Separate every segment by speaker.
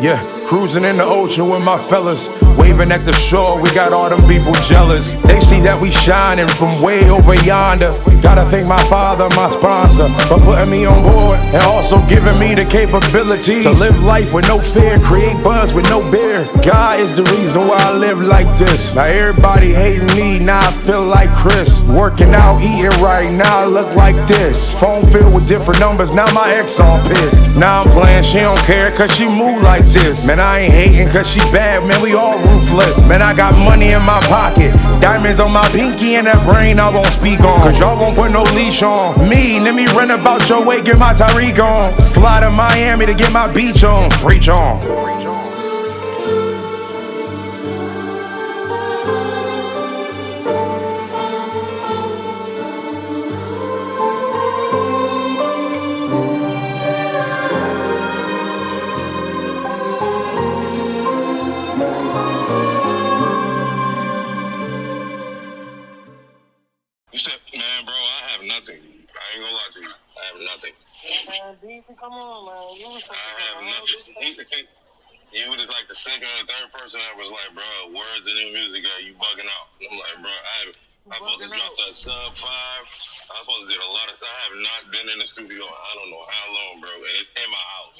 Speaker 1: Yeah, cruising in the ocean with my fellas, waving at the shore, we got all them people jealous. They see that we shining from way over yonder. Gotta thank my father, my sponsor, for putting me on board and also giving me the capability to live life with no fear, create buzz with no beer. God is the reason why I live like this. Now everybody hating me, now I feel like Chris. Working out, eating right, now I look like this. Phone filled with different numbers, now my ex all pissed. Now I'm playing, she don't care cause she move like this. Man, I ain't hating cause she bad, man, we all ruthless. Man, I got money in my pocket, diamonds on my pinky, and that brain I won't speak on, cause y'all won't put no leash on me. Let me run about your way, get my Tyreek on. Fly to Miami to get my beach on. Preach on.
Speaker 2: Man, bro, I have nothing. I ain't gonna lie to you. I have nothing.
Speaker 3: Man, DC, come on, man. You was
Speaker 2: I have nothing. You was like the second or third person that was like, bro, words in the music, you bugging out. I'm like, bro, I'm supposed to drop that sub 5. I'm supposed to do a lot of stuff. I have not been in the studio. I don't know how long, bro, and it's in my house.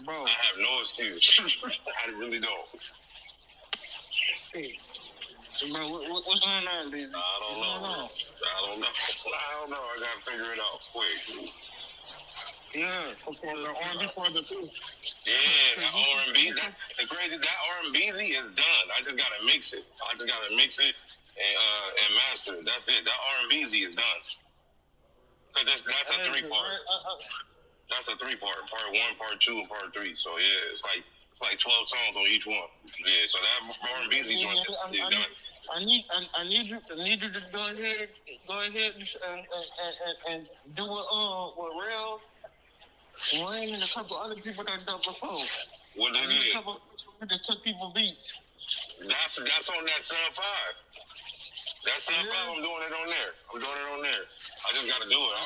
Speaker 3: Bro,
Speaker 2: I have no excuse. I really don't.
Speaker 3: hey. Bro, what's going on, DC?
Speaker 2: I don't know. I gotta figure it out quick.
Speaker 3: Yeah, for the R&B for the too.
Speaker 2: Yeah, that R&B, the crazy, that R&B is done. I just gotta mix it. And master it. That's it. That R&B is done. Cause that's a 3-part. That's a 3-part. Part 1, part 2, and part 3. So yeah, it's like 12 songs on each one. Yeah, so that R&B is done.
Speaker 3: I need you to go ahead and do what Real, Wayne, and a couple other people that done before.
Speaker 2: What they did?
Speaker 3: A couple people just took people beats.
Speaker 2: That's on that sub 5. That's sub 5. I'm doing it on there. I just gotta do it. I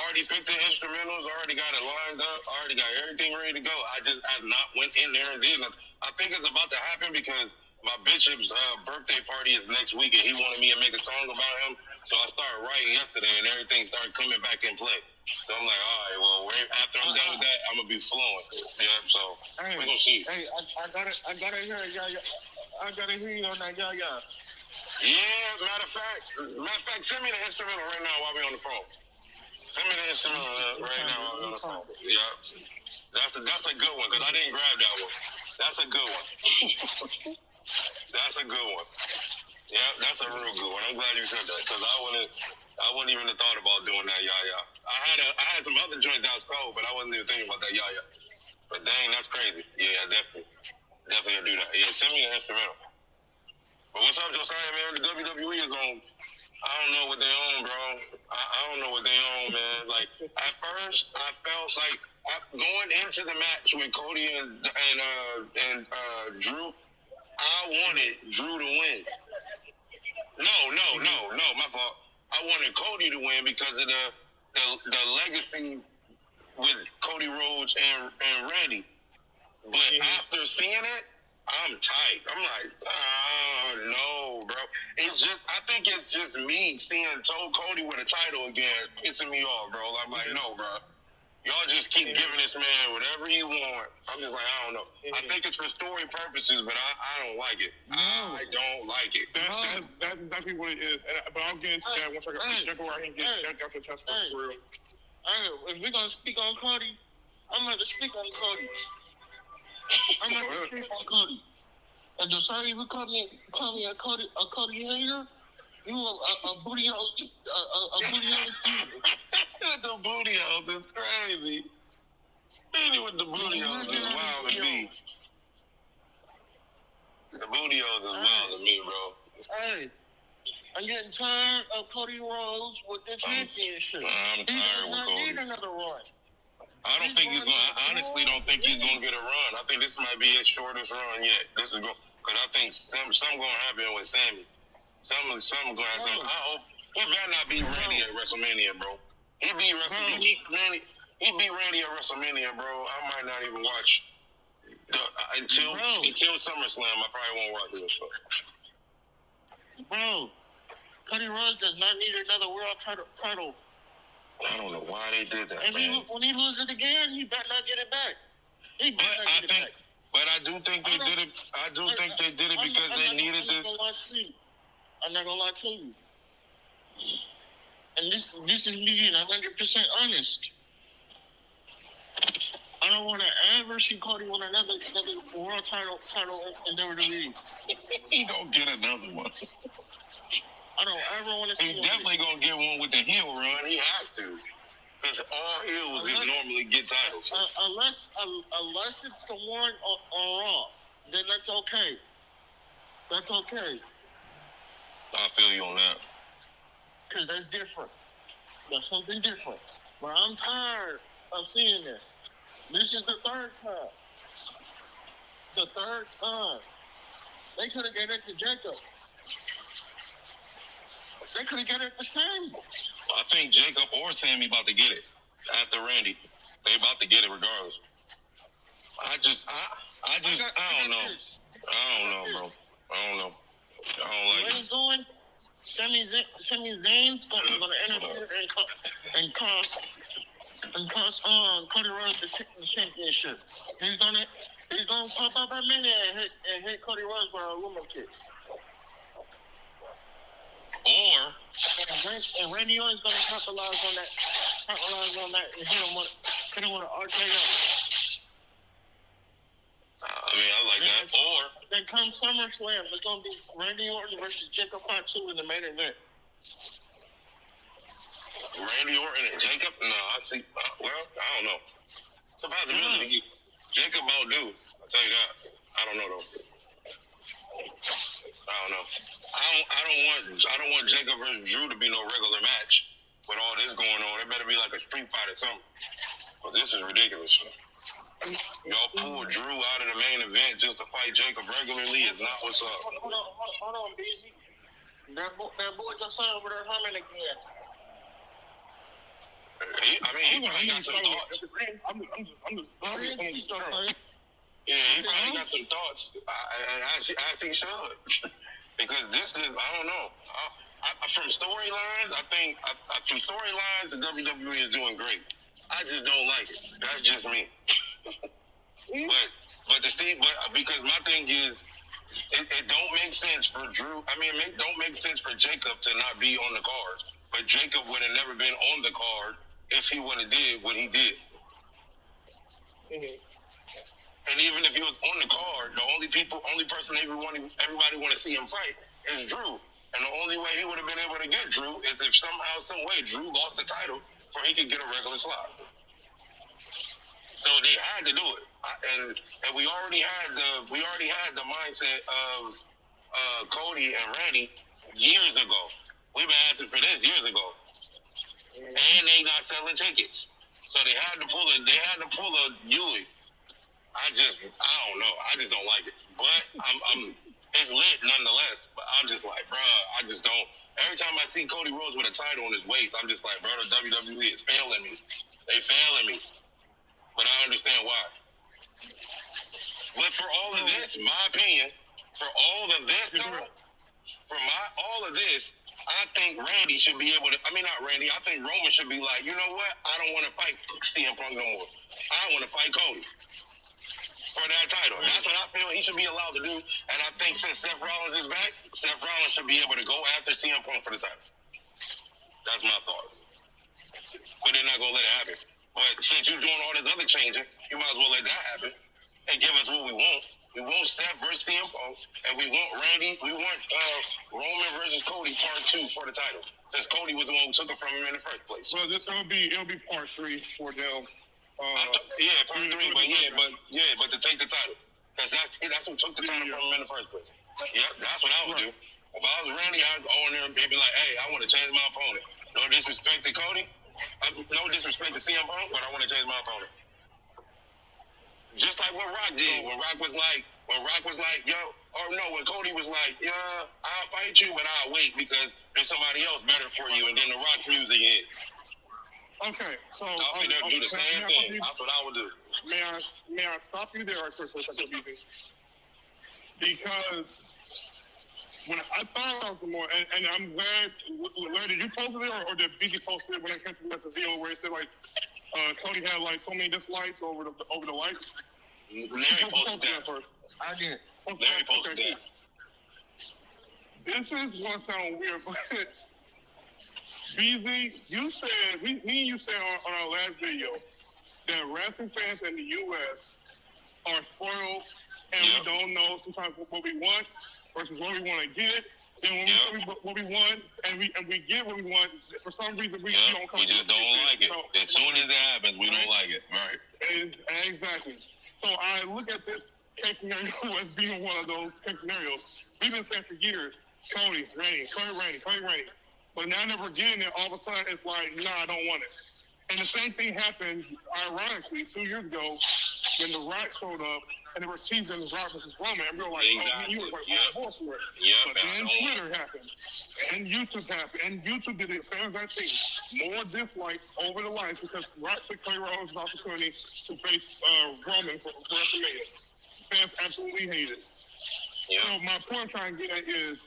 Speaker 2: already picked the instrumentals. I already got it lined up. I already got everything ready to go. I just have not went in there and did nothing. I think it's about to happen because my bishop's birthday party is next week, and he wanted me to make a song about him. So I started writing yesterday, and everything started coming back in play. So I'm like, all right, well, after I'm done with that, I'm gonna be flowing. Yeah, so we're gonna see.
Speaker 3: Hey, I gotta hear it, I gotta hear you on that,
Speaker 2: Yeah, matter of fact, send me the instrumental right now while we're on the phone. Send me the instrumental right now while we're on the phone. Yeah, that's a good one because I didn't grab that one. That's a good one. That's a good one. Yeah, that's a real good one. I'm glad you said that because I wouldn't even have thought about doing that. I had some other joints that was cold, but I wasn't even thinking about that. But dang, that's crazy. Yeah, definitely gonna do that. Yeah, send me an instrumental. But what's up, Josiah, man? The WWE is on. I don't know what they own, bro. I don't know what they own, man. Like at first, I felt like going into the match with Cody and Drew, I wanted Drew to win. No, my fault. I wanted Cody to win because of the legacy with Cody Rhodes and Randy. But after seeing it, I'm tight. I'm like, oh, no, bro. I think it's just me seeing Cody with a title again pissing me off, bro. I'm like, no, bro. Y'all just keep giving this man whatever he want. I'm just like, I don't know. I think it's for story purposes, but I don't like it. No. I don't like it.
Speaker 4: That's exactly what it is. But I'll get into that once I get where I can get that to test for real.
Speaker 3: If we're going to speak on Cody, I'm going to speak on Cody. And Josiah, you call me a Cody hater? You a booty house, a booty house.
Speaker 2: The booty house is crazy. Really with the booty house is wild to me. The booty house is wild to me, bro.
Speaker 3: Hey, I'm getting tired of Cody Rhodes with the championship.
Speaker 2: I'm tired with Cody.
Speaker 3: He does not need another run.
Speaker 2: I honestly don't think he's going to get a run. I think this might be his shortest run yet. Because I think something going to happen with Sammy. Something going to happen. I hope he better not be Randy at WrestleMania, bro. He beat Randy at WrestleMania, bro. I might not even watch Until SummerSlam, I probably won't watch this show.
Speaker 3: Bro, Cody Rhodes does not need another world title.
Speaker 2: I don't know why they did that,
Speaker 3: and
Speaker 2: man.
Speaker 3: When he loses it again, he better not get it back.
Speaker 2: But I do think they did it. I do think they did it because they needed to.
Speaker 3: I'm not gonna lie to you. And this is me being 100% honest. I don't want to ever see Cody win another world title in WWE.
Speaker 2: He gonna get another one.
Speaker 3: I don't ever want to see him.
Speaker 2: He's definitely gonna get one with the heel run. He has to. Because all heels normally get titles.
Speaker 3: Unless it's the one on Raw, then that's okay. That's okay.
Speaker 2: I feel you on that.
Speaker 3: Because that's different. That's something different. But I'm tired of seeing this. This is the third time. The third time. They could have given it to Jacob. They could have given it to Sammy.
Speaker 2: I think Jacob or Sammy about to get it after Randy. They about to get it regardless. I don't know. I don't know, bro. I don't know. I don't like
Speaker 3: it. Going, Sami Zayn's going to interfere and cost Cody Rhodes the championship. He's gonna pop up a minute and hit Cody Rhodes with a aluminum kick. And Randy Orton's gonna capitalize on that and hit him with an RKO.
Speaker 2: I mean, I like that. Or
Speaker 3: then come SummerSlam, it's gonna be Randy Orton versus Jacob Fatu in the main event.
Speaker 2: Randy Orton and Jacob? No, I see. Well, I don't know. It's a possibility. Jacob will do. I'll tell you that. I don't know though. I don't know. I don't want Jacob versus Drew to be no regular match with all this going on. It better be like a street fight or something. But this is ridiculous. Y'all pull Drew out of the main event just to fight Jacob regularly is not what's up.
Speaker 3: Hold on, BZ. That boy Josiah over there humming again.
Speaker 2: He got some thoughts.
Speaker 4: I'm just.
Speaker 2: Yeah, he probably got some thoughts. I think he should. Because this is, I don't know. From storylines, the WWE is doing great. I just don't like it. That's just me. But because my thing is, it don't make sense for Drew. I mean, it don't make sense for Jacob to not be on the card. But Jacob would have never been on the card if he would have did what he did.
Speaker 3: Mm-hmm.
Speaker 2: And even if he was on the card, the only person everybody want to see him fight is Drew. And the only way he would have been able to get Drew is if somehow, some way, Drew lost the title before he could get a regular slot. So they had to do it, and we already had the mindset of Cody and Randy years ago. We've been asking for this years ago, and they not selling tickets, so they had to pull a Yui. I don't know. I just don't like it, but it's lit nonetheless. But I'm just like, bro, I just don't. Every time I see Cody Rhodes with a title on his waist, I'm just like, bro, the WWE is failing me. They failing me. But I understand why. But for all of this, my opinion, for all of this, all of this, I think Randy should be able to. I mean, not Randy. I think Roman should be like, you know what? I don't want to fight CM Punk no more. I want to fight Cody for that title. That's what I feel he should be allowed to do. And I think since Seth Rollins is back, Seth Rollins should be able to go after CM Punk for the title. That's my thought. But they're not gonna let it happen. But since you're doing all this other changing, you might as well let that happen and give us what we want. We want Seth versus CM Punk, and we want Roman versus Cody Part 2 for the title. Since Cody was the one who took it from him in the first place.
Speaker 4: Well, it'll be Part 3 for them.
Speaker 2: Part 3, but to take the title, because that's who took the title from him in the first place. Yep, that's what I would do. If I was Randy, I'd go in there and be like, hey, I want to change my opponent. No disrespect to Cody. No disrespect to CM Punk, but I want to change my opponent. Just like what Rock did. When Rock was like, when Cody was like, yeah, I'll fight you, but I'll wait because there's somebody else better for you, and then the Rock's music hit.
Speaker 4: Okay, so
Speaker 2: I'll do the same thing. That's what I would do.
Speaker 4: may I stop you there, for a second, BZ? Because when I thought about some more, and I'm glad, did you post it or did BZ post it when it came to the video where it said like Cody had like so many dislikes over the likes?
Speaker 2: Larry posted that first.
Speaker 3: I did.
Speaker 2: Larry posted that.
Speaker 4: This is gonna sound weird, but BZ, you said me and you said on our last video that wrestling fans in the U.S. are spoiled and we don't know sometimes what we want versus what we want to get. Then when we what we want and we get what we want, for some reason we don't come.
Speaker 2: We just don't like it. As soon as it happens, we don't like it. Right.
Speaker 4: Exactly. So I look at this case scenario as being one of those case scenarios. We've been saying for years, Cody Randy. But now that we're getting it, all of a sudden it's like, nah, I don't want it. And the same thing happened, ironically, 2 years ago when The Rock showed up and they were teasing The Rock versus Roman. And we were like, oh, you were like, horse for it. But then Twitter happened, and YouTube happened, and YouTube did the same exact thing. More dislikes over the likes because Rock took Cody Rhodes' opportunity to face Roman for WrestleMania. Fans absolutely hate it. So my point I'm trying to get at is,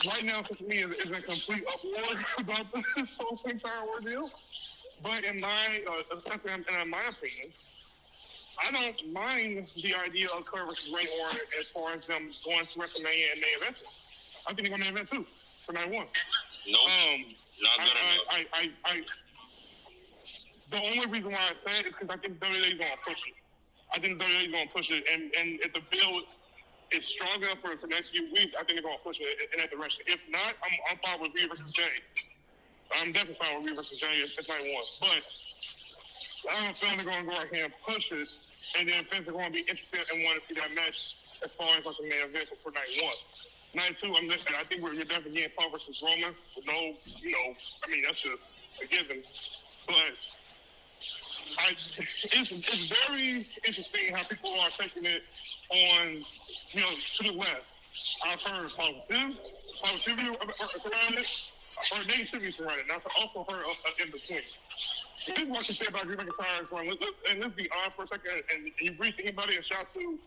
Speaker 4: right now, for me, is a complete uproar about this whole entire ordeal. But in my assessment and in my opinion, I don't mind the idea of Cody versus Ray Orton as far as them going to WrestleMania and main eventing. I think they're going to main event too for night one.
Speaker 2: Nope. Not good enough.
Speaker 4: The only reason why I say it is because I think WWE's going to push it. I think WWE's going to push it, and if the bill is strong enough for the next few weeks, I think they're going to push it in that direction. If not, I'm fine with Rhea versus Jay. I'm definitely fine with Rhea versus Jay. It's night one. But I don't feel they're going to go out here and push it, and then fans are going to be interested and want to see that match as far as like the main event for night one. Night two, I'm listening. I think we're definitely getting Paul versus Roman. No, I mean, that's just a given. But it's very interesting how people are taking it on, to the left. I've heard positivity around it. I've heard negativity around it. And I've also heard in between. This is what I can say about Drew McIntyre. And let's be honest for a second. And you brief anybody a shout to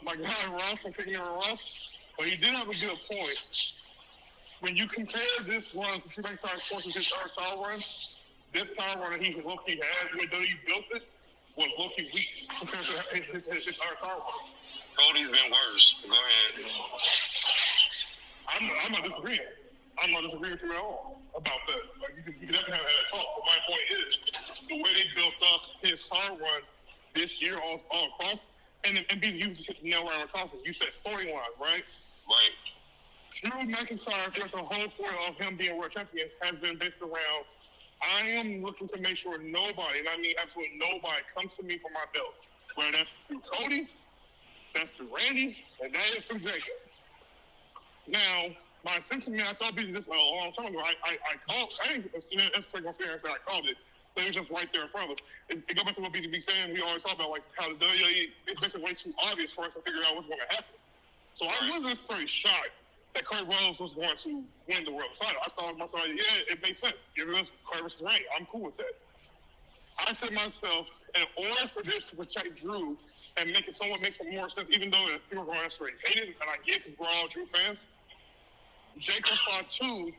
Speaker 4: my guy Ross from Picking Ross. But he did have a good point. When you compare this run to Drew McIntyre's versus his title run, this title run that he low-key had, when he built it, was low-key weak compared to his title run.
Speaker 2: Cody's been worse. Go ahead.
Speaker 4: I'm not disagreeing. I'm not disagreeing with you at all about that. Like, you can definitely have that talk. But my point is, the way they built up his title run this year all across, and you nailed right on across it. You said storylines, right?
Speaker 2: Right.
Speaker 4: Drew McIntyre, the whole point of him being world champion, has been based around, I am looking to make sure nobody, and I mean absolutely nobody, comes to me for my belt. Whether that's through Cody, that's through Randy, and that is through Jacob. Now, my sentiment, I thought this a long time ago. I didn't necessarily go fair and say I called it, but it was just right there in front of us. It goes back to what BTB saying. We always talk about like how the WWE is basically way too obvious for us to figure out what's going to happen. So I wasn't necessarily shocked that Cody Rhodes was going to win the world title. I thought to myself, yeah, it makes sense. Give us Cody versus Randy. I'm cool with that. I said to myself, in order for this to protect Drew and make it somewhat make some more sense, even though people are going to necessarily hate it, and I get because we're all Drew fans, Jacob Fatu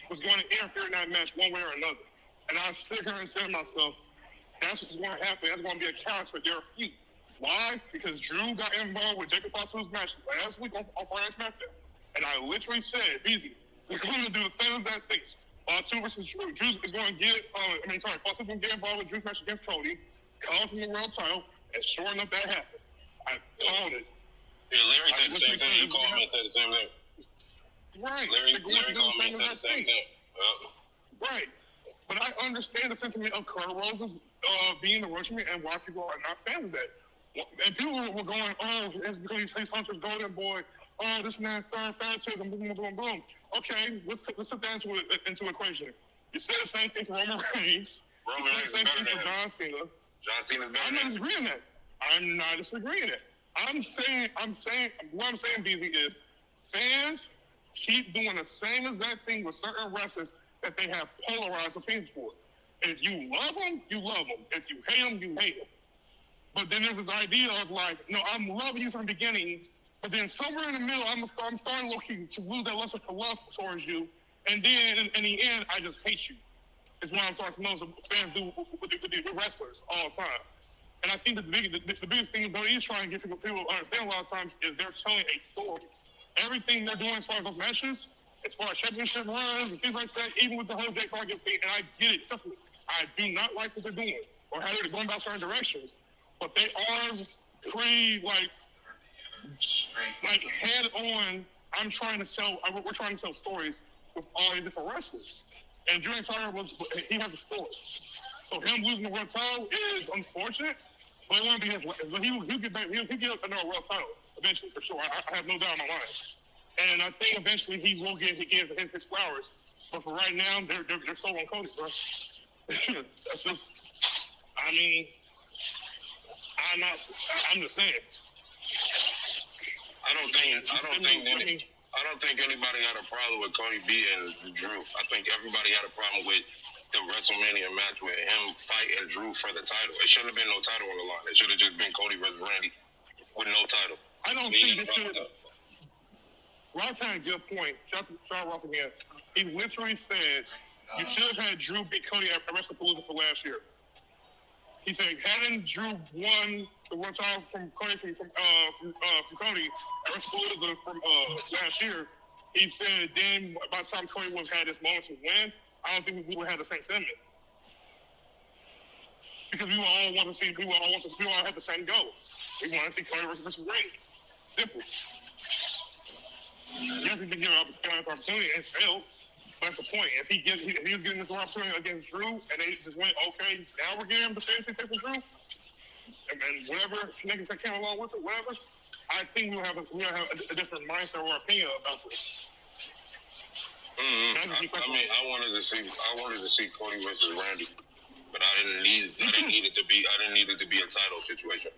Speaker 4: was going to interfere in that match one way or another. And I sit here and say to myself, that's what's going to happen. That's going to be a counter for their feud. Why? Because Drew got involved with Jacob Fatu's match last week on Friday SmackDown. And I literally said, easy, we're going to do the same exact thing. Fatu versus Drew. Drew is going to get, Fatu's going to get involved with Drew's match against Cody, call from the world title, and sure enough, that happened. I called it.
Speaker 2: Yeah, Larry said the same thing. You called me and said the same thing.
Speaker 4: Right.
Speaker 2: Larry called me and said the same thing.
Speaker 4: Right. But I understand the sentiment of Cody Rhodes being the world champion and why people are not fans of that. And people were going, oh, it's because he's Hunter's golden boy. Oh, this man, third fascism, boom, boom, boom, boom. Okay, let's put that into equation. You said the same thing for Roman Reigns.
Speaker 2: Roman
Speaker 4: you
Speaker 2: Reigns
Speaker 4: said the same thing for John Cena.
Speaker 2: John Cena's better.
Speaker 4: I'm not disagreeing that. I'm not disagreeing that. I'm saying, what I'm saying, BZ, is fans keep doing the same exact thing with certain wrestlers that they have polarized opinions for. If you love them, you love them. If you hate them, you hate them. But then there's this idea of like, no, I'm loving you from the beginning, but then somewhere in the middle, I'm starting looking to lose that lust for love towards you, and then in the end, I just hate you. It's what I'm starting to notice fans do with the wrestlers all the time. And I think that the biggest thing that he's trying to get people to understand a lot of times is they're telling a story. Everything they're doing as far as those matches, as far as championship runs and things like that, even with the whole Jake Cargill thing, and I get it. Trust me, I do not like what they're doing or how they're going about certain directions, but they are pretty like head on. We're trying to tell stories with all these different wrestlers. And Drew McIntyre he has a story. So him losing the world title is unfortunate, but it won't be his. He'll get back. He'll get another world title eventually for sure. I have no doubt in my mind. And I think eventually he will get his flowers. But for right now, they're so on Cody, bro. That's just. I mean, I'm just saying.
Speaker 2: I don't think anybody had a problem with Cody beating Drew. I think everybody had a problem with the WrestleMania match with him fighting Drew for the title. It shouldn't have been no title on the line. It should have just been Cody versus Randy with no title.
Speaker 4: I don't think this should. Ross had a good point. Shout Ross again. He literally said you should have had Drew beat Cody at WrestlePalooza for last year. He said, hadn't Drew won the world title from Cody from Cody at WrestlePalooza from last year, he said then by the time Cody had this moment to win, I don't think we would have the same sentiment. Because we all have the same goal. We want to see Cody versus Randy. Simple. Yes, he's been given an opportunity and failed. But that's the point. If he was getting this opportunity against Drew, and they just went, okay, now we're giving him the same thing for Drew, and whatever niggas that came along with it, whatever, I think we'll have a different mindset or opinion about this.
Speaker 2: I wanted to see Cody versus Randy, but I didn't need it to be a title situation.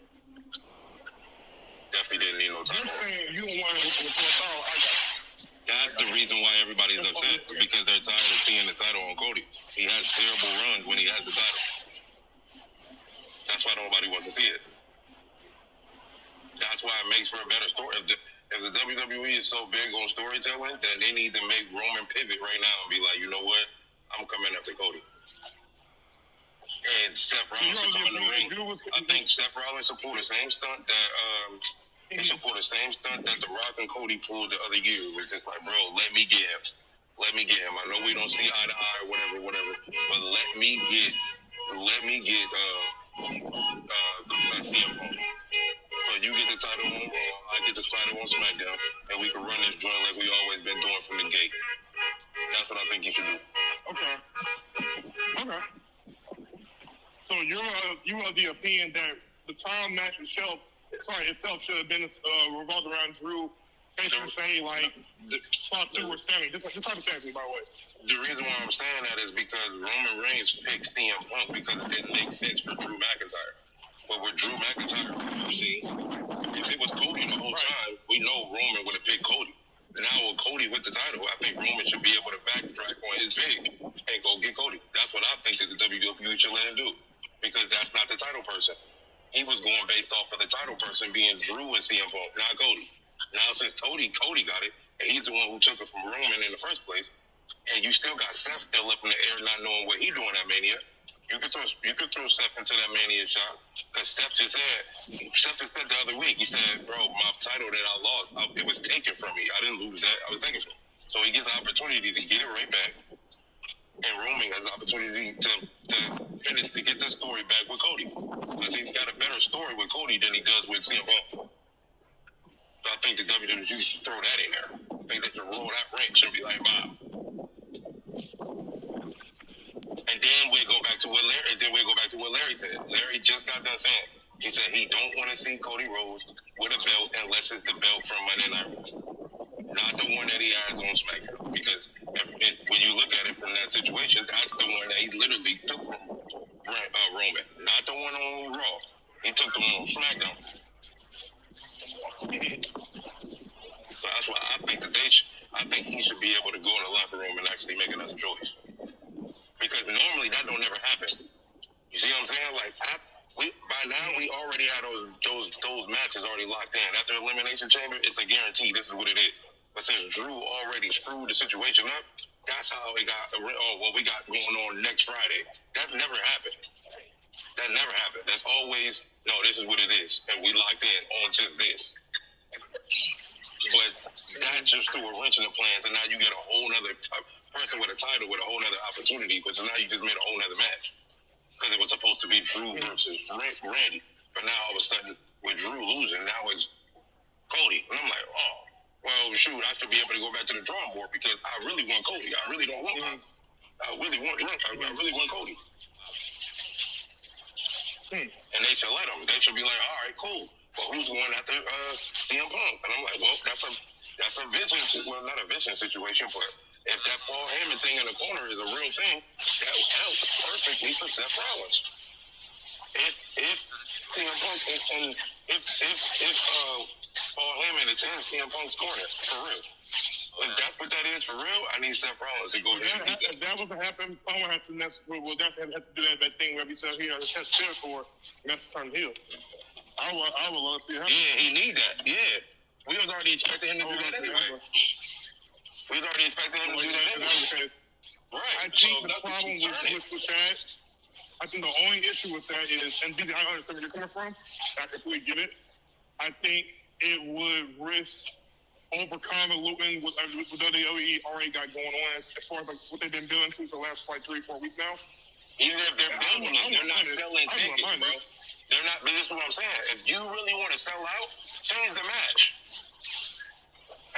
Speaker 2: Definitely didn't need no title.
Speaker 4: You're saying you don't want to with the title.
Speaker 2: That's the reason why everybody's upset, because they're tired of seeing the title on Cody. He has terrible runs when he has the title. That's why nobody wants to see it. That's why it makes for a better story. If the WWE is so big on storytelling, then they need to make Roman pivot right now and be like, you know what? I'm coming after Cody. And Seth Rollins should come in the ring. I think Seth Rollins should pull the same stunt that The Rock and Cody pulled the other year. Which is like, bro, let me get him. I know we don't see eye to eye or whatever, but let me get CM Punk. So you get the title on Raw, I get the title on SmackDown, and we can run this joint like we always been doing from the gate. That's what I think you should do.
Speaker 4: Okay. So you're of the opinion that the title match itself should have been revolved around Drew, basically saying like spot 2 or Sammy. Just hypothetically, by the way.
Speaker 2: The reason why I'm saying that is because Roman Reigns picked CM Punk because it didn't make sense for Drew McIntyre. But with Drew McIntyre, you see, if it was Cody the whole time, we know Roman would have picked Cody. Now with Cody with the title, I think Roman should be able to backtrack on his pick and go get Cody. That's what I think that the WWE should let him do, because that's not the title person. He was going based off of the title person being Drew and CM Punk, not Cody. Now since Cody got it, and he's the one who took it from Roman in the first place, and you still got Seth still up in the air not knowing what he's doing at Mania, you could throw Seth into that Mania shot, because Seth just said the other week, he said, bro, my title that I lost, it was taken from me. I didn't lose that. I was taken from me. So he gets an opportunity to get it right back, and Roman has an opportunity to get the story back with Cody. Because he's got a better story with Cody than he does with CM Punk. So I think the WWE should throw that in there. I think they should roll that wrench and be like, wow. And then we'll go back to what Larry said. Larry just got done saying. He said he don't want to see Cody Rhodes with a belt unless it's the belt from Monday Night Raw, not the one that he has on SmackDown. Because when you look at it from that situation, that's the one that he literally took from Roman, not the one on Raw. He took the one on SmackDown. So that's why I think I think he should be able to go in the locker room and actually make another choice. because normally that don't never happen. You see what I'm saying? Like, by now we already had those matches already locked in. After Elimination Chamber, it's a guarantee. This is what it is. But since Drew already screwed the situation up, that's how it got. What we got going on next Friday. That never happened. That never happened. That's always this is what it is, and we locked in on just this. But that just threw a wrench in the plans, and now you get a whole other person with a title with a whole other opportunity. But now you just made a whole other match. Because it was supposed to be Drew versus Randy. But now all of a sudden, with Drew losing, now it's Cody. And I'm like, oh, well, shoot, I should be able to go back to the drawing board because I really want Cody. I really don't want him. I really want Drew. I really want Cody. And they should let him. They should be like, all right, cool. But who's going after CM Punk? And I'm like, well, that's a vision. Well, not a vision situation, but if that Paul Heyman thing in the corner is a real thing, that would help perfectly for Seth Rollins. If CM Punk and if Paul Heyman is in CM Punk's corner, for real. If that's what that is for real, I need Seth Rollins to go ahead and beat that.
Speaker 4: If that was to happen, Paul would have to definitely have to do that thing where he said he has a test for and that's to turn heel. I would love to see him.
Speaker 2: Yeah, he need that. Yeah. We was already expecting him to do that anyway. We was already expecting him to do that anyway. Right.
Speaker 4: I think the problem with that, I think the only issue with that is, and BZ, I understand where you're coming from. I completely get it. I think it would risk over-convoluting what WWE already got going on as far as like what they've been doing for the last 3-4 weeks now.
Speaker 2: Even if they're building it, they're not selling tickets, bro. They're not. This is what I'm saying. If you really want to sell out, change the match.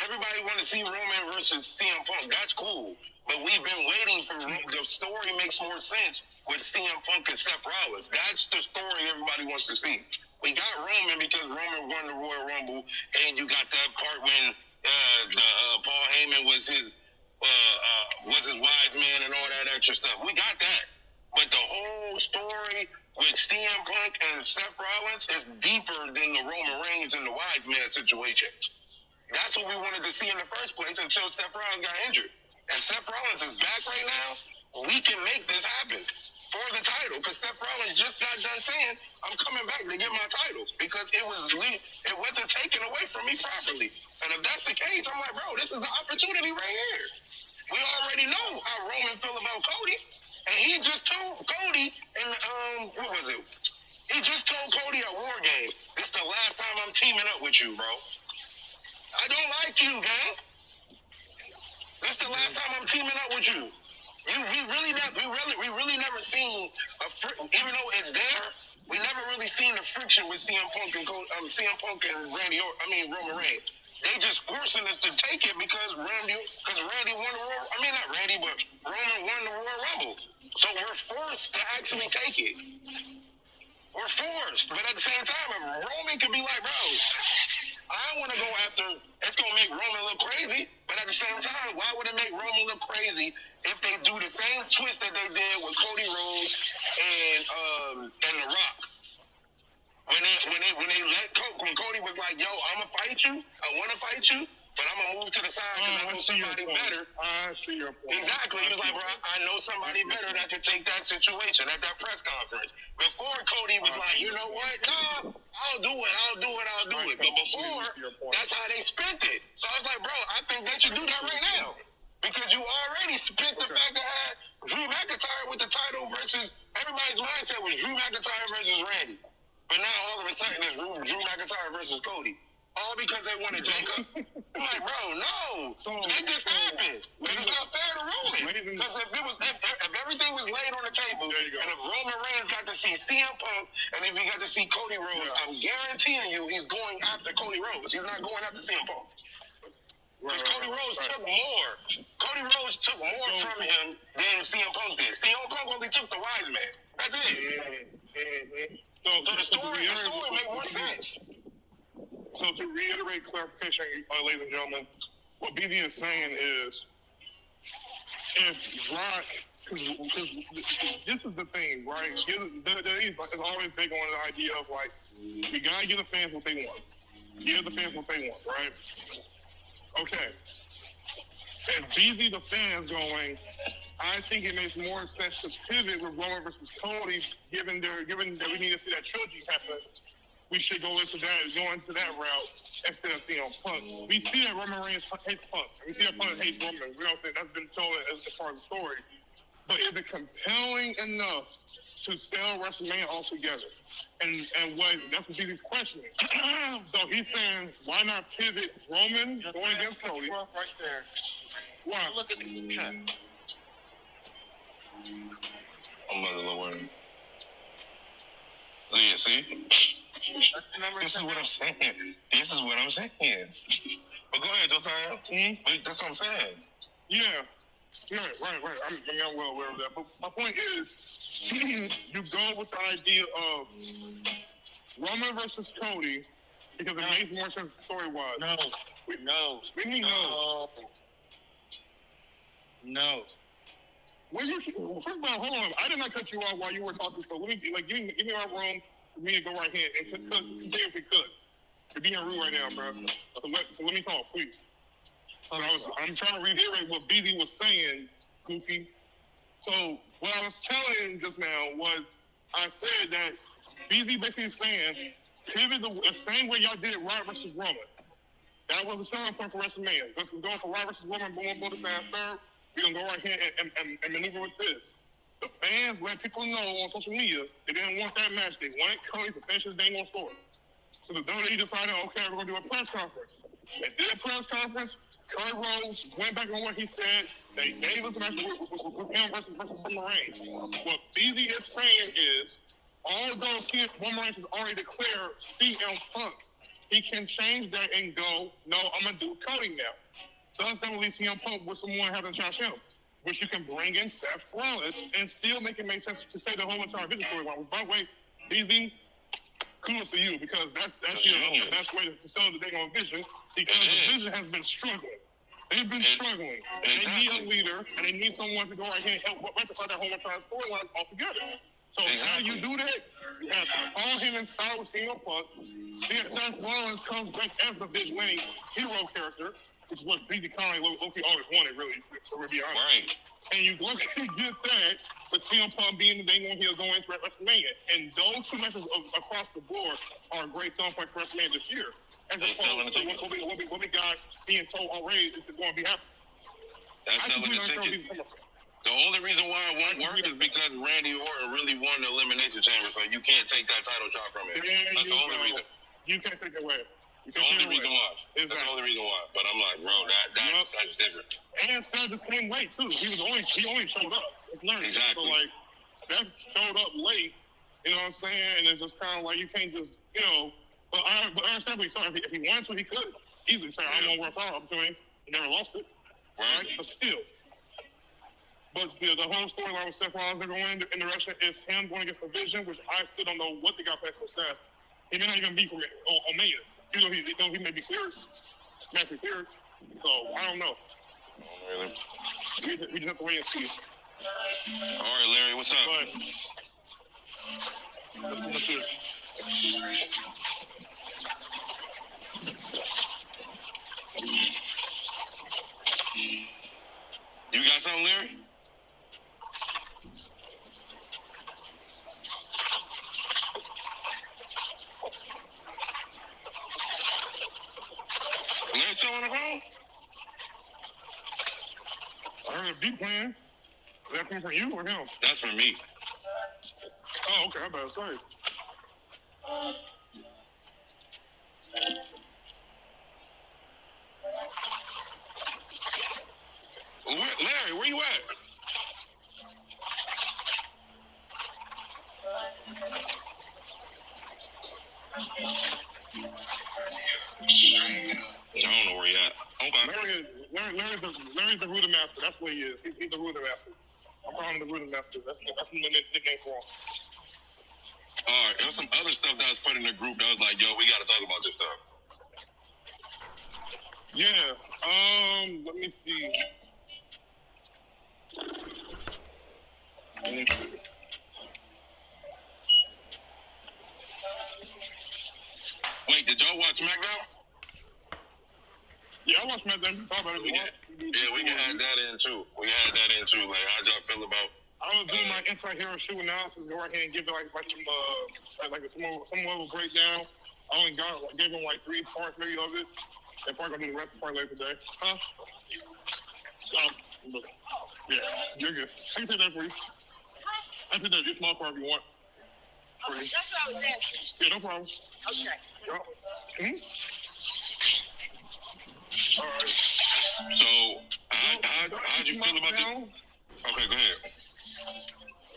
Speaker 2: Everybody want to see Roman versus CM Punk. That's cool. But we've been waiting for the story makes more sense with CM Punk and Seth Rollins. That's the story everybody wants to see. We got Roman because Roman won the Royal Rumble, and you got that part when Paul Heyman was his wise man and all that extra stuff. We got that. But the whole story with CM Punk and Seth Rollins is deeper than the Roman Reigns and the wise man situation. That's what we wanted to see in the first place until Seth Rollins got injured. And Seth Rollins is back right now. We can make this happen for the title because Seth Rollins just got done saying, I'm coming back to get my title because it wasn't taken away from me properly. And if that's the case, I'm like, bro, this is the opportunity right here. We already know how Roman feel about Cody. And he just told Cody what was it? He just told Cody at War Games, this is the last time I'm teaming up with you, bro. I don't like you, gang. This is the last time I'm teaming up with you. We really never seen even though it's there, we never really seen the friction with CM Punk and Roman Reigns. They just forcing us to take it because Randy won the Royal. I mean not Randy, but Roman won the Royal Rumble. So we're forced to actually take it. We're forced, but at the same time, Roman could be like, bro, I want to go after. It's gonna make Roman look crazy, but at the same time, why would it make Roman look crazy if they do the same twist that they did with Cody Rhodes and The Rock? When Cody was like, yo, I'ma fight you, I wanna fight you, but I'm gonna move to the side because I know somebody better.
Speaker 4: I see your point.
Speaker 2: Exactly. He was like, bro, I know somebody better that could take that situation at that press conference. Before Cody was like, you know what? No, I'll do it. But before, that's how they spent it. So I was like, bro, I think they should do that right now. Because you already spent the fact that had Drew McIntyre with the title versus everybody's mindset was Drew McIntyre versus Randy. But now all of a sudden it's Drew McIntyre versus Cody. All because they wanted Jacob. I'm like, bro, no. Make this happen. But it's not fair to Roman. Because if everything was laid on the table, and if Roman Reigns got to see CM Punk, and if he got to see Cody Rhodes, I'm guaranteeing you he's going after Cody Rhodes. He's not going after CM Punk. Because Cody Rhodes took more. Cody Rhodes took more from him than CM Punk did. CM Punk only took the wise man. That's it. So the story make more sense.
Speaker 4: So to reiterate clarification, ladies and gentlemen, what BZ is saying is, if Brock, because this is the thing, right? It's always big on the idea of like, you gotta give the fans what they want. Give the fans what they want, right? Okay. And BZ the fans going, I think it makes more sense to pivot with Roman versus Cody, given that we need to see that trilogy happen. We should go into that route instead of Punk. We see that Roman Reigns hates Punk. We see that Punk hates Roman. We don't say that's been told as part of the story. But is it compelling enough to sell WrestleMania altogether? And that's what BZ's questioning. So he's saying, why not pivot Roman going against Cody?
Speaker 3: Right there.
Speaker 4: Why?
Speaker 3: Look at the chat.
Speaker 2: I'm about to lower him. Yeah, see? This is what I'm saying. This is what I'm saying. But go ahead, Josiah. Wait, that's what I'm saying.
Speaker 4: Yeah. Right. I'm well aware of that. But my point is, you go with the idea of Roman versus Cody because it makes more sense story-wise.
Speaker 3: No.
Speaker 4: We need no.
Speaker 3: No.
Speaker 4: Well, first of all, hold on. I did not cut you off while you were talking, so let me give me my room for me to go right here and continue if we could. You're being rude right now, bro. So let me talk, please. I'm trying to reiterate what BZ was saying, Goofy. So what I was telling just now was I said that BZ basically is saying pivot the same way y'all did Raw versus Roman. That was the selling point for WrestleMania. We're going for Raw versus Roman, boom, this and third. We're going to go right here and maneuver with this. The fans let people know on social media they didn't want that match. They wanted Cody to finish his dang on story. So the WWE decided, okay, we're going to do a press conference. They did a press conference. Cody Rhodes went back on what he said. They gave us a match with him versus Roman Reigns. What BZ is saying is, although Roman Reigns has already declared CM Punk, he can change that and go, no, I'm going to do Cody now. Thus, that will leave CM Punk with someone having to challenge him, which you can bring in Seth Rollins and still make it make sense to say the whole entire business storyline. By the way, BZ, kudos to you because that's your best way to sell the dang on Vision because the Vision has been struggling. They've been struggling. They need a leader and they need someone to go right here and help rectify that whole entire storyline altogether. So how do you do that? You have to call him and start with CM Punk. Seth Rollins comes back as the vigilante hero character, which is what BZ Conley always wanted, really, to be honest.
Speaker 2: Right.
Speaker 4: And you look at get that with CM Punk being the day one heel going into WrestleMania. And those two matches across the board are a great selling point for WrestleMania this year. As opposed to what we got being told already is going to be happening.
Speaker 2: That's selling the ticket. The only reason why it won't work is because Randy Orton really won the Elimination Chamber, so you can't take that title shot from him. That's the only reason.
Speaker 4: You can't take it away.
Speaker 2: The only reason why. Exactly. That's the only reason why. But I'm like, bro, that's different.
Speaker 4: And Seth just came late too. He only showed up. It's learning.
Speaker 2: Exactly.
Speaker 4: So like Seth showed up late. You know what I'm saying? And it's just kind of like you can't just But understandably, so if he wanted to, he could easily say, "I don't want to work up to him." He never lost it, right? But still, the whole storyline with Seth Rollins going in the direction is him going against the Vision, which I still don't know what they got past for Seth. He may not even be from Omega. He may be cleared, naturally cleared. So I don't know.
Speaker 2: Really?
Speaker 4: We just have to wait and see.
Speaker 2: All right, Larry, what's up?
Speaker 4: Let's do it.
Speaker 2: You got something, Larry? Larry still on the phone?
Speaker 4: I heard a beat playing. Is that coming from you or him?
Speaker 2: That's for me.
Speaker 4: Oh, okay. I better say.
Speaker 2: Larry, where you at? I don't know where he at. Okay.
Speaker 4: Larry's the Ruder Master. That's what he is. He's the Ruder Master. I'm calling him the Ruder Master. That's the nickname for him.
Speaker 2: All right. There was some other stuff that was put in the group that was like, yo, we got to talk about this stuff.
Speaker 4: Yeah. Let me see.
Speaker 2: Wait, did y'all watch SmackDown?
Speaker 4: Yeah, I watched SmackDown. You talk about it.
Speaker 2: Yeah, we can add that in too. Like, how y'all feel about?
Speaker 4: I was doing my anti-hero shoe analysis. Go right here and give it like some level breakdown. I only gave him like 3 parts maybe of it. They're probably gonna do the rest of the part later today. Huh? Yeah, you're good. I can take that for you. I can take that small part if you want.
Speaker 5: Okay, that's what I was asking.
Speaker 4: Yeah, no problem.
Speaker 5: Okay.
Speaker 4: Yeah. All right.
Speaker 2: So, how'd you feel about this? Okay, go ahead.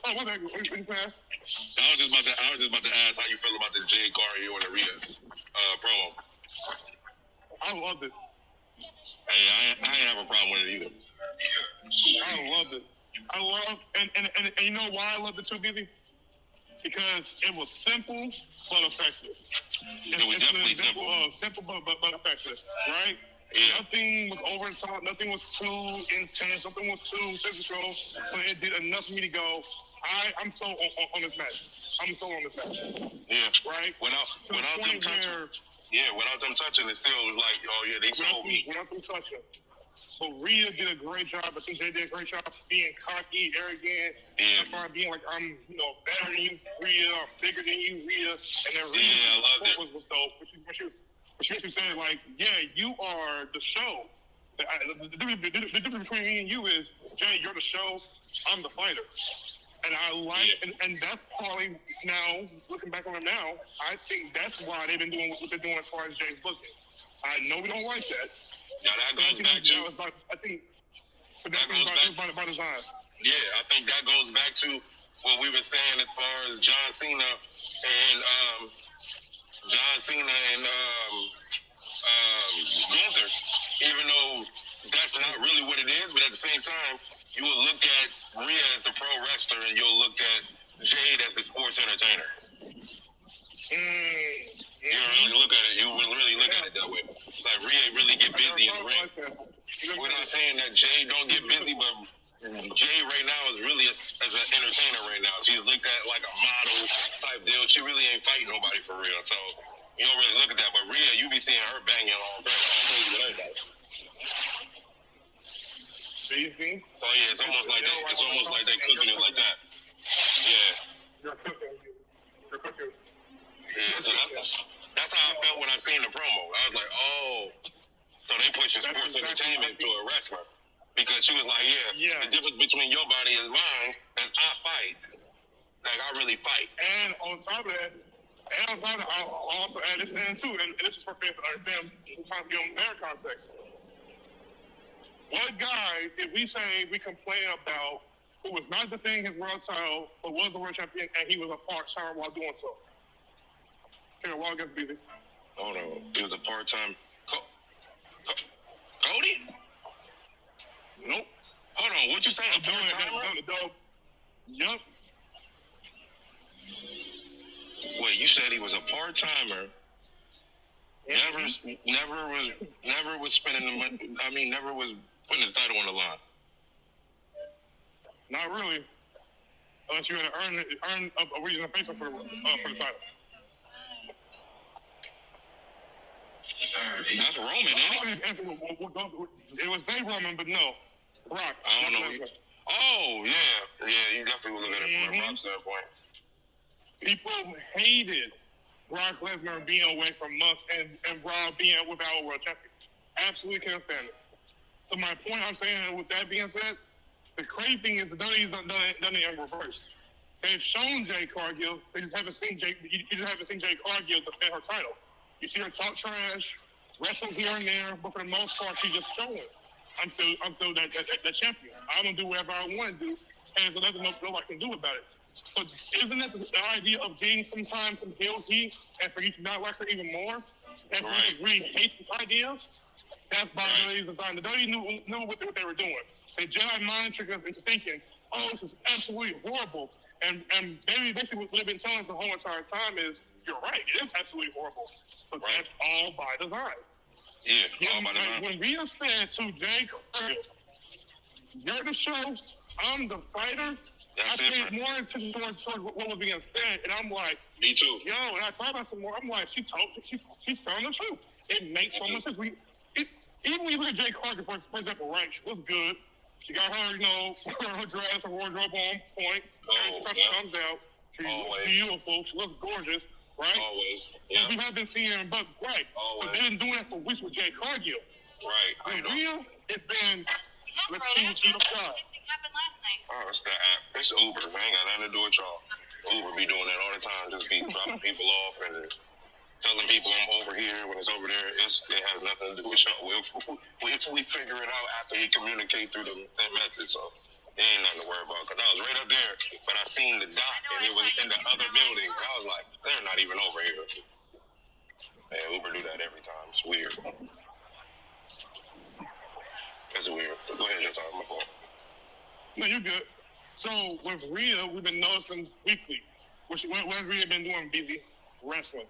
Speaker 4: Oh, what the heck? What you pass?
Speaker 2: I was just about to ask how you feel about this Jay Cargill and the Rhea promo.
Speaker 4: I loved it.
Speaker 2: Hey, I ain't have a problem with it either.
Speaker 4: I loved it. And you know why I loved it too, Busy? Because it was simple but effective.
Speaker 2: It was definitely simple.
Speaker 4: Simple but effective, right?
Speaker 2: Yeah.
Speaker 4: Nothing was over the top. Nothing was too intense. Nothing was too physical. So it did enough for me to go, I'm so on this match. I'm so on this match.
Speaker 2: Yeah.
Speaker 4: Right?
Speaker 2: Without them touching, it still was like, oh yeah, they sold me.
Speaker 4: Without them touching. So Rhea did a great job. I think they did a great job being cocky, arrogant, being like, I'm, better than you, Rhea, I'm bigger than you, Rhea. And then Rhea's support was dope. But she said, like, yeah, you are the show. The difference between me and you is, Jay, you're the show, I'm the fighter. And I like, and that's probably now, looking back on it now, I think that's why they've been doing what they're doing as far as Jay's booking. I know we don't like that.
Speaker 2: Yeah, that goes back to.
Speaker 4: I think that goes back by design.
Speaker 2: Yeah, I think that goes back to what we were saying as far as John Cena and Gunther. Even though that's not really what it is, but at the same time, you will look at Rhea as the pro wrestler, and you'll look at Jade as the sports entertainer. You really look at it. You will really look at it that way. Like Rhea really get busy in the ring. We're not saying that Jay don't get busy, but Jay right now is really as an entertainer right now. She's looked at like a model type deal. She really ain't fighting nobody for real. So you don't really look at that. But Rhea, you be seeing her banging all day.
Speaker 4: Easy.
Speaker 2: So yeah, it's almost like that. It's almost like they cooking it like that. Yeah.
Speaker 4: You're cooking.
Speaker 2: Yeah, so that's how I felt when I seen the promo. I was like, oh, so they pushing sports entertainment to a wrestler. Because she was like, yeah, the difference between your body and mine is I fight. Like, I really fight.
Speaker 4: And on top of that, I'll also add this in too, and this is for fans that understand, trying to give them their context. What guy did we say we complain about who was not defending his world title, but was the world champion, and he was a part-timer while doing so? Here, while gets busy.
Speaker 2: Hold on. He was a part-time... Cody?
Speaker 4: Nope.
Speaker 2: Hold on. What you saying? A part-timer?
Speaker 4: Yup.
Speaker 2: Wait, you said he was a part-timer. Never was spending the money. I mean, never was putting his title on the line.
Speaker 4: Not really. Unless you had to earn a reason to face him for the title.
Speaker 2: That's Roman, ain't it?
Speaker 4: It was say Roman, but no. Brock.
Speaker 2: I don't know. Oh, yeah. Yeah, you definitely would look at it from a Brock standpoint.
Speaker 4: People hated Brock Lesnar being away from Musk and Rob being without a world champion. Absolutely can't stand it. So my point I'm saying, with that being said, the crazy thing is the WWE's done it in reverse. They've shown Jade Cargill. You just haven't seen Jade Cargill defend her title. You see her talk trash, wrestle here and there, but for the most part, she's just showing. I'm still that champion. I'm gonna do whatever I want to do, and so there's nothing I can do about it. So isn't that the idea of getting sometimes some heel heat, and for you to not like her even more, and for you to really hate this idea? That's by WWE's design. The WWE knew what they were doing. They Jedi mind tricked us into thinking, oh, this is absolutely horrible. And basically what they've been telling us the whole entire time is, you're right, it is absolutely horrible. But that's all by design.
Speaker 2: Yeah, all by design.
Speaker 4: When Rhea said to Jay Cargill, you're the show, I'm the fighter, I paid more attention towards what was being said, and I'm like,
Speaker 2: me too.
Speaker 4: Yo, and I thought about some more. I'm like, she's telling the truth. It makes so much sense. even when you look at Jay Carter, for example, right? She looks good. She got her, her dress, her wardrobe on point. Every time she comes out, she looks beautiful. She looks gorgeous, right?
Speaker 2: Always. Yeah.
Speaker 4: We have been seeing her, but right.
Speaker 2: Always.
Speaker 4: So they've been doing that for weeks with Jay Cargill.
Speaker 2: Right.
Speaker 4: With Rhea, it's been let's see what you got.
Speaker 5: Happened last night.
Speaker 2: Oh, it's the app. It's Uber. Man, ain't got nothing to do with y'all. Uber be doing that all the time. Just be dropping people off and telling people I'm over here when it's over there. It has nothing to do with y'all. We figure it out after we communicate through that message. So it ain't nothing to worry about. Because I was right up there, but I seen the dot and it was in the other building. I was like, they're not even over here. Yeah, Uber do that every time. It's weird. It's weird. Go ahead, Josiah. My fault.
Speaker 4: No, you're good. So with Rhea, we've been noticing weekly. What has Rhea been doing? Busy wrestling.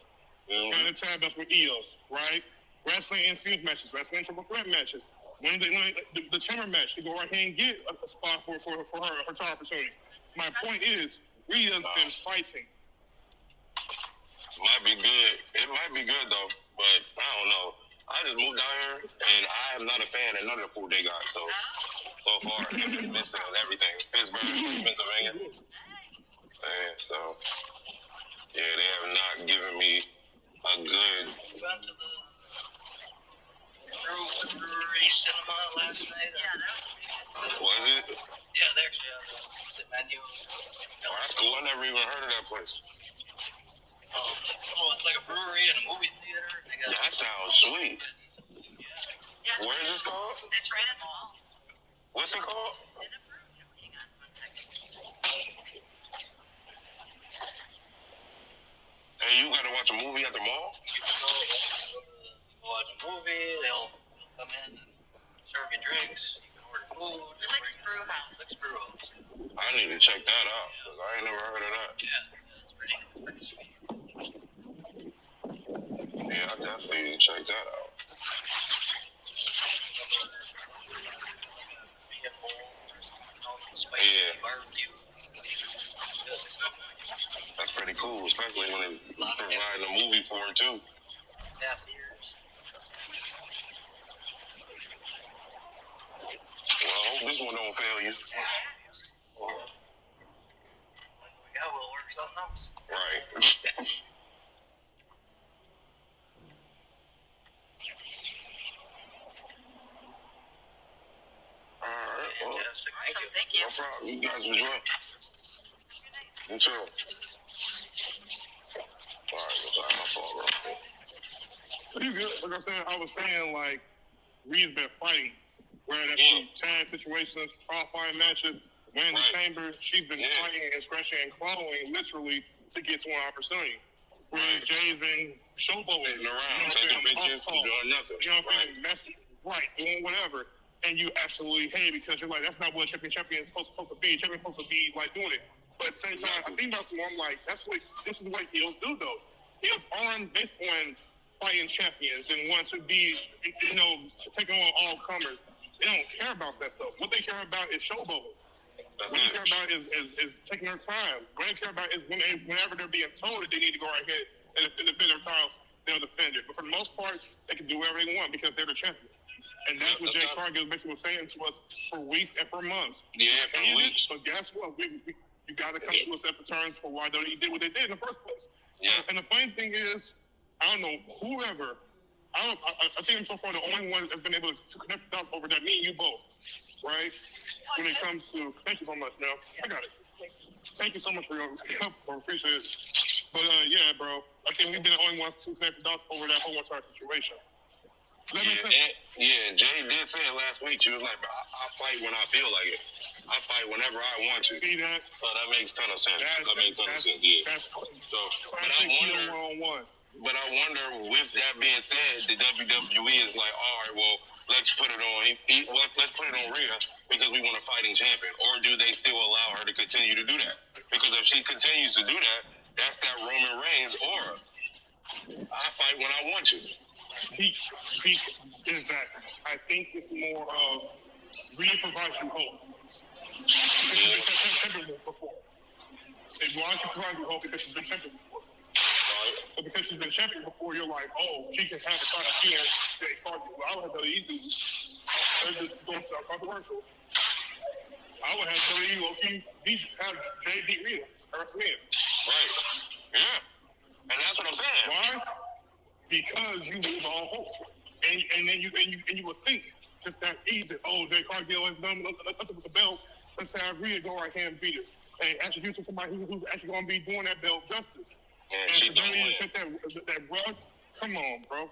Speaker 4: And the tab that's with EOS, right? Wrestling in singles matches, wrestling in triple threat matches. When the chamber match, to go right here and get a spot for her title opportunity. My point is, Rhea's been fighting.
Speaker 2: Might be good. It might be good though, but I don't know. I just moved down here, and I am not a fan of none of the food they got. So far, I'm missing everything. Pittsburgh, Pennsylvania. And so, yeah, they have not given me a good.
Speaker 5: We went to the brewery cinema last night. Yeah, that
Speaker 2: Was it?
Speaker 5: Yeah, they actually have the menu.
Speaker 2: Oh, that's cool. I never even heard of that place.
Speaker 5: It's like a brewery and a movie theater.
Speaker 2: That sounds sweet.
Speaker 5: Yeah.
Speaker 2: Where is this called?
Speaker 5: It's right at the mall.
Speaker 2: What's it called?
Speaker 5: Hang on 1 second.
Speaker 2: Hey, you gotta watch a movie at the mall?
Speaker 5: You can go watch a movie. They'll come in and serve you drinks. You can order food. Flex Brew House.
Speaker 2: I need to check that out, because I ain't never heard of that.
Speaker 5: Yeah, it's pretty sweet.
Speaker 2: Yeah, I definitely need to check that out. Yeah. That's pretty cool, especially when it's providing a movie for it, too.
Speaker 5: Yeah, beers.
Speaker 2: Well, I hope this one don't fail you.
Speaker 5: When we go, we'll order something else.
Speaker 2: Right. Alright, well,
Speaker 5: Fantastic. Thank you.
Speaker 2: no problem. You guys enjoy. You too. Alright, that's my fault, bro.
Speaker 4: You good? Like I was saying, like, Rhea's been fighting. Whether that's in tag situations, qualifying matches, winning the chamber, she's been fighting and scratching and clawing literally to get to an opportunity. Whereas Jay's been showboating
Speaker 2: around, taking pictures, doing nothing.
Speaker 4: You know what I'm saying? Messy, right, doing whatever. And you absolutely hate it because you're like, that's not what a champion is supposed to be. A champion is supposed to be like doing it. But at the same time, I think about someone like, this is what heels do though. Heels aren't based on fighting champions and want to be, taking on all comers. They don't care about that stuff. What they care about is showboating. What they care about is taking their time. What they care about is whenever they're being told that they need to go right ahead and defend their titles, they'll defend it. But for the most part, they can do whatever they want because they're the champion. And that's what Jay Cargill basically was saying to us for weeks and for months.
Speaker 2: Yeah, for weeks.
Speaker 4: But guess what? You got to come to a set of terms for why WWE did what they did in the first place.
Speaker 2: Yeah.
Speaker 4: And the funny thing is, I don't know, whoever, I think so far the only one that's been able to connect the dots over that, me and you both, right? When it comes to, thank you so much, Mel. I got it. Thank you so much for your help. I appreciate it. But yeah, bro, I think we've been the only ones to connect the dots over that whole entire situation.
Speaker 2: Yeah, Jay did say it last week. She was like, I fight when I feel like it. I fight whenever I want to.
Speaker 4: See that?
Speaker 2: So that makes a ton of sense. That makes a ton of sense, yeah. So, but I wonder, with that being said, the WWE is like, all right, well, let's put it on. Let's put it on Rhea because we want a fighting champion. Or do they still allow her to continue to do that? Because if she continues to do that, that's that Roman Reigns aura. I fight when I want to.
Speaker 4: Peak is that I think it's more of Rhea provides you hope. They want to provide you hope because she's been champion before. because she's been champion before, you're like, oh, she can have a shot at being Jay Cargill. I would have WWE do. They're just going to controversial. I would have WWE low-key have Jay beat Rhea.
Speaker 2: Right. Yeah. And that's what I'm saying.
Speaker 4: Why? Because you lose all hope. And then you would think just that easy. Oh, Jay Cargill has done nothing with the belt. Let's have Rhea go right here and beat it. And introduce somebody who's actually going to be doing that belt justice.
Speaker 2: And
Speaker 4: she
Speaker 2: don't
Speaker 4: even take that rug. Come on, bro.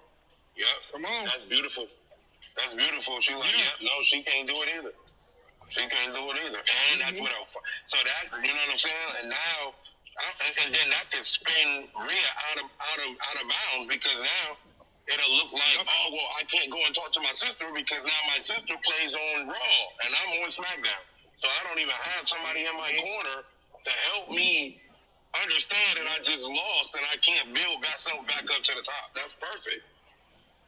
Speaker 2: Yep.
Speaker 4: Come on.
Speaker 2: That's beautiful. That's beautiful. She's like, no, she can't do it either. She can't do it either. And that's what so that, you know what I'm saying? And now, and then that could spin Rhea out of bounds because now it'll look like, oh, well, I can't go and talk to my sister because now my sister plays on Raw and I'm on SmackDown. So I don't even have somebody in my corner to help me understand that I just lost and I can't build myself back up to the top. That's perfect.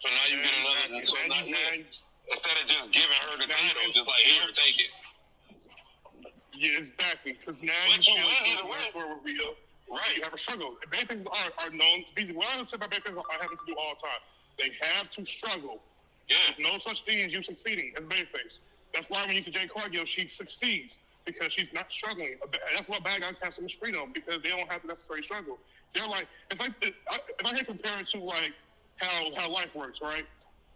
Speaker 2: So now you get another. So now, instead of just giving her the title, just like, here, take it.
Speaker 4: Yeah, exactly. Because now
Speaker 2: you
Speaker 4: feel with Rhea. Right. You have a struggle. Bad things are known. What I would say about bad things are having to do all the time. They have to struggle.
Speaker 2: Yeah.
Speaker 4: There's no such thing as you succeeding as babyface. That's why when you see Jay Cargill, she succeeds because she's not struggling. That's why bad guys have so much freedom because they don't have to necessarily struggle. They're like, it's like if I can compare it to like how life works, right?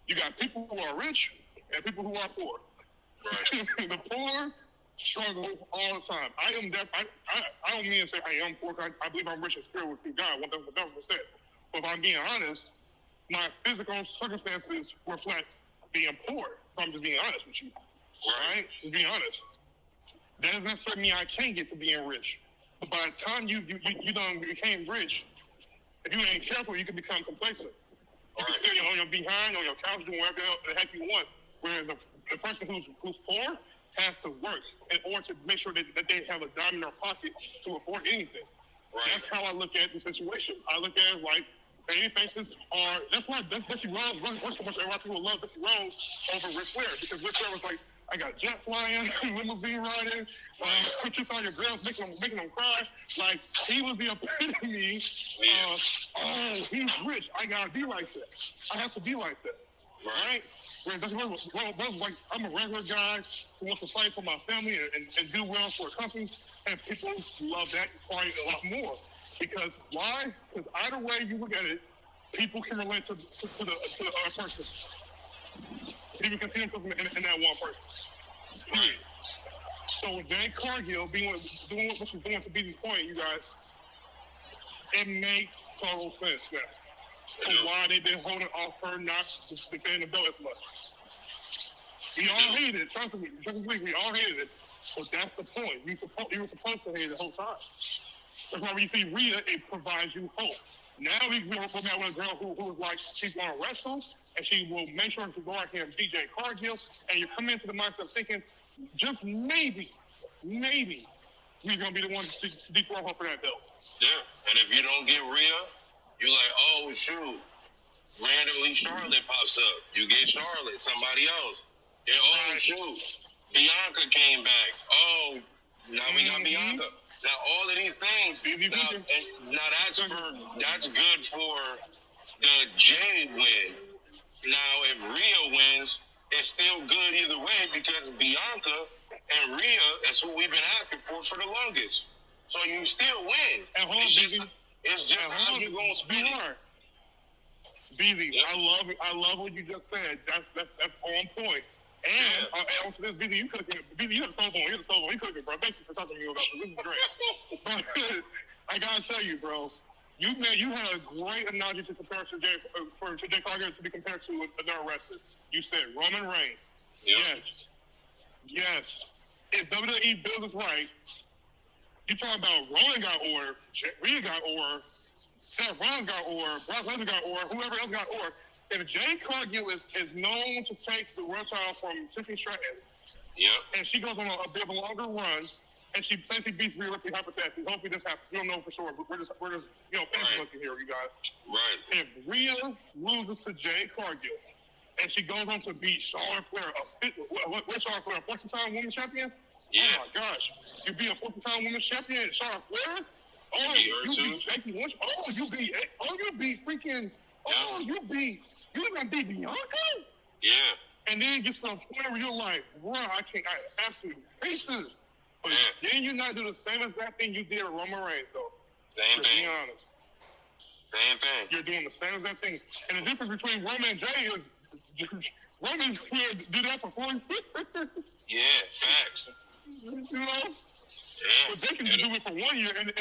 Speaker 4: You got people who are rich and people who are poor. Right. The poor struggle all the time. I don't mean to say I am poor. I believe I'm rich in spirit with God, 1,000%. But if I'm being honest, my physical circumstances reflect being poor. If I'm just being honest with you. Right? Just being honest. That doesn't necessarily mean I can't get to being rich. But by the time you done became rich, if you ain't careful, you can become complacent. You can sit on your behind, on your couch, doing whatever the heck you want. Whereas the person who's poor has to work in order to make sure that they have a dime in their pocket to afford anything. Right. That's how I look at the situation. I look at it like baby faces are. That's why Bessie Rose works so much. A lot of people love Bessie Rose over Ric Flair because Ric Flair was like, I got jet flying, limousine riding, kiss on your girls, making them cry. Like he was the epitome. Oh, he's rich. I gotta be like that. I have to be like that. Right? Whereas that's like I'm a regular guy who wants to fight for my family and do well for a company, and people love that quite a lot more. Because why? Because either way you look at it, people can relate to the other person. People can see themselves in that one person. Period. So with Jay Cargill doing what she's doing to be the point, you guys, it makes total sense now. For why they've been holding off her not defending the belt as much. We all hated it. Trust me, we all hated it. But that's the point. You were supposed to hate it the whole time. That's why when you see Rhea, it provides you hope. Now we're looking at with a girl who was like, she's going to wrestle, and she will make sure to go out here and beat Jay Cargill, and you come into the mindset thinking, just maybe, we're going to be the one to dethrone her for that belt.
Speaker 2: Yeah, and if you don't get Rhea, you're like, oh, shoot. Randomly, Charlotte pops up. You get Charlotte, somebody else. Yeah, oh, shoot. Bianca came back. Oh, now we got Bianca. Now, all of these things, now that's good for the Jay win. Now, if Rhea wins, it's still good either way because Bianca and Rhea is who we've been asking for the longest. So you still win.
Speaker 4: And
Speaker 2: it's just how you gonna spin it.
Speaker 4: BZ, I love what you just said. That's on point. And also this BZ, you had a cell phone. You could have, bro. Thank you for talking to me about this. This is great. But I gotta tell you, bro, you had a great analogy to compare to Jay Cargill to be compared to another wrestler. You said Roman Reigns. Yep. Yes. If WWE builds right, you talking about Roman got order, Rhea got order, Seth Rollins got order, Brock Lesnar got order, whoever else got order. If Jay Cargill is known to take the world title from Tiffany Stratton, and she goes on a bit of a longer run, and she potentially beats Rhea Ripley hypothetically. Hopefully this happens. We don't know for sure. We're just finish looking here, you guys. Right. If Rhea loses to Jay Cargill, and she goes on to beat Charlotte Flair, what's Charlotte Flair, 14-time women's champion? Yeah. Oh my gosh. You beat a 14-time women's champion, Charlotte Flair? Oh,
Speaker 2: beat her
Speaker 4: you
Speaker 2: too?
Speaker 4: beat Becky Lynch. You beat freaking. Oh, you gonna beat Bianca?
Speaker 2: Yeah.
Speaker 4: And then get to the point where you're like, bro, I absolutely hate this. But then you not do the same exact thing you did with Roman Reigns, though.
Speaker 2: Same thing.
Speaker 4: To be honest.
Speaker 2: Same thing.
Speaker 4: You're doing the same exact thing. And the difference between Roman and Jay is Roman do that for 4 years.
Speaker 2: Yeah, facts.
Speaker 4: You know?
Speaker 2: Yeah.
Speaker 4: But they can do it for 1 year, and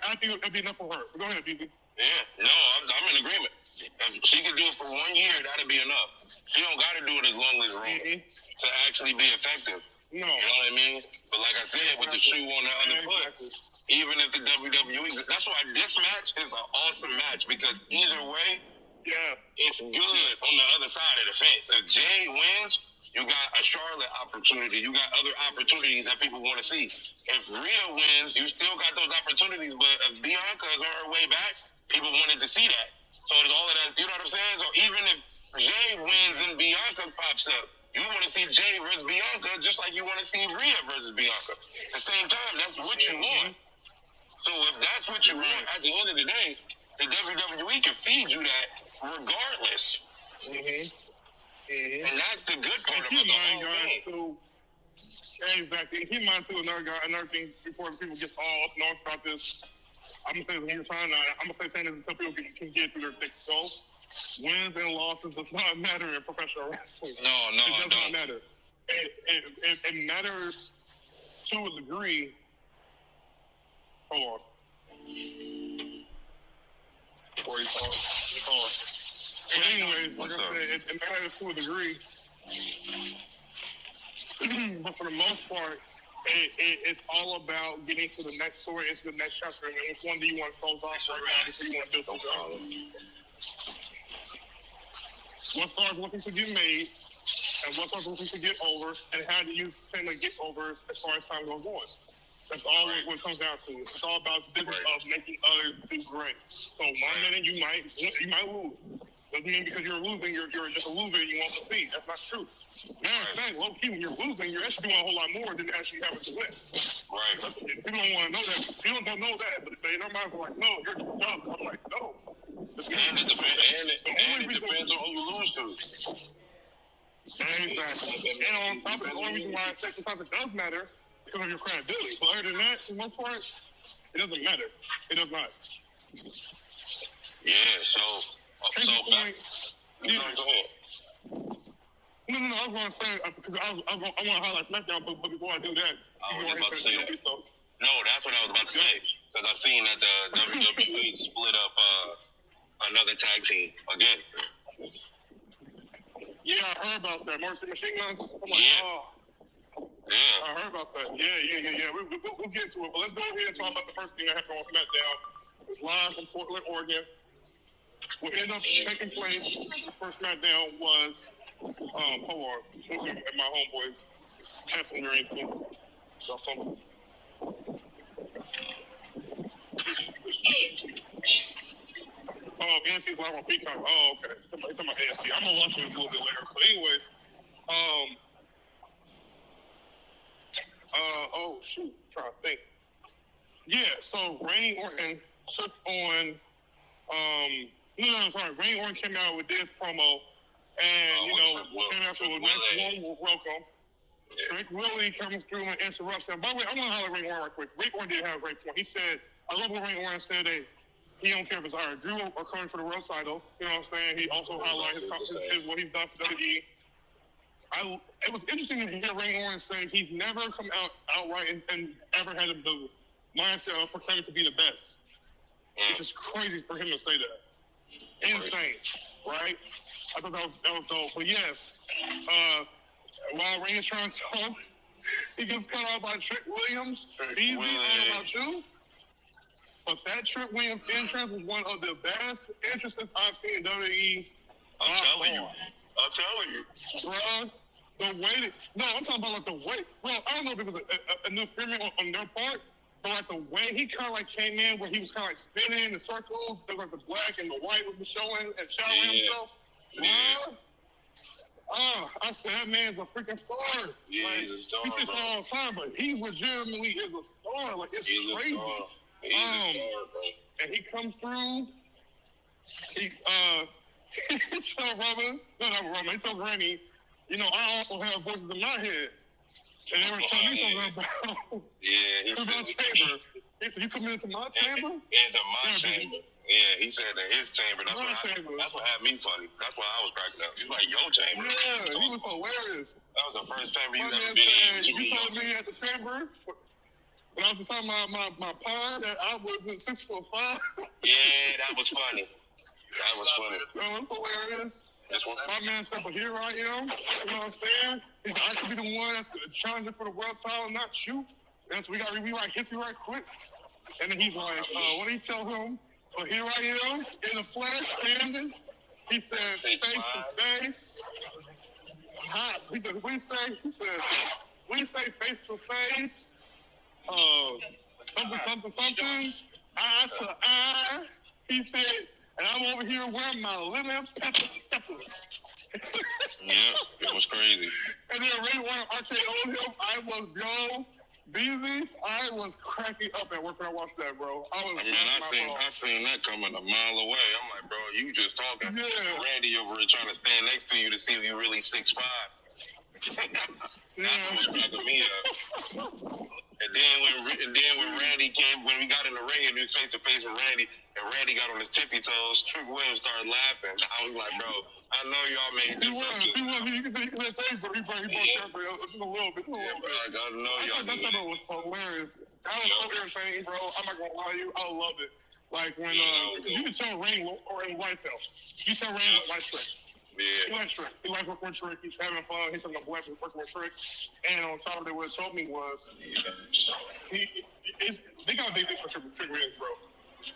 Speaker 4: I think it'd be enough for her. Go ahead, BB.
Speaker 2: Yeah, no, I'm in agreement. If she can do it for 1 year, that'll be enough. She don't got to do it as long as Roman to actually be effective.
Speaker 4: No.
Speaker 2: You know what I mean? But like I said, with the shoe on the other foot, even if the WWE, that's why this match is an awesome match, because either way, it's good on the other side of the fence. If Jay wins, you got a Charlotte opportunity. You got other opportunities that people want to see. If Rhea wins, you still got those opportunities. But if Bianca is on her way back, people wanted to see that. So it's all of that, you know what I'm saying? So even if Jay wins and Bianca pops up, you want to see Jay versus Bianca just like you want to see Rhea versus Bianca. At the same time, that's what you want. So if that's what you want, at the end of the day, the WWE can feed you that regardless. And that's the good part about the whole thing.
Speaker 4: Exactly. Keep in mind, too, another thing before people get all up and on about this. I'm going to say this one more time. I'm going to say this until people can get through their thick skull. Wins and losses does not matter in professional wrestling. It does not matter. It matters to a degree. Hold on. But anyways, like I said, it matters to a degree. But for the most part, it's all about getting to the next story, into the next chapter. And which one do you want to close off right now? Before you want to do something? What stars looking to get made, and what stars looking to get over, and how do you tend to get over as far as time goes on? That's all what it comes down to. It's all about the business of making others do great. So 1 minute you might lose. Doesn't mean because you're losing, you're just a loser and you won't succeed. That's not true. Matter of fact, low key, when you're losing, you're actually doing a whole lot more than actually having to win.
Speaker 2: Right.
Speaker 4: People don't want to know that. People don't know that, but they in their minds are like, no, you're just dumb. I'm like, no.
Speaker 2: And it depends on who you lose to.
Speaker 4: Exactly. And on top of it, the only reason why second topic does matter is because of your credibility. But other than that, for the most part, it doesn't matter. It does not.
Speaker 2: Yeah, so
Speaker 4: Case in
Speaker 2: back.
Speaker 4: point,
Speaker 2: Go ahead.
Speaker 4: No, I was going to say, because I want to highlight SmackDown, but before I do that,
Speaker 2: I
Speaker 4: you
Speaker 2: was
Speaker 4: go
Speaker 2: about to say
Speaker 4: ahead and
Speaker 2: that. No, that's what I was about to say. Because I've seen that the WWE split up another tag team again.
Speaker 4: Yeah, I heard about that. Mercy Machine Guns? I'm like,
Speaker 2: Yeah.
Speaker 4: I heard about that. Yeah. We'll get to it. But let's go ahead and talk about the first thing that happened on SmackDown. It was live from Portland, Oregon. What ended up taking place, the first SmackDown was, hold on, my homeboy testing or anything. Oh, NC's live on Peacock. Oh, okay. It's talking about NC. I'm gonna watch this a little bit later. But anyways, oh shoot, I'm trying to think. Yeah, so Randy Orton took on, Randy Orton came out with this promo, and came out with a nice warm welcome. Trick Willie comes through and interrupts him. By the way, I want to highlight Randy Orton right quick. Randy Orton did have a great point. He said, I love what Randy Orton said that he don't care if it's either Drew or coming for the world title. You know what I'm saying? He also highlighted his what he's done for WWE. It was interesting to hear Randy Orton say he's never come out outright and ever had the mindset of proclaiming to be the best. It's just crazy for him to say that. Insane, right? I thought that was dope. But yes, while Randy's trying to talk, he gets cut off by Trick Williams. Easy, all about you. But that Trick Williams entrance was one of the best entrances I've seen in WWE.
Speaker 2: I'm telling you.
Speaker 4: Bro, the way I'm talking about like the way. Well, I don't know if it was a new experiment on their part, but like the way he kind of like came in, where he was kind of like spinning the circles, there was like the black and the white was showing and showering himself.
Speaker 2: Yeah.
Speaker 4: I said that man's a freaking star.
Speaker 2: Yeah, he's a star.
Speaker 4: He says all the time, but he legitimately is a star. Like it's crazy.
Speaker 2: He's a star, bro.
Speaker 4: And he comes through. He told Robin, no, not Robin. He told Granny, you know, I also have voices in my head. And they were telling me something about
Speaker 2: he
Speaker 4: my
Speaker 2: said
Speaker 4: chamber. He said, you come into my chamber?
Speaker 2: into my chamber. Yeah, he said in his chamber. That's
Speaker 4: chamber.
Speaker 2: That's what had me funny. That's why I was cracking up. He's like, your chamber.
Speaker 4: Yeah, he was hilarious.
Speaker 2: That was the first chamber you
Speaker 4: My
Speaker 2: ever
Speaker 4: man
Speaker 2: been in.
Speaker 4: said, you told me at the chamber when I was telling my pod that I wasn't 6'5".
Speaker 2: Yeah, that was funny. That was funny.
Speaker 4: Oh, it's hilarious. My man said, but here I am. You know what I'm saying? He said, I could be the one that's challenging for the world title, not you. And so we got to rewrite history right quick. And then he's like, what did he tell him? Well, here I am in the flesh, standing. He said, face to face. Hot. He said, what do you say? He said, what do you say, face to face? Something. Eye to eye. He said, and I'm over here wearing my little peppers.
Speaker 2: Yeah, it was crazy.
Speaker 4: And then Ray wanted RKO him. I was busy. I was cracking up at work when I watched that, bro.
Speaker 2: I seen that coming a mile away. I'm like, bro, you just talking.
Speaker 4: Yeah.
Speaker 2: Randy over here trying to stand next to you to see if you really 6'5". That's what was cracking me up. And then when Randy came, when we got in the ring and he was face to face with Randy, and Randy got on his tippy toes, Trick Williams started laughing. I was like, bro, I know y'all made this up.
Speaker 4: He could say, but he brought just a little bit.
Speaker 2: Yeah, bro, I know y'all.
Speaker 4: That stuff was hilarious. That was so entertaining, bro. I'm not gonna lie to you, I love it. Like when you can tell Rain or in White House, you tell Rain like Trick.
Speaker 2: Yeah.
Speaker 4: He likes Trick. He likes working with Trick. He's having fun. He's having a blast with working with Trick. And on top of it, what it told me was they got a big for Trick Williams, bro.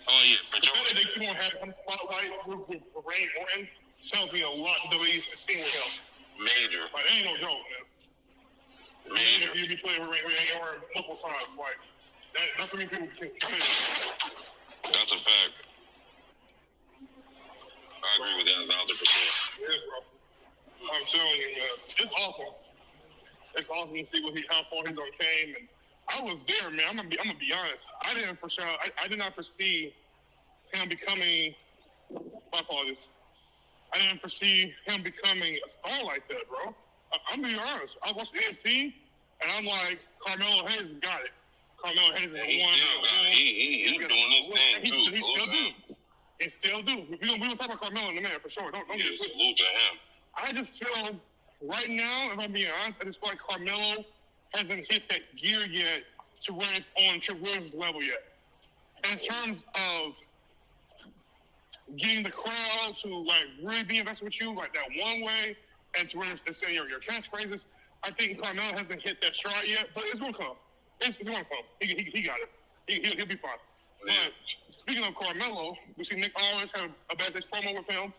Speaker 2: Oh yeah, for sure.
Speaker 4: They keep on having him spotlight with Rain Orton tells me a lot of WWE's seen with him.
Speaker 2: Major.
Speaker 4: Like, it ain't no joke, man.
Speaker 2: Major.
Speaker 4: You be playing with Rain Orton multiple times, like that's what people can say.
Speaker 2: That's a fact. I agree with that 1,000%.
Speaker 4: Yeah, bro. I'm telling you, man. It's awesome. It's awesome to see how far he's gonna came, and I was there, man. I'm gonna be honest. I did not foresee him becoming. My apologies. I didn't foresee him becoming a star like that, bro. I'm gonna be honest. I watched NXT, and I'm like, Carmelo Hayes got it. Carmelo Hayes is the one.
Speaker 2: He's doing this thing too.
Speaker 4: He still do. He still do. We gonna talk about Carmelo in a minute for sure. Don't get it twisted.
Speaker 2: Salute to him.
Speaker 4: I just feel right now, if I'm being honest, I just feel like Carmelo hasn't hit that gear yet to where it's on Trick Williams' level yet. In terms of getting the crowd to like really be invested with you like that one way, and to where it's saying your catchphrases, I think Carmelo hasn't hit that stride yet, but it's gonna come. It's gonna come. He got it. He'll be fine.
Speaker 2: Yeah.
Speaker 4: But speaking of Carmelo, we see Nick Aldis have a backstage promo with him.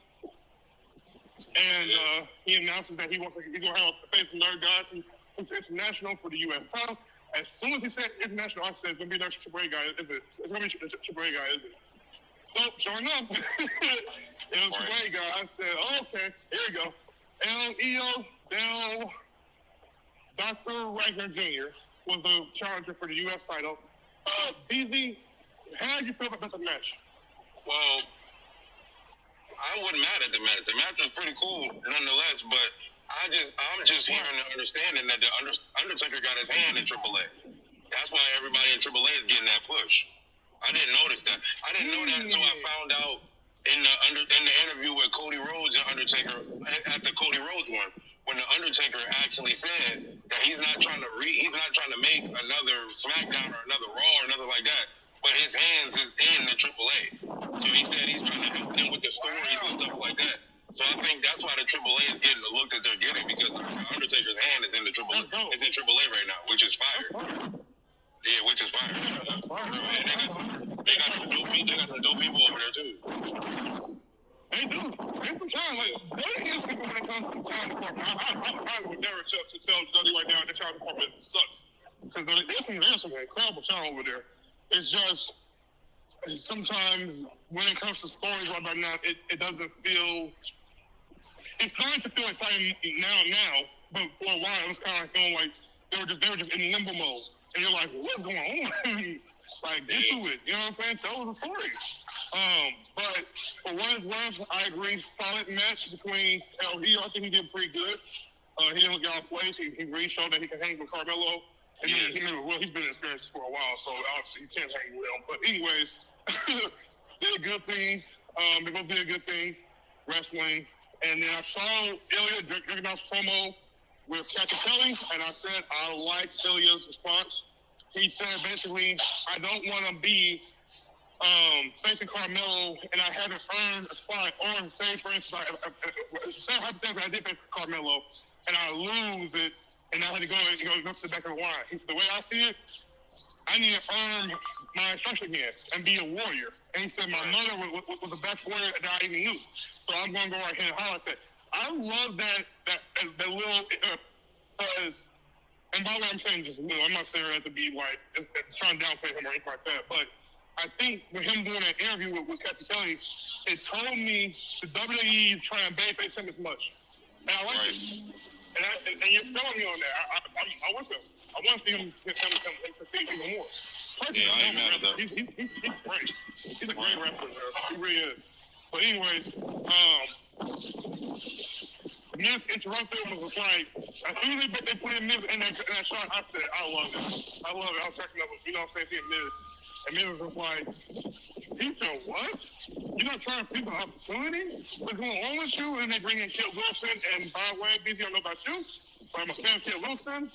Speaker 4: And he announces that he's going to have a face another guy who's international for the U.S. title. As soon as he said international, I said, it's going to be another Triple A guy, is it? It's going to be a Triple A guy, is it? So, sure enough, it was Triple A guy. I said, oh, okay, here we go. El Dr. Wagner Jr. was the challenger for the U.S. title. BZ, how did you feel about the match?
Speaker 2: Well, I wasn't mad at the match. The match was pretty cool, nonetheless. But I'm just hearing and understanding that the Undertaker got his hand in AAA. That's why everybody in AAA is getting that push. I didn't notice that. I didn't know that until I found out in the interview with Cody Rhodes and Undertaker at the Cody Rhodes one, when the Undertaker actually said that he's not trying to make another SmackDown or another Raw or nothing like that. But his hands is in the AAA. So he said he's trying to help them with the stories and stuff like that. So I think that's why the AAA is getting the look that they're getting, because Undertaker's hand is in the AAA. It's in AAA right now, which is fire. Yeah, which is fire. That's fire. They got some dope people over there too.
Speaker 4: They do. There's some time. Like, what is it when it comes to time department? I would never tell WWE right now the time department sucks. Because there's some incredible talent over there. It's just sometimes when it comes to stories right now, it doesn't feel. It's starting to feel exciting now, but for a while it was kind of feeling like they were just in limbo mode, and you're like, what's going on? Like, get to it. You know what I'm saying? Tell the story. But for what it's worth, I agree. Solid match between El Hijo. I think he did pretty good. He didn't get off place. He really showed that he can hang with Carmelo. And he's been experienced for a while, so obviously you can't hang with him. But anyways, did a good thing. They both did a good thing, wrestling. And then I saw Ilya drinking out promo with Kelly, and I said I liked Ilya's response. He said basically, I don't want to be facing Carmelo, and I haven't earned a spot. Or say, for instance, say hypothetically, I did face Carmelo, and I lose it, and I had to go to the back of the line. He said, the way I see it, I need to earn my instruction again and be a warrior. And he said, my mother was the best warrior that I even knew. So I'm going to go right here and holler at that. I love that little, and by the way, I'm saying just little. I'm not saying that to be like trying to downplay him or anything like that. But I think with him doing an interview with Kathy Kelly, it told me the WWE is trying to babyface him as much. And I like it. And you're selling me on that. I'm with him. I want to see him succeed even more.
Speaker 2: Yeah, I ain't mad at that.
Speaker 4: He's great. He's a great wrestler, there. He really is. But anyways, Miz interrupted him was like, as soon as they put in Miz in that shot, I said, I love it. I love it. I was cracking up with, you know what I'm saying, Miz. And Miz was like, he said, what? You're not trying to see the opportunity? What's going on with you? And they bring in Kit Wilson, and by the way, BZ, I don't know about you, but I'm a fan of Kit Wilson.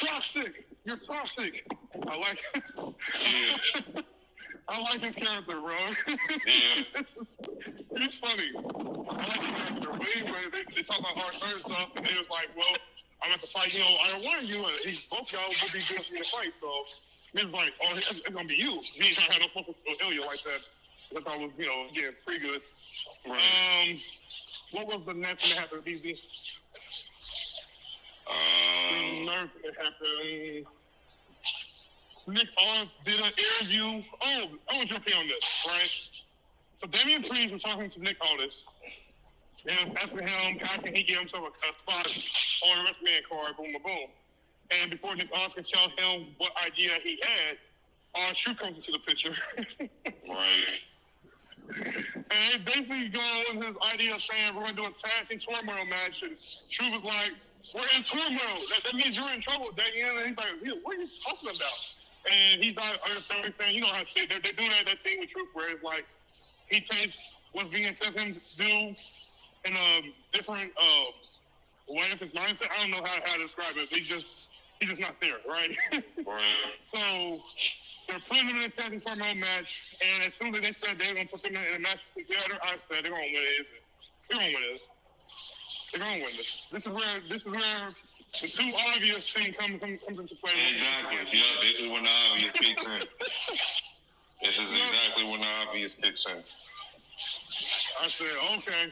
Speaker 4: Toxic. You're toxic. I like it. I like his character, bro.
Speaker 2: Yeah.
Speaker 4: He's funny. I like his character. But anyway, they talk about hard third stuff, and they was like, well, I'm at the fight, I don't want you, and both y'all would be good for me to fight, so it was like, oh, it's going to be you. He ain't had no focus on Ilya like that. I thought was, getting pretty good.
Speaker 2: Right.
Speaker 4: What was the next thing that happened, BZ? The next thing that happened... Nick Aldis did an interview. I want to jump in on this, right? So Damian Priest was talking to Nick Aldis and asking him how can he get himself a spot on the WrestleMania card, boom, boom, boom. And before Nick Aldis can tell him what idea he had, Swoop comes into the picture.
Speaker 2: Right.
Speaker 4: And they basically go with his idea of saying we're going to do a tag team turmoil match. And Swoop was like, we're in turmoil. That means you're in trouble, Damian. And he's like, what are you talking about? And he's not understanding, saying, you know how they do that thing with Truth where it's like he takes what's being said to him to do in a different way of his mindset. I don't know how to describe it. He's just not there, right?
Speaker 2: Right.
Speaker 4: So they're putting him in a tag team turmoil match, and as soon as they said they were going to put them in a match together, I said they're going to win it. They're going to win this. They're going to win this. This is where the too obvious thing comes into play.
Speaker 2: Exactly. Yeah, this is when the obvious kicks in. This is exactly when the obvious kicks in.
Speaker 4: I said, okay.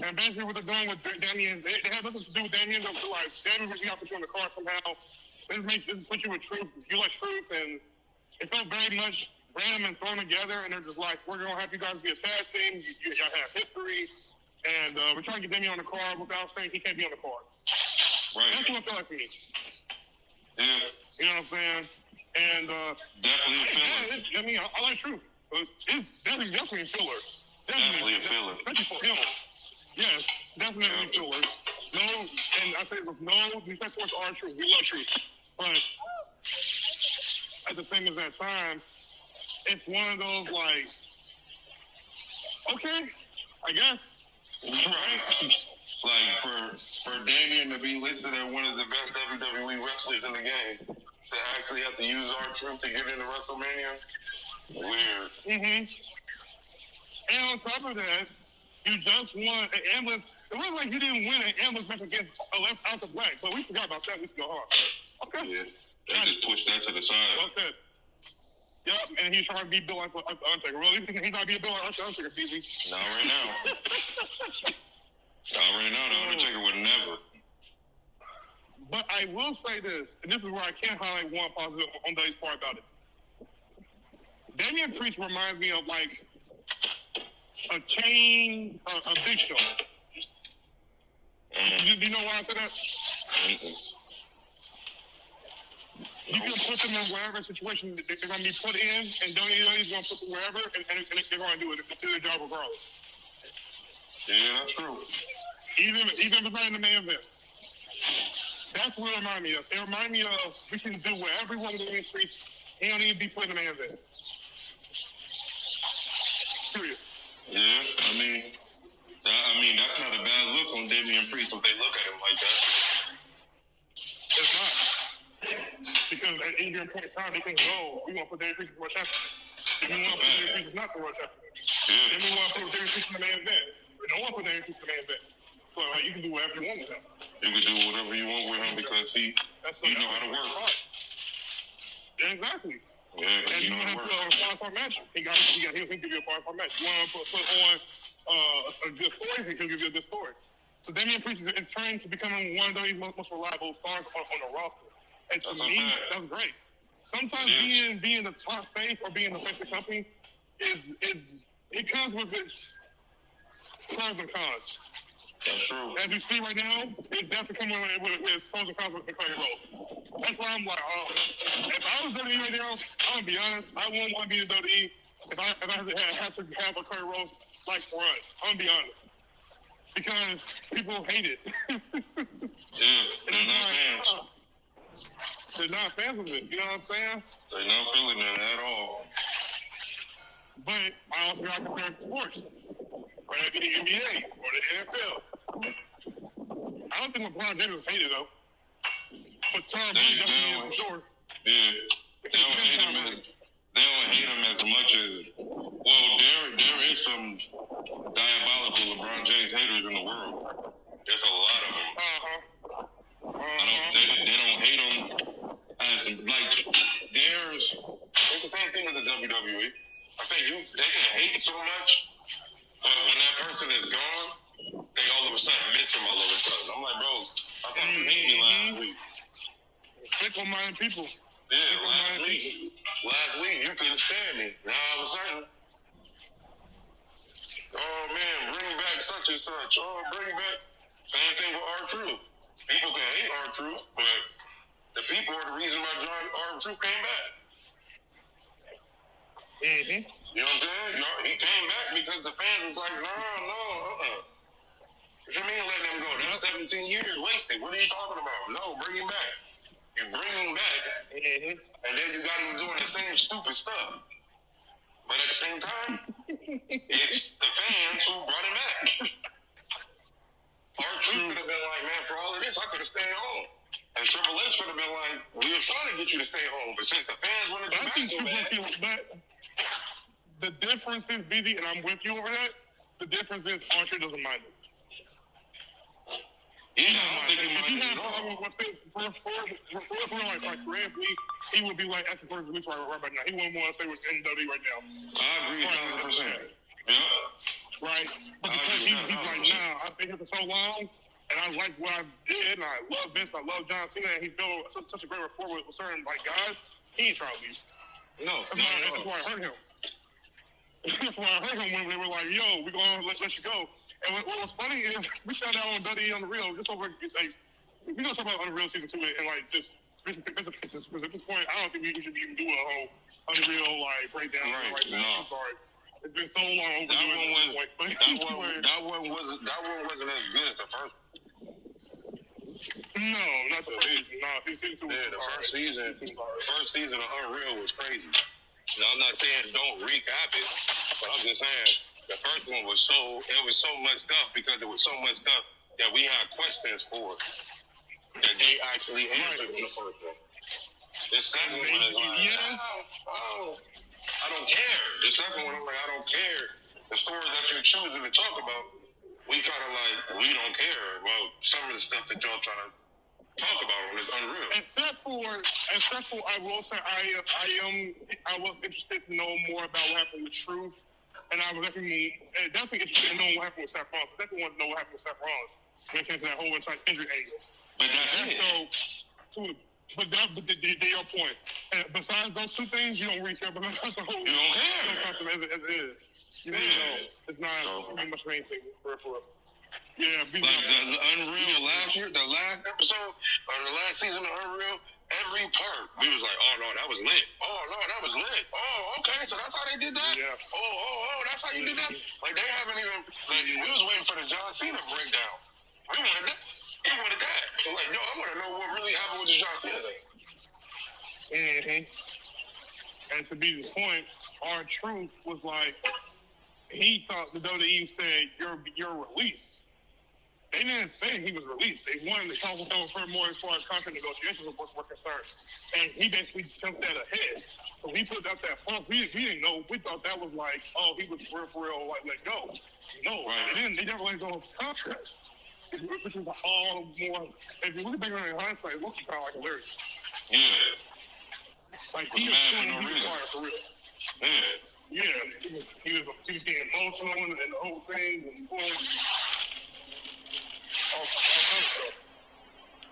Speaker 4: And basically what they're doing with Damian, they have nothing to do with Damian. They're like, Damian was out to on the car somehow. This put you with Truth. You like Truth, and it felt very much random and thrown together. And they're just like, we're going to have you guys be a tag team. Y'all have history. And we're trying to get Damian on the card without saying he can't be on the card.
Speaker 2: Right.
Speaker 4: That's what it felt like to me.
Speaker 2: Yeah.
Speaker 4: You know what I'm saying? And
Speaker 2: definitely a filler.
Speaker 4: I mean, I like Truth. It's definitely a filler.
Speaker 2: Definitely a filler.
Speaker 4: Especially for him. Yes, definitely a filler. No, and I say with no respect towards our Truth. We love Truth. But at the same exact time, it's one of those like, okay, I guess.
Speaker 2: Right. Like for Damian to be listed as one of the best WWE wrestlers in the game, to actually have to use our Truth to get into WrestleMania, weird.
Speaker 4: Mm-hmm. And on top of that, you just won an ambulance. It wasn't like you didn't win an ambulance match against House of Black, so we forgot about that. We should go hard. Okay.
Speaker 2: Yeah. They just pushed that to the side.
Speaker 4: Well said. Yep, and he's trying to be built like Undertaker. Well, he's not being built like Undertaker, BZ.
Speaker 2: Not right now. Not right now. The Undertaker would never.
Speaker 4: But I will say this, and this is where I can highlight one positive on Dave's part about it. Damian Priest reminds me of like a Big Show. Do you know why I said that? You can put them in wherever situation they're going to be put in, and WWE's going to put them wherever, and they're going to do it. They do their job regardless.
Speaker 2: Yeah, that's true.
Speaker 4: Even if it's not in the main event. That's what it reminds me of. It reminds me of we can do whatever we want with the increase. He don't need to be put in the main event. Period.
Speaker 2: Yeah, I mean, that's not a bad look on Damian Priest if they look at him like that.
Speaker 4: It's not. Because at any given point in time, they think, oh, we want to put Damian Priest in the world champion. Then we want to put Damian Priest not the world champion. Then we want to put Damian Priest in the main event. We don't want to put Damian Priest in the main event. So you can do whatever you want with him.
Speaker 2: You can do whatever you want with him because he know how to work.
Speaker 4: Yeah, exactly.
Speaker 2: Yeah,
Speaker 4: and you want to put on a five-star match. He'll give you a five-star match. You want to put on a good story, he'll give you a good story. So Damian Priest is trying to becoming one of those most reliable stars on the roster. And to me, that's great. Sometimes being the top face or being the face of the company it comes with its pros and cons.
Speaker 2: That's true.
Speaker 4: As you see right now, it's definitely coming with its pros and cons with Cody Rhodes. That's why I'm like, if I was WWE right now, I'm gonna be honest, I wouldn't want to be the WWE if I had to have a Cody Rhodes like run. I'm gonna be honest. Because people hate it.
Speaker 2: They're not fans.
Speaker 4: They're not fans of it, you know what I'm saying?
Speaker 2: They're not feeling it at all.
Speaker 4: But I also got to compare it to sports. Or the NBA, or the NFL. I don't think LeBron James is hated, though. But Tom Brady definitely is, for sure.
Speaker 2: Yeah. They don't hate him as much as... Well, there is some diabolical LeBron James haters in the world. There's a lot of them. They don't hate him as... Like, it's the same thing as the WWE. I think they can hate so much... But when that person is gone, they all of a sudden miss him all of a sudden. I'm like, bro, I thought you hated me last week.
Speaker 4: Fickle-minded people.
Speaker 2: Yeah, last week you couldn't stand me. Now all of a sudden, oh man, bring back such and such. Oh, bring back. Same thing with R-Truth. People can hate R-Truth, but the people are the reason why R-Truth came back.
Speaker 4: Mm-hmm.
Speaker 2: You know what I'm saying? He came back because the fans was like, no. What you mean let him go? That's 17 years wasted. What are you talking about? No, bring him back. You bring him back, and then you got him doing the same stupid stuff. But at the same time, it's the fans who brought him back. R-Truth could have been like, man, for all of this, I could have stayed home. And Triple H could have been like, we were trying to get you to stay home, but since the fans wanted you back so bad.
Speaker 4: The difference is, BZ, and I'm with you over that, the difference is R-Truth doesn't mind it.
Speaker 2: Yeah, I don't think he
Speaker 4: if you
Speaker 2: minds
Speaker 4: had
Speaker 2: it at all.
Speaker 4: someone with like Ramsey, he would be like, that's the first release right now. He wouldn't want to stay with NW right now.
Speaker 2: I agree 100%. Yeah.
Speaker 4: Right? But because he's like, nah, I've been here for so long, and I like what I did, and I love Vince, and I love John Cena, and he's built such a great rapport with certain like guys, he ain't trying to leave.
Speaker 2: No,
Speaker 4: that's why I hurt him. That's why I heard him when they were like, yo, we're going to let you go. And what was funny is we sat down on WWE on the Real, just over, it's like, we're going to talk about Unreal Season 2 and like just bits and pieces, because at this point, I don't think we should even do a whole Unreal like breakdown.
Speaker 2: Right, no.
Speaker 4: I'm sorry. It's been so long over
Speaker 2: that one wasn't as good as the first one.
Speaker 4: No, not the first season. No, season 2 was
Speaker 2: the first season of Unreal was crazy. Now, I'm not saying don't recap it, but I'm just saying the first one was so much stuff because there was so much stuff that we had questions for that they actually answered in the first one. This second one is like, I don't care. The second one, I'm like, I don't care. The story that you're choosing to talk about, we kind of like, we don't care about some of the stuff that y'all trying to talk about on this Unreal.
Speaker 4: Except for, I will say, I was interested to know more about what happened with Truth, and I was definitely interested in knowing what happened with Seth Rollins. I definitely want to know what happened with Seth Rollins when it comes to that whole entire injury angle.
Speaker 2: But that's it.
Speaker 4: But your point. And besides those two things, you don't really care about the whole.
Speaker 2: You don't care
Speaker 4: as it is. You really don't. It's not pretty much anything for real. Yeah,
Speaker 2: like the Unreal last year, the last episode or the last season of Unreal, every part we was like, oh no, that was lit. Oh no, that was lit. Oh, okay, so that's how they did that.
Speaker 4: Yeah.
Speaker 2: Oh, that's how you did that. Like they haven't even. Like we was waiting for the John Cena breakdown. We wanted that. We wanted that. So like, yo, I want to know what really happened with the John Cena thing.
Speaker 4: And to be the point, R-Truth was like, he thought the WWE said you're released. They didn't say he was released. They wanted to talk with him for more as far as contract negotiations were concerned. And he basically jumped that ahead. So he put out that false. We didn't know. We thought that was like, oh, he was for real, like, let go. No, right. They never let go of his contract. Which is all more, if you look back on it in hindsight, it looks kind of like hilarious.
Speaker 2: Yeah.
Speaker 4: Like, he was showing he was fired for real. Yeah. He was getting emotional and the whole thing. And boom.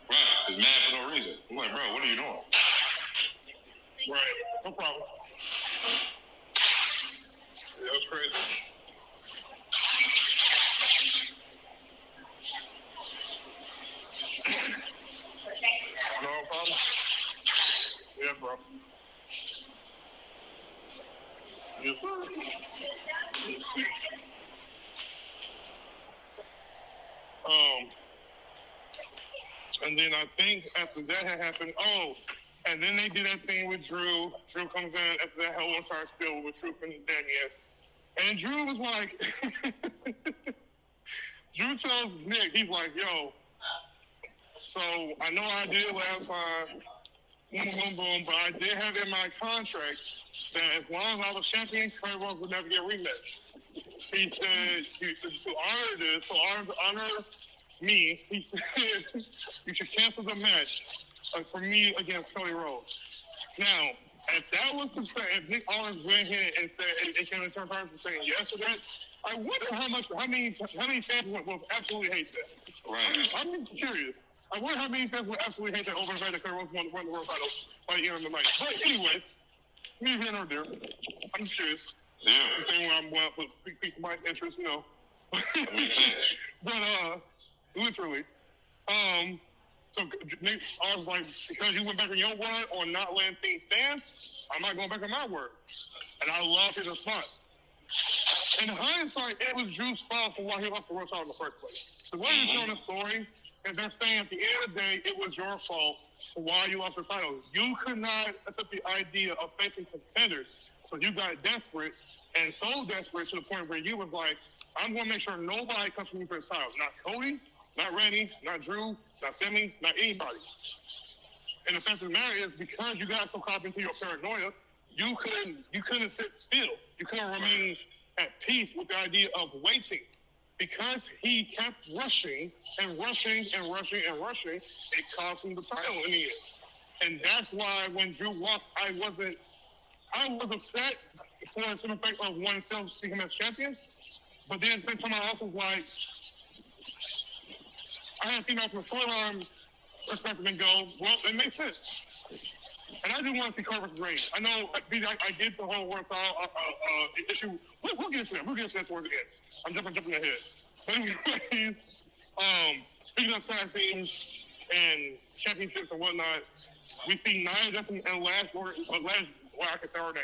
Speaker 2: Right, it's mad for no reason. I'm like, bro, what are you doing?
Speaker 4: Right, no problem. Yeah, that was crazy. No problem. Yeah, bro. Yes, sir. Let's see. And then I think after that had happened, and then they did that thing with Drew. Drew comes in after that whole entire spill with Truth and Daniels. And Drew was like, Drew tells Nick, he's like, yo, so I know I did it last time, boom, boom, boom, but I did have in my contract that as long as I was champion, Kurt Rose would never get a rematch. He said, to honor this, to honor me, he said, you should cancel the match for me against Cody Rhodes. Now, if that was the fact, if Nick Owens went ahead and said, and came in turn around and saying yes to that, I wonder how many fans will absolutely hate that.
Speaker 2: Right.
Speaker 4: I'm curious. I wonder how many fans would absolutely hate that over the fact that Cody Rhodes won the world title by the end of the night. But anyways, me here nor there. I'm just curious.
Speaker 2: Yeah.
Speaker 4: The same way I'm going to put piece of my interest, you know.
Speaker 2: That makes sense.
Speaker 4: But literally, so Nick, I was like, because you went back on your word on not letting things stand, I'm not going back on my word. And I love his response. In hindsight, it was Drew's fault for why he lost the world title in the first place. The way you're telling the story, and they're saying at the end of the day, it was your fault for why you lost the title. You could not accept the idea of facing contenders. So you got desperate, and so desperate to the point where you was like, I'm going to make sure nobody comes to me for this title. Not Cody, not Randy, not Drew, not Sammy, not anybody. And the fact of the matter is, because you got so caught into your paranoia, you couldn't sit still. You couldn't remain at peace with the idea of waiting. Because he kept rushing and rushing and rushing and rushing, it cost him the title in the end. And that's why when Drew lost, I was upset for some effect of wanting still to see him as champion. But then at the same time, I also was like, I had females from the storyline perspective and go, well, it makes sense. And I do want to see Carl versus Reigns. I know I did the whole world title issue. We'll get to that. We'll get to that towards the end. I'm jumping ahead. But anyways, speaking of tag teams and championships and whatnot, we see Nia Jax and I can say her name.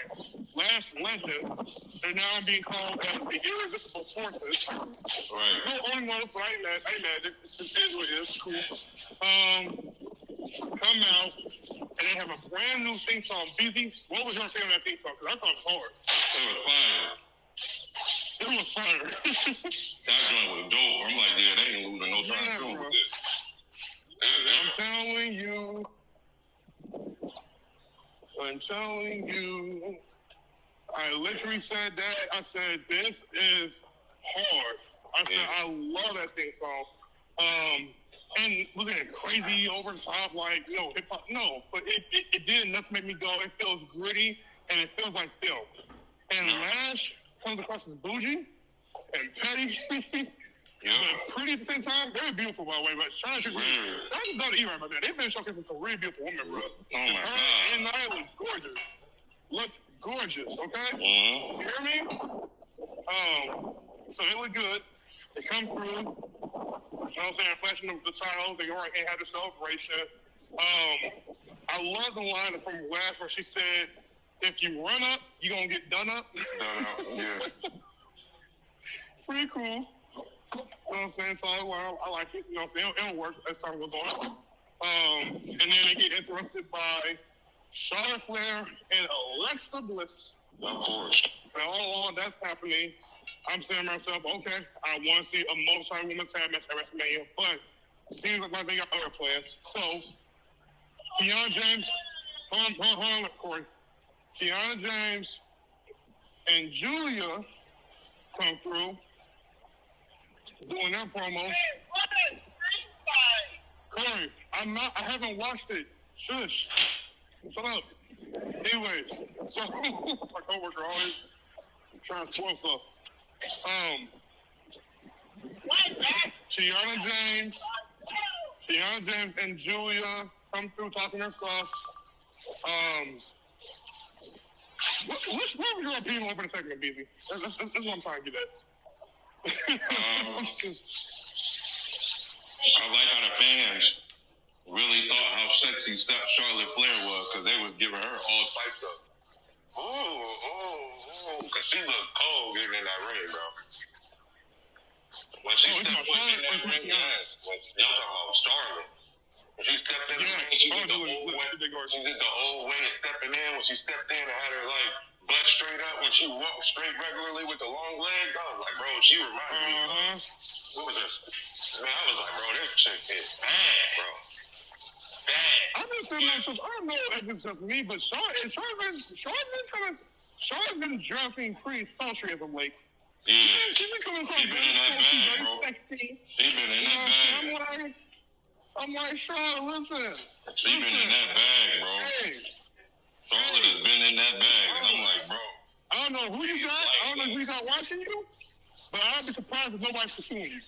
Speaker 4: Last Legend, they're now being called as the Irresistible Forces.
Speaker 2: Right.
Speaker 4: No only one, but I ain't mad. It is what it is. Cool. Come out, and they have a brand new theme song. Busy. What was your favorite of that theme song? Because I thought it was hard. It was fire.
Speaker 2: That joint was dope. I'm like, yeah, they ain't losing no time to with this.
Speaker 4: I'm telling you. I literally said that. I said, this is hard. I said, I love that theme song. And looking at crazy, over the top, like, hip hop. No, but it did enough to make me go, it feels gritty, and it feels like film. And Lash comes across as bougie and petty. But pretty at the same time. Very beautiful, by the way. But Shaw's about to eat right about that. They've been showcasing some really beautiful women, bro.
Speaker 2: Oh, my God.
Speaker 4: And Nia was gorgeous. Looked gorgeous, okay?
Speaker 2: Mm-hmm.
Speaker 4: You hear me? So it looked good. They come through. You know what I'm saying? Flashing the title, they already had the celebration. I love the line from last where she said, "If you run up, you gonna get done up."
Speaker 2: Done up, yeah.
Speaker 4: Pretty cool. You know what I'm saying? So I like it. You know what I'm saying? It'll work as time goes on. And then they get interrupted by Charlotte Flair and Alexa Bliss.
Speaker 2: Of course.
Speaker 4: And all along that's happening, I'm saying to myself, okay, I want to see a multi women's tag match at WrestleMania, but it seems like they got other plans. So, Kiana James, hold on, Corey. Kiana James and Julia come through doing their promo. Corey, I haven't watched it. Shush. Shut up. Anyways, so my coworker always trying to spoil stuff. Kiana James and Julia come through talking their stuff. What was your opinion over the segment, BB? That's what I'm trying to get at.
Speaker 2: I like how the fans really thought how sexy Charlotte Flair was because they was giving her all types of because she looked cold getting in that ring, bro. When she stepped in that ring, yes. Y'all talking about Charlotte. When she stepped in the ring, she did the whole way of stepping in. When she stepped in and had her like butt straight up, when she walked straight regularly with the long legs, I was like, bro, she reminded me of what was this? Man, I was like, bro, this chick is bad, bro.
Speaker 4: I've been saying myself, I don't know if it's just me, but Charlotte's been dressing pretty sultry as of late.
Speaker 2: Yeah.
Speaker 4: She's been coming from very sexy.
Speaker 2: She been in that bag.
Speaker 4: I'm like, Charlotte, listen.
Speaker 2: She been in that bag, bro.
Speaker 4: Hey.
Speaker 2: Charlotte has been in that bag, and I'm like, bro.
Speaker 4: I don't know who you got. I don't know who's not watching you, but I'd be surprised if nobody's pursuing you.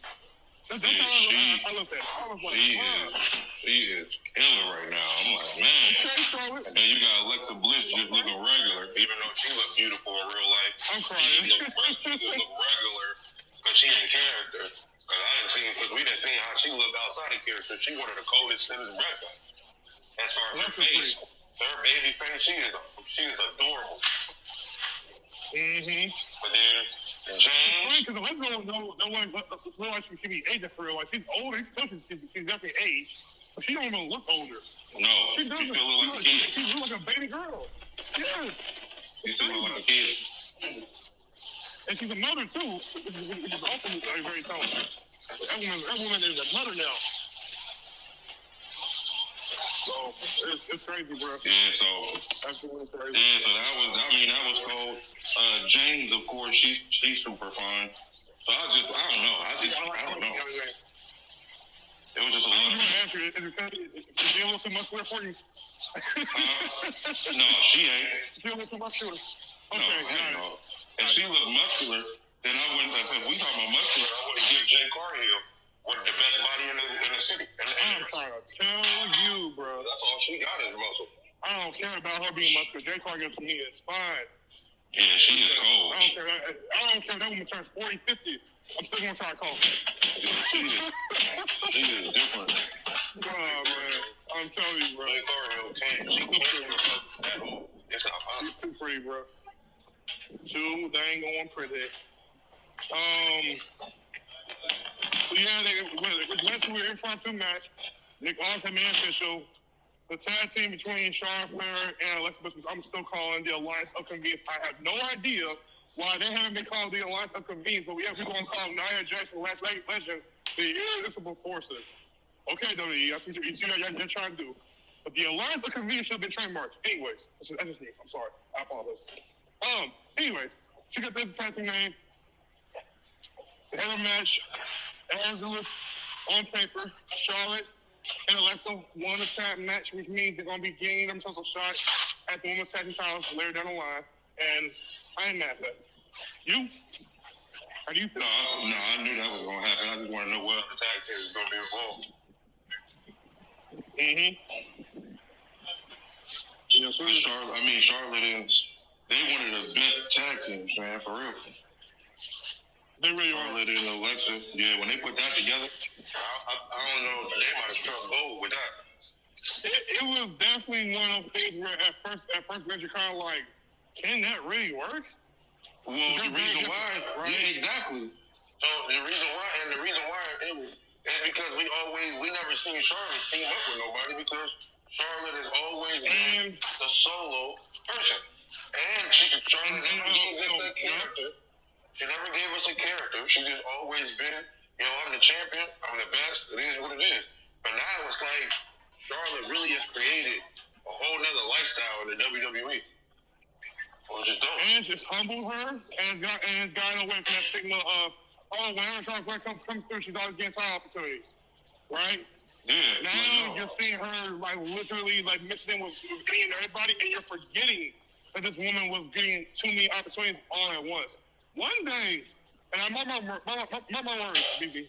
Speaker 4: That's how I look at it. I was like,
Speaker 2: she is killer right now. I'm like, man.
Speaker 4: Okay, Charlotte.
Speaker 2: And then you got Alexa Bliss just looking regular, even though she looked beautiful in real life.
Speaker 4: I'm crying.
Speaker 2: She just look regular because she in character. Because we didn't see how she looked outside of character. She one of the coldest in the wrestling. As far as her face, her baby face, she's adorable. But then James.
Speaker 4: Because the lesbian no one feel like she should be aged for real. Like she's older. She's definitely aged, but she don't even look older.
Speaker 2: No,
Speaker 4: she doesn't.
Speaker 2: She still look like a kid.
Speaker 4: She look like a baby girl. Yes.
Speaker 2: She still look like a kid.
Speaker 4: And she's a mother too, which is also very telling. That woman is a mother now. So it's crazy, bro.
Speaker 2: Yeah, so
Speaker 4: absolutely crazy.
Speaker 2: Yeah, so that was cold. James, of course, she's super fine. So I don't know. It was just a lot.
Speaker 4: Is she a little too muscular for you?
Speaker 2: No, she ain't.
Speaker 4: She a little too muscular. Okay,
Speaker 2: no. If she looked muscular, then I wouldn't. If we talking about muscular, I wouldn't give Jay Carhill one of the best body in the city.
Speaker 4: I'm trying to tell you, bro.
Speaker 2: That's all she got is muscle.
Speaker 4: I don't care about her being muscular. Jay Cargill to me is fine.
Speaker 2: Yeah, she is cold.
Speaker 4: I don't care if that woman turns 40, 50. I'm still going to try to call her.
Speaker 2: She is different.
Speaker 4: Oh, man. I'm telling you, bro.
Speaker 2: Jay Carhill can't. She can't. It's not possible.
Speaker 4: She's too pretty, bro. Too dang on pretty. So yeah, it went to an impromptu match. Nick Austin made official. The tag team between Charlotte Flair and Alexa Bliss, I'm still calling the Alliance of Convenience. I have no idea why they haven't been called the Alliance of Convenience, but we're going to call Nia Jackson, Last Legend, the Irresistible Forces. Okay, WWE, that's what you're trying to do. But the Alliance of Convenience should have been trademarked. Anyways, that's just me. I'm sorry. I apologize. Anyways, she got this tag team name. They had a match. Angeles on paper. Charlotte and Alexa won the tag match, which means they're going to be gaining themselves a shot at the women's tag team titles later down the line. And I ain't mad at that. You? How do you feel?
Speaker 2: No, I knew that was going to happen. I just want to know what other tag team is going to be involved.
Speaker 4: Yeah, so
Speaker 2: Charlotte is, they one of the best tag teams, man, for real.
Speaker 4: They really are.
Speaker 2: Charlotte and Alexa. Yeah, when they put that together, I don't know. They might have struck gold with that.
Speaker 4: It was definitely one of those things where at first you're kind of like, can that really work?
Speaker 2: Well, the reason why, right? Yeah, exactly. So the reason why is because we never seen Charlotte team up with nobody because Charlotte has always been the solo person, and Charlotte never gave us that character. She never gave us a character. She just always been, I'm the champion, I'm the best. It is what it is. But now it's like Charlotte really has created a whole nother lifestyle in the WWE.
Speaker 4: And it's just humbled her, and it's gotten away from that stigma of, whenever Charlotte comes through, she's always getting title opportunities, right?
Speaker 2: Yeah.
Speaker 4: Now you're seeing her literally mixing in with any and everybody, and you're forgetting that this woman was getting too many opportunities all at once. One day, and I mark my words, BB.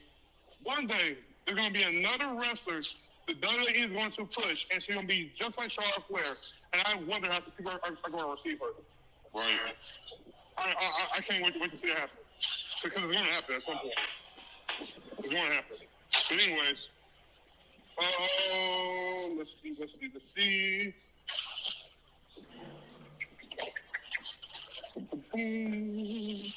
Speaker 4: One day there's going to be another wrestler the WWE is going to push, and she's going to be just like Charlotte Flair. And I wonder how people are going to receive her.
Speaker 2: Right.
Speaker 4: I can't wait to see that happen. Because it's going to happen at some point. It's going to happen. But anyways, let's see. We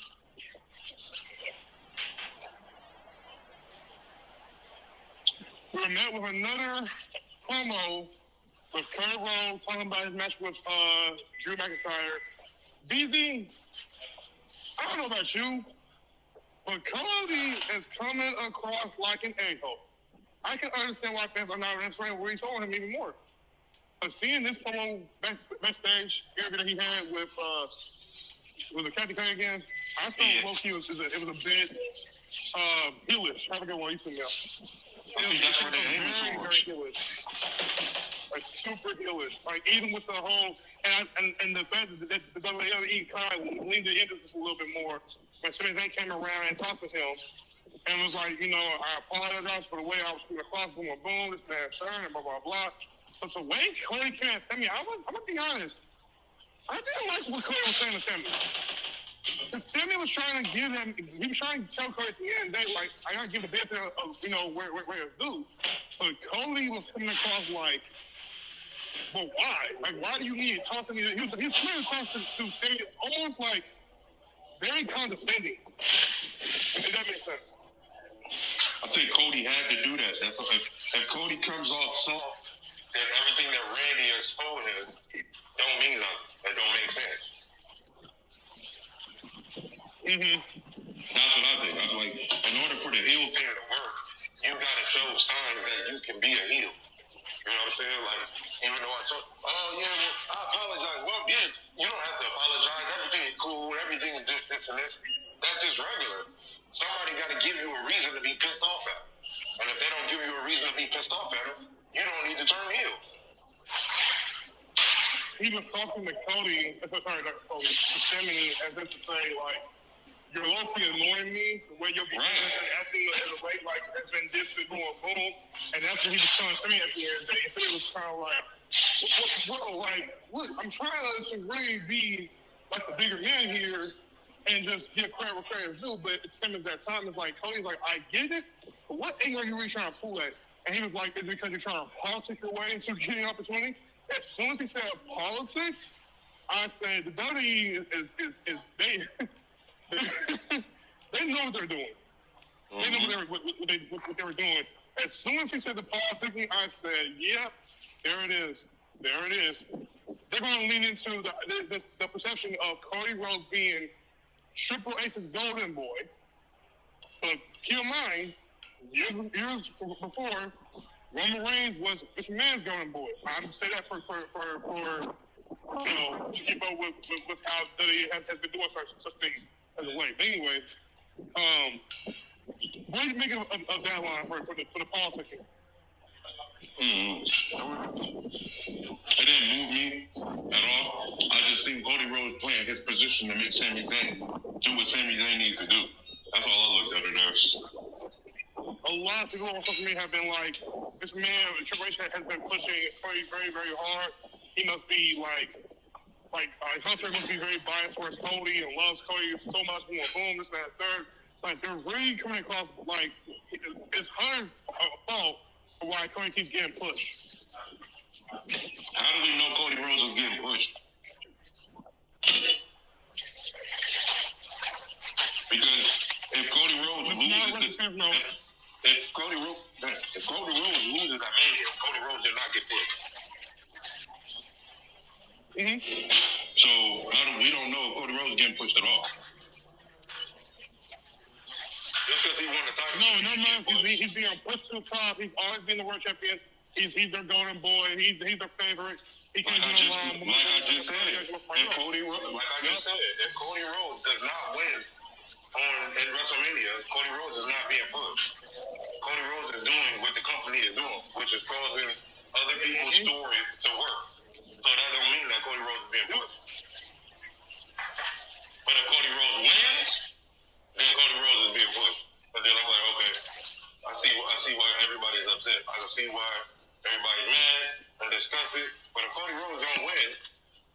Speaker 4: were met with another promo with Kurt Rowe talking about his match with Drew McIntyre. BZ, I don't know about you, but Cody is coming across like an a-hole. I can understand why fans are not interested where he's on him even more. But seeing this promo backstage interview that he had with the Kathy Kay again, I felt low-key it was a bit heelish. I forget what you said now. It was very, very heelish. Like super heelish. Like even with the whole and the fact that the WWE kind of leaned into this a little bit more when Sami Zayn came around and talked with him and was like, I apologize for the way I was coming across, boom, boom, this, that, third, and blah, blah, blah. But the way Cody came at Sami, I'm gonna be honest, I didn't like what Cody was saying to Sami. Because Sami was trying to give him, he was trying to tell Cody at the end of the day, like, I gotta give the benefit of, where it's due. But Cody was coming across like, but why? Like, why do you need to talk to me? He was coming across to Sami almost like very condescending. If that makes sense.
Speaker 2: I think Cody had to do that. If Cody comes off soft, then everything that Randy exposed don't mean nothing. It don't make sense.
Speaker 4: Mm-hmm.
Speaker 2: That's what I think. I'm like, in order for the heel thing to work, you gotta show signs that you can be a heel. You know what I'm saying? Like, even though I talk, I apologize. Well, yeah, you don't have to apologize. Everything is cool. Everything is this, and this. That's just regular. Somebody got to give you a reason to be pissed off at them. And if they don't give you a reason to be pissed off at them, you don't need to turn heel.
Speaker 4: He was talking to Cody, sorry, not Cody, to Sami, as if to say, like, you're low-key annoying me, the way you're being acting as a rate, like, has been this and boom, boom. And that's what he was telling Sami at the end of the day. And Sami was kind of like, what? I'm trying to really be, like, the bigger man here and just give credit where credit is due. But Sami's that time, it's like, Cody's like, I get it, but what angle are you really trying to pull at? And he was like, is it because you're trying to politic your way into getting an opportunity? As soon as he said politics, I said the WWE is they know what they're doing. Mm-hmm. They know what they were doing. As soon as he said the politicking, I said, yep, there it is. There it is. They're going to lean into the perception of Cody Rhodes being Triple H's golden boy. But keep in mind, years before, Roman Reigns was Mr. Man's golden boy. I'm say that for to keep up with how WWE has been doing such things as a way. But anyways, what do you make of that line for the politicking?
Speaker 2: It didn't move me at all. I just think Cody Rhodes playing his position to make Sami Zayn do what Sami Zayn needs to do. That's all I looked at it as.
Speaker 4: A lot of people on social media have been like, this man, Triple H has been pushing Cody very, very hard. He must be Hunter must be very biased towards Cody and loves Cody so much. Boom, this, that, third. like they're really coming across like it's Hunter's fault for why Cody keeps getting pushed.
Speaker 2: How do we know Cody Rhodes was getting pushed? Because if Cody Rhodes loses, if Cody Rhodes loses at Mania, Cody Rhodes did not get pushed. So we don't know if Cody Rhodes getting pushed at all. Just because he won the title.
Speaker 4: No, he's being pushed to the top. He's always been the world champion. He's their golden boy. He's their favorite. He can't do no wrong.
Speaker 2: Like I just said, if Cody Rhodes does not win in WrestleMania, Cody Rhodes is not being pushed. Cody Rhodes is doing what the company is doing, which is causing other people's stories to work. So that don't mean that Cody Rhodes is being pushed. But if Cody Rhodes wins, then Cody Rhodes is being pushed. But then I'm like, okay, I see why everybody's upset. I can see why everybody's mad and disgusted. But if Cody Rhodes don't win,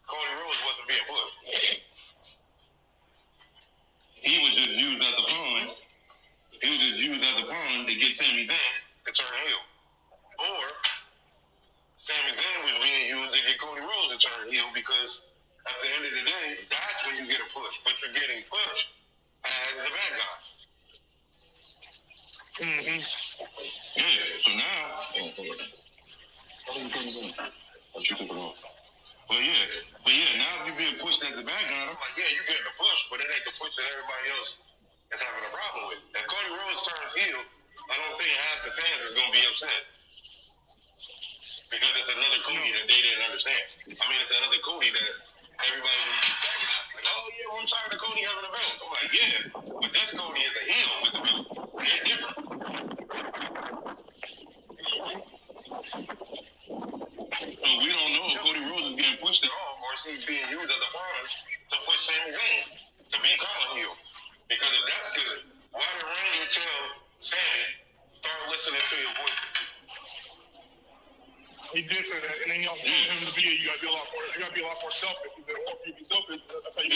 Speaker 2: Cody Rhodes wasn't being pushed. He was just used as a pawn. He was just used as a pawn to get Sami Zayn to turn heel. Or Sami Zayn was being used to get Cody Rhodes to turn heel because at the end of the day, that's when you get a push. But you're getting pushed as the bad guy. Yeah, so now, but yeah, now if you're being pushed as the bad guy, I'm like, yeah, you're getting a push, but it ain't the push that everybody else is having a problem with. If Cody Rhodes turns heel, I don't think half the fans is going to be upset. Because it's another Cody that they didn't understand. I mean, it's another Cody that everybody was backing up. Like, oh yeah, I'm tired of Cody having a belt. I'm like, yeah, but this Cody is a heel with the belt. It's different. So we don't know if Cody Rhodes is being pushed at all, or is he being used as a pawn to push Sami Zayn to be called heel? Because if that's good, why did Randy tell Sami, start listening to your voice?
Speaker 4: He did say that, and then he also told him to be you gotta be a lot more selfish. He said, well, if you be selfish, that's how you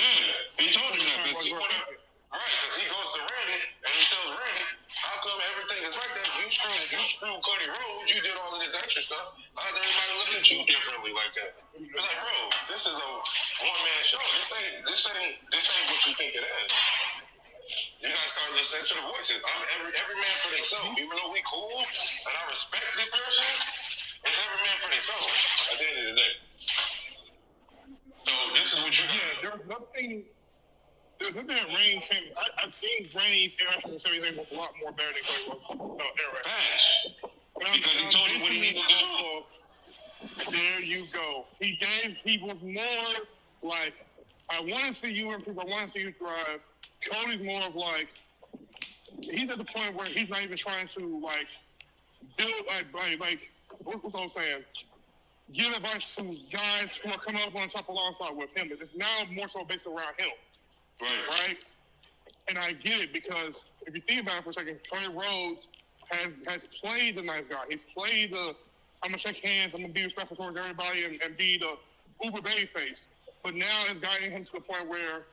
Speaker 2: he told him that. Right, because he goes to Randy and he tells Randy, how come everything is like that? You screwed Cody Rhodes, you did all of this extra stuff. How's everybody looking at you differently like that? You're like, bro, this is a one-man show. This ain't what you think it is. You gotta start listening to the voices. Every man for themselves. Even though we cool and I respect this person, it's every man for themselves at the end of the day. So this is what you got.
Speaker 4: Yeah, there's nothing that Reigns can. I think Reigns' interaction with Sami Zayn was a lot more better than Cody Rhodes' interaction.
Speaker 2: Because he told him what he needed to do.
Speaker 4: There you go. He was more like, I want to see you improve. I want to see you thrive. Cody's more of like, he's at the point where he's not even trying to like build like what's I saying? Give advice to guys who are coming up on top alongside with him. It's now more so based around him. Right? And I get it because if you think about it for a second, Cody Rhodes has played the nice guy. He's played the I'm gonna shake hands, I'm gonna be respectful towards everybody and be the uber baby face. But now it's guiding him to the point where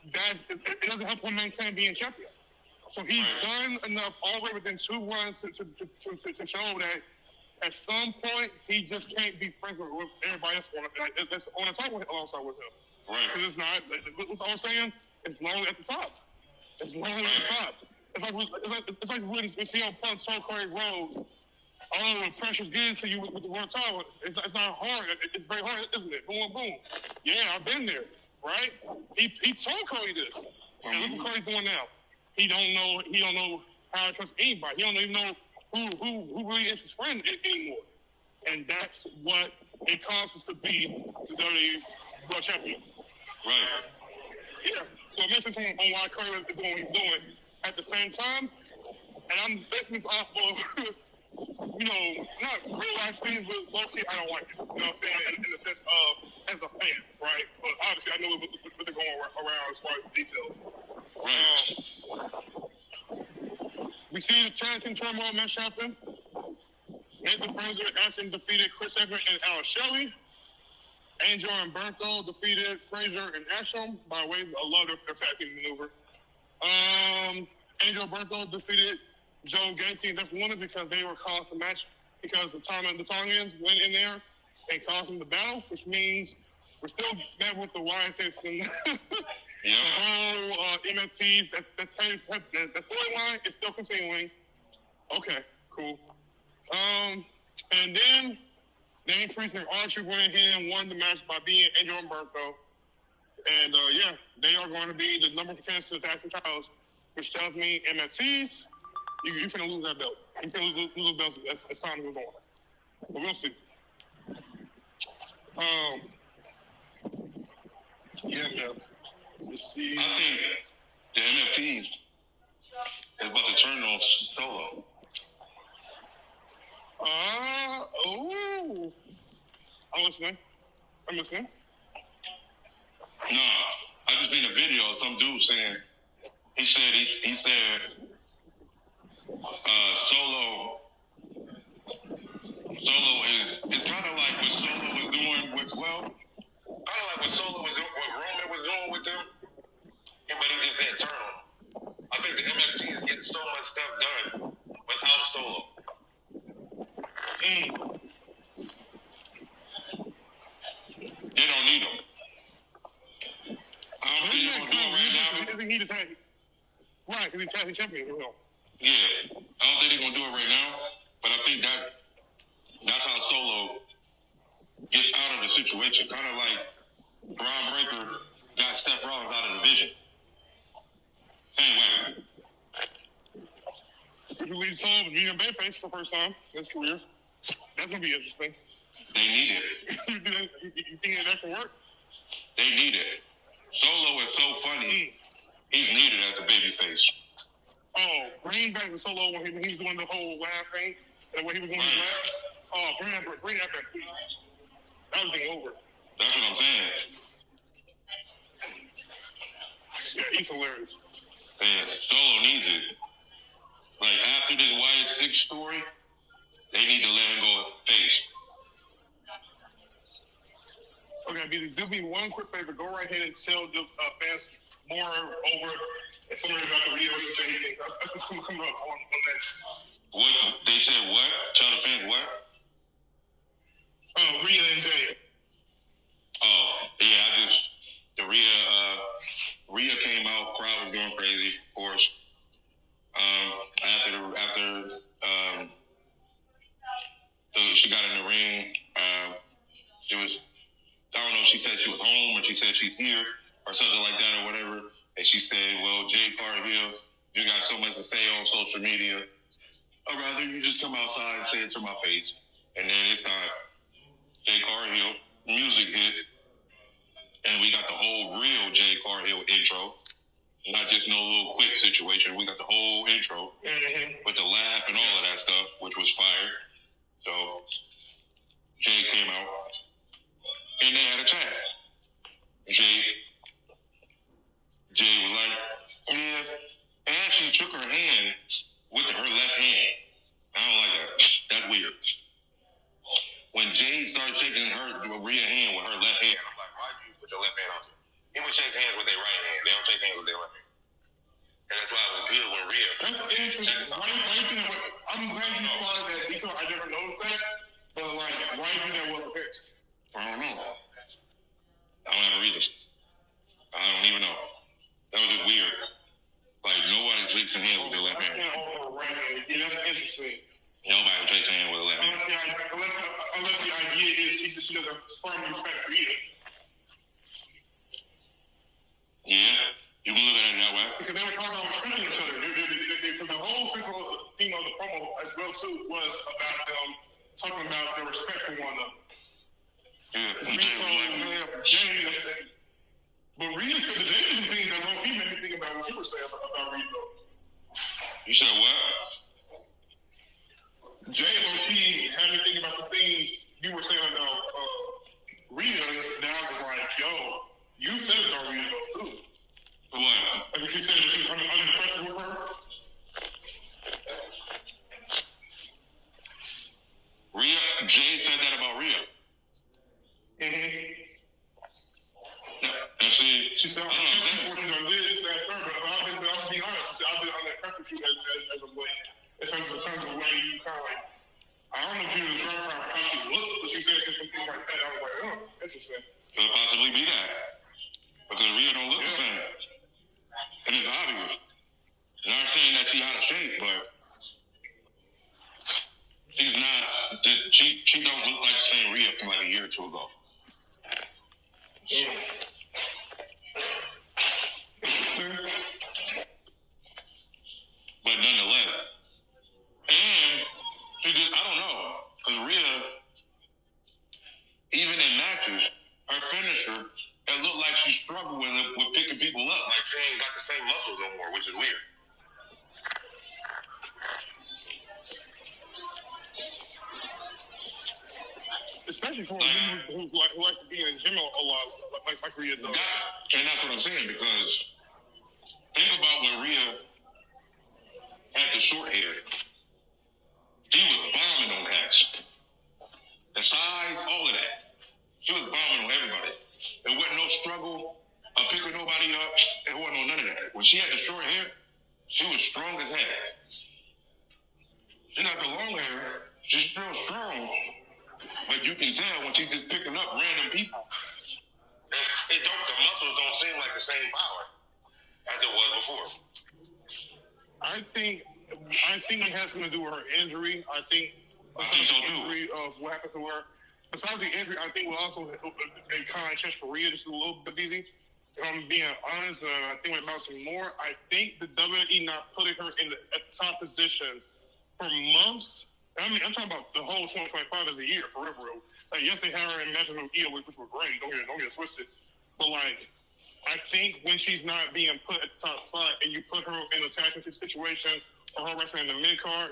Speaker 4: it doesn't help him maintain being champion. So he's done enough all the way within 2 runs to show that at some point he just can't be friends with everybody else that's on the top alongside with him. Because it's not, what's all I'm saying? It's lonely at the top. It's lonely at the top. It's like when we see on Punk told Cody Rhodes, oh, when pressure's getting to you with the world title, it's not hard. It's very hard, isn't it? Boom, boom. Yeah, I've been there, right? He told Cody this. And look what Cody's doing now. He don't know how to trust anybody. He don't even know who really is his friend anymore. And that's what it causes to be the WWE World Champion.
Speaker 2: Right.
Speaker 4: Yeah. So it makes sense on why Cody is doing what he's doing. At the same time, and I'm basing this off of, not real life things, but low-key, I don't like it. You know what I'm saying? In the sense of, as a fan, right? But obviously, I know what they're going around as far as the details. We see the tag team turmoil match happen. Nathan Fraser and Ashton defeated Chris Evans and Alex Shelley. Angel and Berto defeated Fraser and Ashton by way of their tag team maneuver. Angel Berto defeated Joe Gacy and Jeff Lunas because they were caused the match because the Tongans went in there and caused them the battle, which means we're still met with the YSS and the whole MSCs. That storyline is still continuing. Okay, cool. And then Danny Priest and Archer went ahead and won the match by beating Angel Umberto. And yeah, they are going to be the number 10 to the tag team titles, which tells me MFTs, you're finna lose that belt. You're finna lose the belt as time goes on. But we'll see. Yeah. Let's see.
Speaker 2: I think the NFTs is about to turn on Solo. I'm listening. No, I just seen a video of some dude saying, he said Solo is, it's kind of like what Solo was doing with, kind of like what Solo was doing, what Roman was doing with them, but he just didn't turn on. I think the MFT is getting so much stuff done without Solo. They don't need him. I don't think they're going to do it right now.
Speaker 4: Isn't he the tag? Right, because he's tag champion.
Speaker 2: Yeah, I don't think they're going to do it right now, but I think that's how Solo gets out of the situation. Kind of like Braun Breaker got Seth Rollins out of the division. Same way.
Speaker 4: If you lead Solo to beat a Bayface for the first time in his career, that's going to be interesting.
Speaker 2: They need it.
Speaker 4: You think that can work?
Speaker 2: They need it. Solo is so funny. He's needed as a babyface.
Speaker 4: Oh, bring back the Solo when he was doing the whole laugh thing, and when he was doing his laughs. Oh, bring that back, please. That was being over.
Speaker 2: That's what I'm saying.
Speaker 4: Yeah, he's hilarious.
Speaker 2: Yeah, Solo needs it. Like, after this YS6 story, they need to let him go face.
Speaker 4: Okay, do me one quick favor. Go right ahead and tell the fans more over and somebody about the Rhea versus Jay thing. That's what's coming up on next.
Speaker 2: What? They said what? Tell the fans what?
Speaker 4: Rhea and Jay.
Speaker 2: Oh, yeah, the Rhea came out, crowd was going crazy, of course. After she got in the ring, she was, I don't know if she said she was home or she said she's here or something like that or whatever. And she said, well, Jay Cargill, you got so much to say on social media. I'd rather you just come outside and say it to my face. And then it's time. Jay Cargill, music hit. And we got the whole real Jay Cargill intro. Not just no little quick situation. We got the whole intro with the laugh and all of that stuff, which was fire. So Jay came out. And they had a chat. Jay was like, yeah. And she took her hand with her left hand. I don't like that. That's weird. When Jay started shaking Rhea's hand with her left hand, I'm like, why do you put your left hand on? He would shake hands with their right hand. They don't shake hands with their left hand. And that's why it was good when Rhea.
Speaker 4: That's interesting. I'm glad you spotted that detail. I never noticed that. But like, why do you think that was a fix?
Speaker 2: I don't know. I don't have a reason. I don't even know. That was just weird. Like, nobody shakes their hand with their left hand.
Speaker 4: Yeah, that's interesting.
Speaker 2: Nobody shakes their hand with their left hand.
Speaker 4: Unless the idea is she doesn't firmly respect Rhea.
Speaker 2: Yeah, you can look at it that way.
Speaker 4: Because they were talking about respecting each other. Because the whole central theme of the promo as well, too, was about them talking about their respect for one another.
Speaker 2: Yeah,
Speaker 4: but Rhea said that there's some things that won't even make me think about what you were saying about Rhea.
Speaker 2: You said what?
Speaker 4: Jay low-key had me thinking about some things you were saying about Rhea. Now I was like, yo, you said it about Rhea too.
Speaker 2: What?
Speaker 4: Like you said that she was unimpressed with her.
Speaker 2: Rhea, Jay said that about Rhea.
Speaker 4: Mm-hmm.
Speaker 2: Yeah, and see,
Speaker 4: She said, I'm working on this, that, third, but I'll be honest. I've been on that pressure shoot as of late. In terms of the way you kind of like, I don't know if you describe her how she looked, but she said some things like that. I was like, oh, interesting.
Speaker 2: Could possibly be that. Because Rhea don't look the same. And it's obvious. Not saying that she's out of shape, but she's not, she don't look like the same Rhea from like a year or two ago. But nonetheless, and she just, I don't know, because Rhea, even in matches, her finisher, it looked like she struggled with picking people up. Like she ain't got the same muscles no more, which is weird.
Speaker 4: Especially for a woman who likes to be in the gym a lot, like Rhea does.
Speaker 2: And that's what I'm saying, because think about when Rhea had the short hair. She was bombing on that. The size, all of that. She was bombing on everybody. There wasn't no struggle of picking nobody up. There wasn't none of that. When she had the short hair, she was strong as heck. She not the long hair. She's still strong. But you can tell when she's just picking up random people. The muscles don't seem like the same power as it was before.
Speaker 4: I think it has something to do with her injury. I think
Speaker 2: so
Speaker 4: the injury of what happened to her. Besides the injury, I think we'll also a kind of change for Rhea just a little bit easy. If I'm being honest, I think about some more. I think the WWE not putting her in at the top position for months. I mean, I'm talking about the whole 2025 as a year, for real. Like, yes, they had her in matches with Io, which were great. Don't get it twisted. But, like, I think when she's not being put at the top spot and you put her in a tag team situation or her wrestling in the mid card,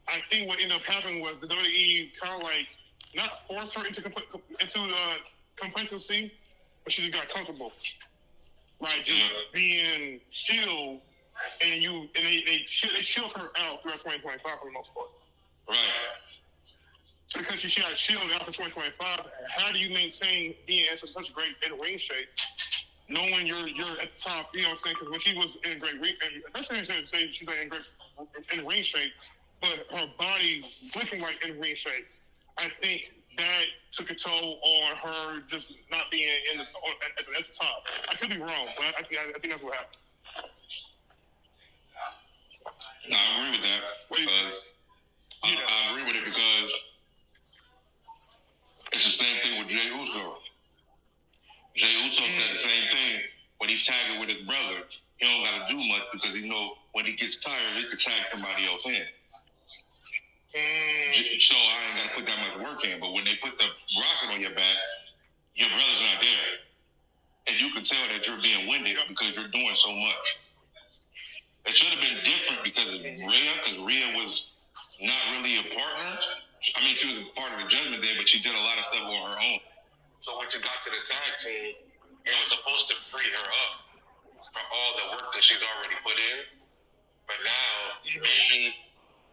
Speaker 4: I think what ended up happening was the WWE kind of like not force her into complacency, but she just got comfortable, like just being chill, and they chilled her out throughout 2025 for the most part.
Speaker 2: Right.
Speaker 4: Because she got chilled after 2025. How do you maintain being in such great in-ring shape, knowing you're at the top? You know what I'm saying? Because when she was in great ring, and especially say she's like in great in-ring shape, but her body looking like in-ring shape, I think that took a toll on her just not being at the top. I could be wrong, but I think that's what happened.
Speaker 2: No, I agree with that. I agree with it because it's the same thing with Jey Uso. Jey Uso said the same thing when he's tagging with his brother. He don't got to do much because he know when he gets tired, he can tag somebody else in. So I ain't got to put that much work in. But when they put the rocket on your back, your brother's not there. And you can tell that you're being winded because you're doing so much. It should have been different because Rhea was not really a partner. I mean, she was a part of the Judgment Day, but she did a lot of stuff on her own. So when she got to the tag team, it was supposed to free her up for all the work that she's already put in. But now, maybe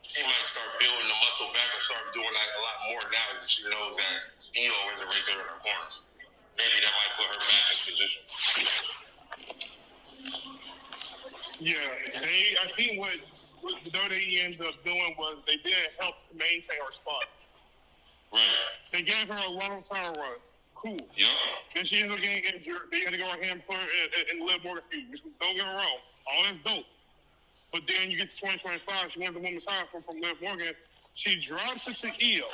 Speaker 2: she might start building the muscle back and start doing like a lot more now that she knows that Io isn't right there in her corner. Maybe that might put her back in position.
Speaker 4: Yeah, I think what the WWE ended up doing was they didn't help to maintain her spot.
Speaker 2: Right.
Speaker 4: They gave her a long time run. Cool.
Speaker 2: Yep.
Speaker 4: Then she ends up getting injured. They had to go ahead and put her in Liv Morgan feud, which was, don't get me wrong, all that's dope. But then you get to 2025, she wins the women's title from Liv Morgan. She drops it to Io.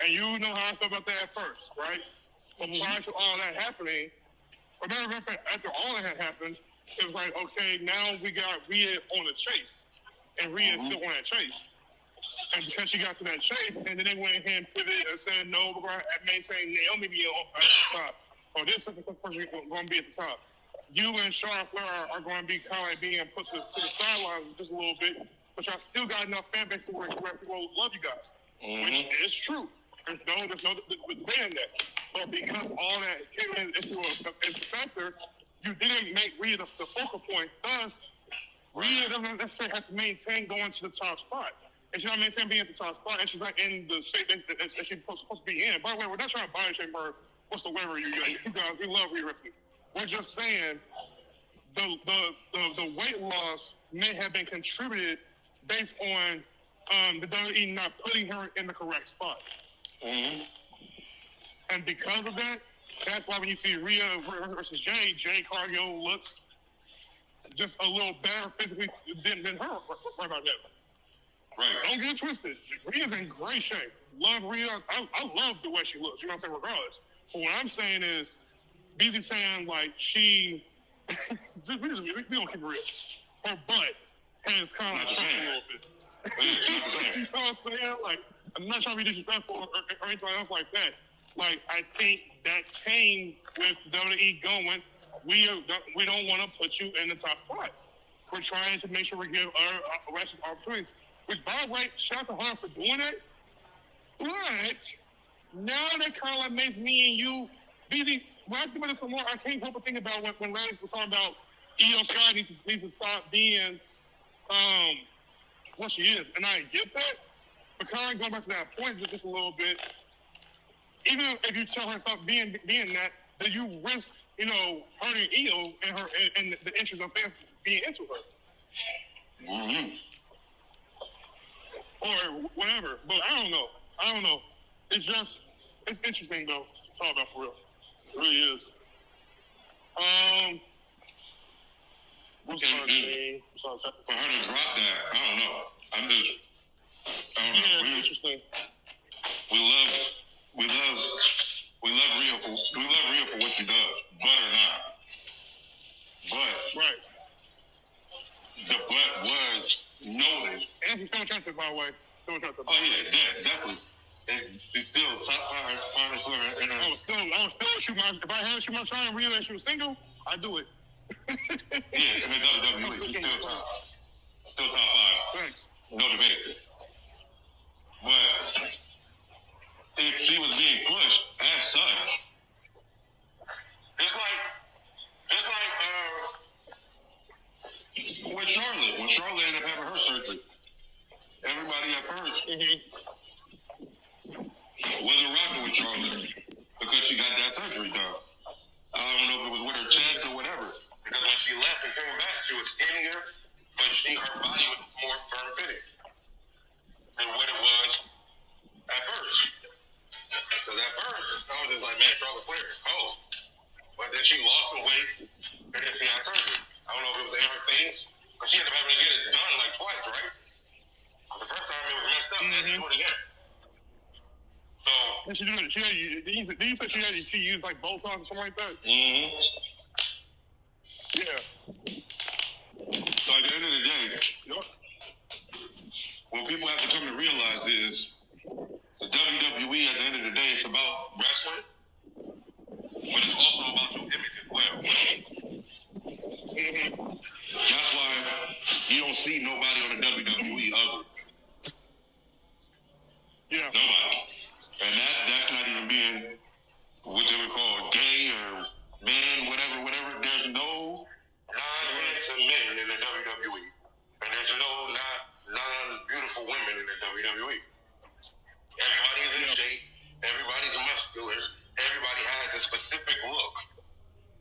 Speaker 4: And you know how I felt about that at first, right? But prior to all that happening, or matter of fact, after all that had happened, it was like, okay, now we got Rhea on the chase. And Rhea is still on that chase. And because she got to that chase, and then they went ahead and pivoted and said, no, we're going to maintain Naomi being at the top. Or this person going to be at the top. You and Charlotte Flair are going to be kind of like being put to the sidelines just a little bit, but y'all still got enough fan base where people love you guys, which is true. There's no debating that. But because all that came into a factor, you didn't make Rhea the focal point. Thus, Rhea doesn't necessarily have to maintain going to the top spot. And she's not maintaining being at the top spot, and she's not in the shape that she's supposed to be in. By the way, we're not trying to body shame her whatsoever. You guys, we love Rhea Ripley. we're just saying the weight loss may have been contributed based on the WWE not putting her in the correct spot.
Speaker 2: Mm-hmm.
Speaker 4: And because of that, that's why when you see Rhea versus Jay Cargill looks just a little better physically than her right about that.
Speaker 2: Right.
Speaker 4: Don't get it twisted. Rhea's in great shape. Love Rhea. I love the way she looks. You know what I'm saying? Regardless. But what I'm saying is, BZ saying like she, we don't keep it real. Her butt has kind of shrunk a little bit. You know what I'm saying? Like, I'm not trying to be disrespectful or anything else like that. Like, I think that came with WWE going, we don't want to put you in the top spot. We're trying to make sure we give our wrestlers opportunities. Which, by the way, shout out to her for doing that. But now that kind of like makes me and you, BZ, when I think about it some more, I can't help but think about when Larry was talking about Io Sky needs to stop being what she is. And I get that. But kind of going back to that point just a little bit, even if you tell her to stop being that, then you risk, hurting Io and her and the interest of fans being into her.
Speaker 2: Mm-hmm.
Speaker 4: Or whatever. But I don't know. It's interesting though. Talk about for real. It really is. What's her name? For her
Speaker 2: to drop that, I don't know. I don't know.
Speaker 4: Yeah, it's interesting.
Speaker 2: We love Rhea for what she does, butt or not. But
Speaker 4: right.
Speaker 2: The butt was noticed.
Speaker 4: And she's still attractive, by the way. Still attractive.
Speaker 2: Oh yeah, definitely. And she's still finest women in her.
Speaker 4: I would still shoot my. If I had to shoot my shot and Rhea and she was single, I'd do it.
Speaker 2: Yeah, in the WWE, she's still top 5.
Speaker 4: Thanks.
Speaker 2: No debate. But if she was being pushed as such, just like when Charlotte ended up having her surgery, everybody at first wasn't rocking with Charlotte because she got that surgery done. I don't know if it was with her chest or whatever. Because when she left and came back, she was skinnier, but her body was more firm fitting than what it was at first. Because at first, I was just like, man, Charlotte Flair is cold. But then she lost some weight, and then she had surgery. I don't know if it was in her face, but she ended up having to get it done like twice, right? The first time it was messed up, and then she do it again. So.
Speaker 4: And she did it. Did you say she used like Botox or something like that?
Speaker 2: Mm-hmm.
Speaker 4: Yeah.
Speaker 2: So at the end of the day, what people have to come to realize is the WWE at the end of the day is about wrestling, but it's also about your image as well.
Speaker 4: Mm-hmm.
Speaker 2: That's why you don't see nobody on the WWE ugly.
Speaker 4: Yeah.
Speaker 2: Nobody. And that's not even being what they would call gay or man, whatever. There's no non-handsome men in the WWE. And there's no non-beautiful women in the WWE. Everybody's in shape. Everybody's muscular. Everybody has a specific look.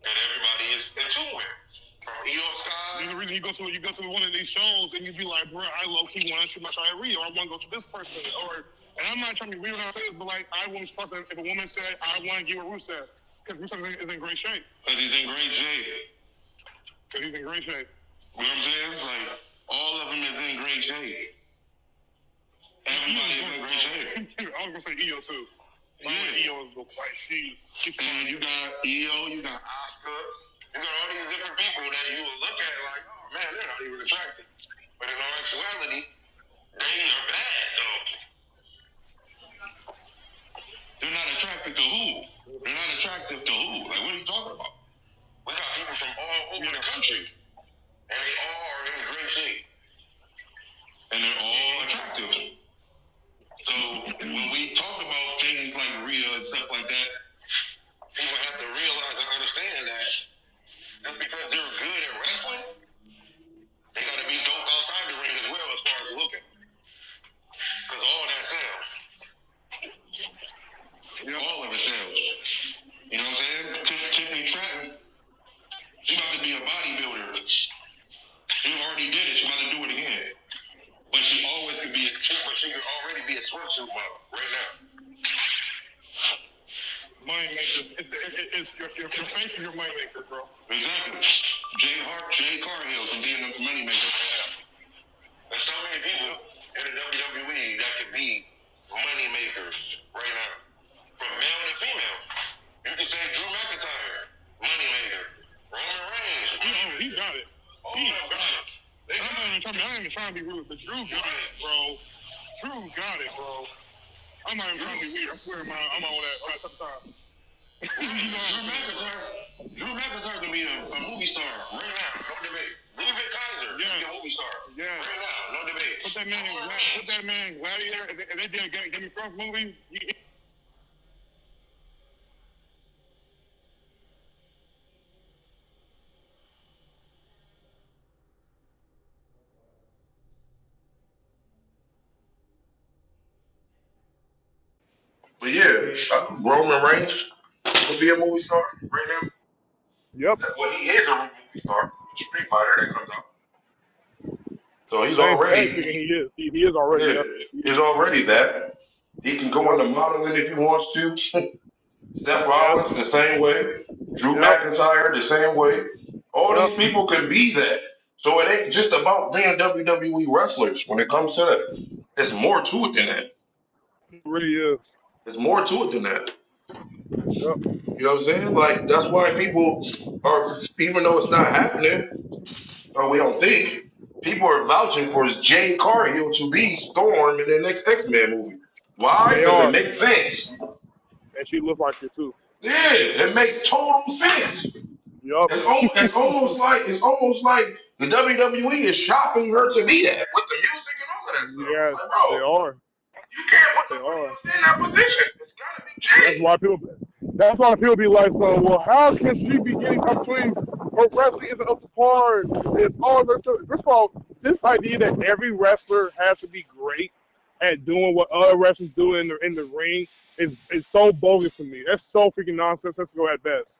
Speaker 2: And everybody is in tune with. From Io Sky.
Speaker 4: There's a reason you go to one of these shows and you be like, bro, I low-key want to shoot my shot at Rhea, or I want to go to this person, and I'm not trying to be weird when I say this, but like, I wouldn't trust if a woman said, I want to give her Rusev, because Rusev is in great shape.
Speaker 2: Because he's in great shape.
Speaker 4: Because he's in great shape.
Speaker 2: You know what I'm saying? Like, all of them is in great shape. Everybody is in great shape.
Speaker 4: I was going to say Io, too.
Speaker 2: Yeah.
Speaker 4: Io is like, she's
Speaker 2: and you got Io, you got Asuka, you got all these different people that you will look at like, oh man, they're not even attractive. But in all actuality, they are bad, though. They're not attractive to who? They're not attractive to who? Like, what are you talking about? We got people from all over the country, and they all are in great shape. And they're all attractive. So, when we talk about things like Rhea and stuff like that, people have to realize and understand that just because they're good at wrestling, they got to be dope outside the ring as well as far as looking. Because all that sells. All of it sells. You know what I'm saying? Tiffany Trenton she a bodybuilder. She already did it. She about to do it again. But she always could be but she could already be a swimsuit model right now.
Speaker 4: Money maker. It's your face is your money maker, bro.
Speaker 2: Exactly. Jay Carhill can be in the money maker right now. There's so many people in the WWE that could be money makers right now. From male to female. You can say Drew McIntyre, money maker. Roman Reigns.
Speaker 4: He got it. He got it. I ain't even trying to be rude, but Drew got it, bro. Drew got it, bro. I'm not even trying to be weird. I swear, I'm on that type of time.
Speaker 2: Drew McIntyre can be a movie star right now, no debate. David Kaiser can be a movie star right now, no debate.
Speaker 4: Put that man Gladiator, and they did Game of Thrones movie.
Speaker 2: But yeah, Roman Reigns will be a movie star right now.
Speaker 4: Yep.
Speaker 2: Well, he is a movie star. Street Fighter that comes out. So he's
Speaker 4: I ain't
Speaker 2: already,
Speaker 4: thinking he is. He is already.
Speaker 2: yeah,
Speaker 4: Yep.
Speaker 2: he's already that. He can go into modeling if he wants to. Seth Rollins the same way. Drew McIntyre the same way. All these people can be that. So it ain't just about being WWE wrestlers when it comes to that. There's more to it than that.
Speaker 4: It really is.
Speaker 2: There's more to it than that.
Speaker 4: Yep.
Speaker 2: You know what I'm saying? Like, that's why people are, even though it's not happening, or we don't think, people are vouching for Jay Carhill to be Storm in the next X-Men movie. Why? Because it makes sense.
Speaker 4: And she looks like it too.
Speaker 2: Yeah, it makes total sense.
Speaker 4: Yup.
Speaker 2: It's almost like the WWE is shopping her to be that with the music and all of that stuff.
Speaker 4: Yes,
Speaker 2: like, bro,
Speaker 4: they are.
Speaker 2: You can't put nobody else in that position. It's gotta be Jay.
Speaker 4: That's why people be like, so, well, how can she be getting opportunities? Her wrestling isn't up to par. It's all this stuff. First of all, this idea that every wrestler has to be great at doing what other wrestlers do in the ring is so bogus to me. That's so freaking nonsensical at best.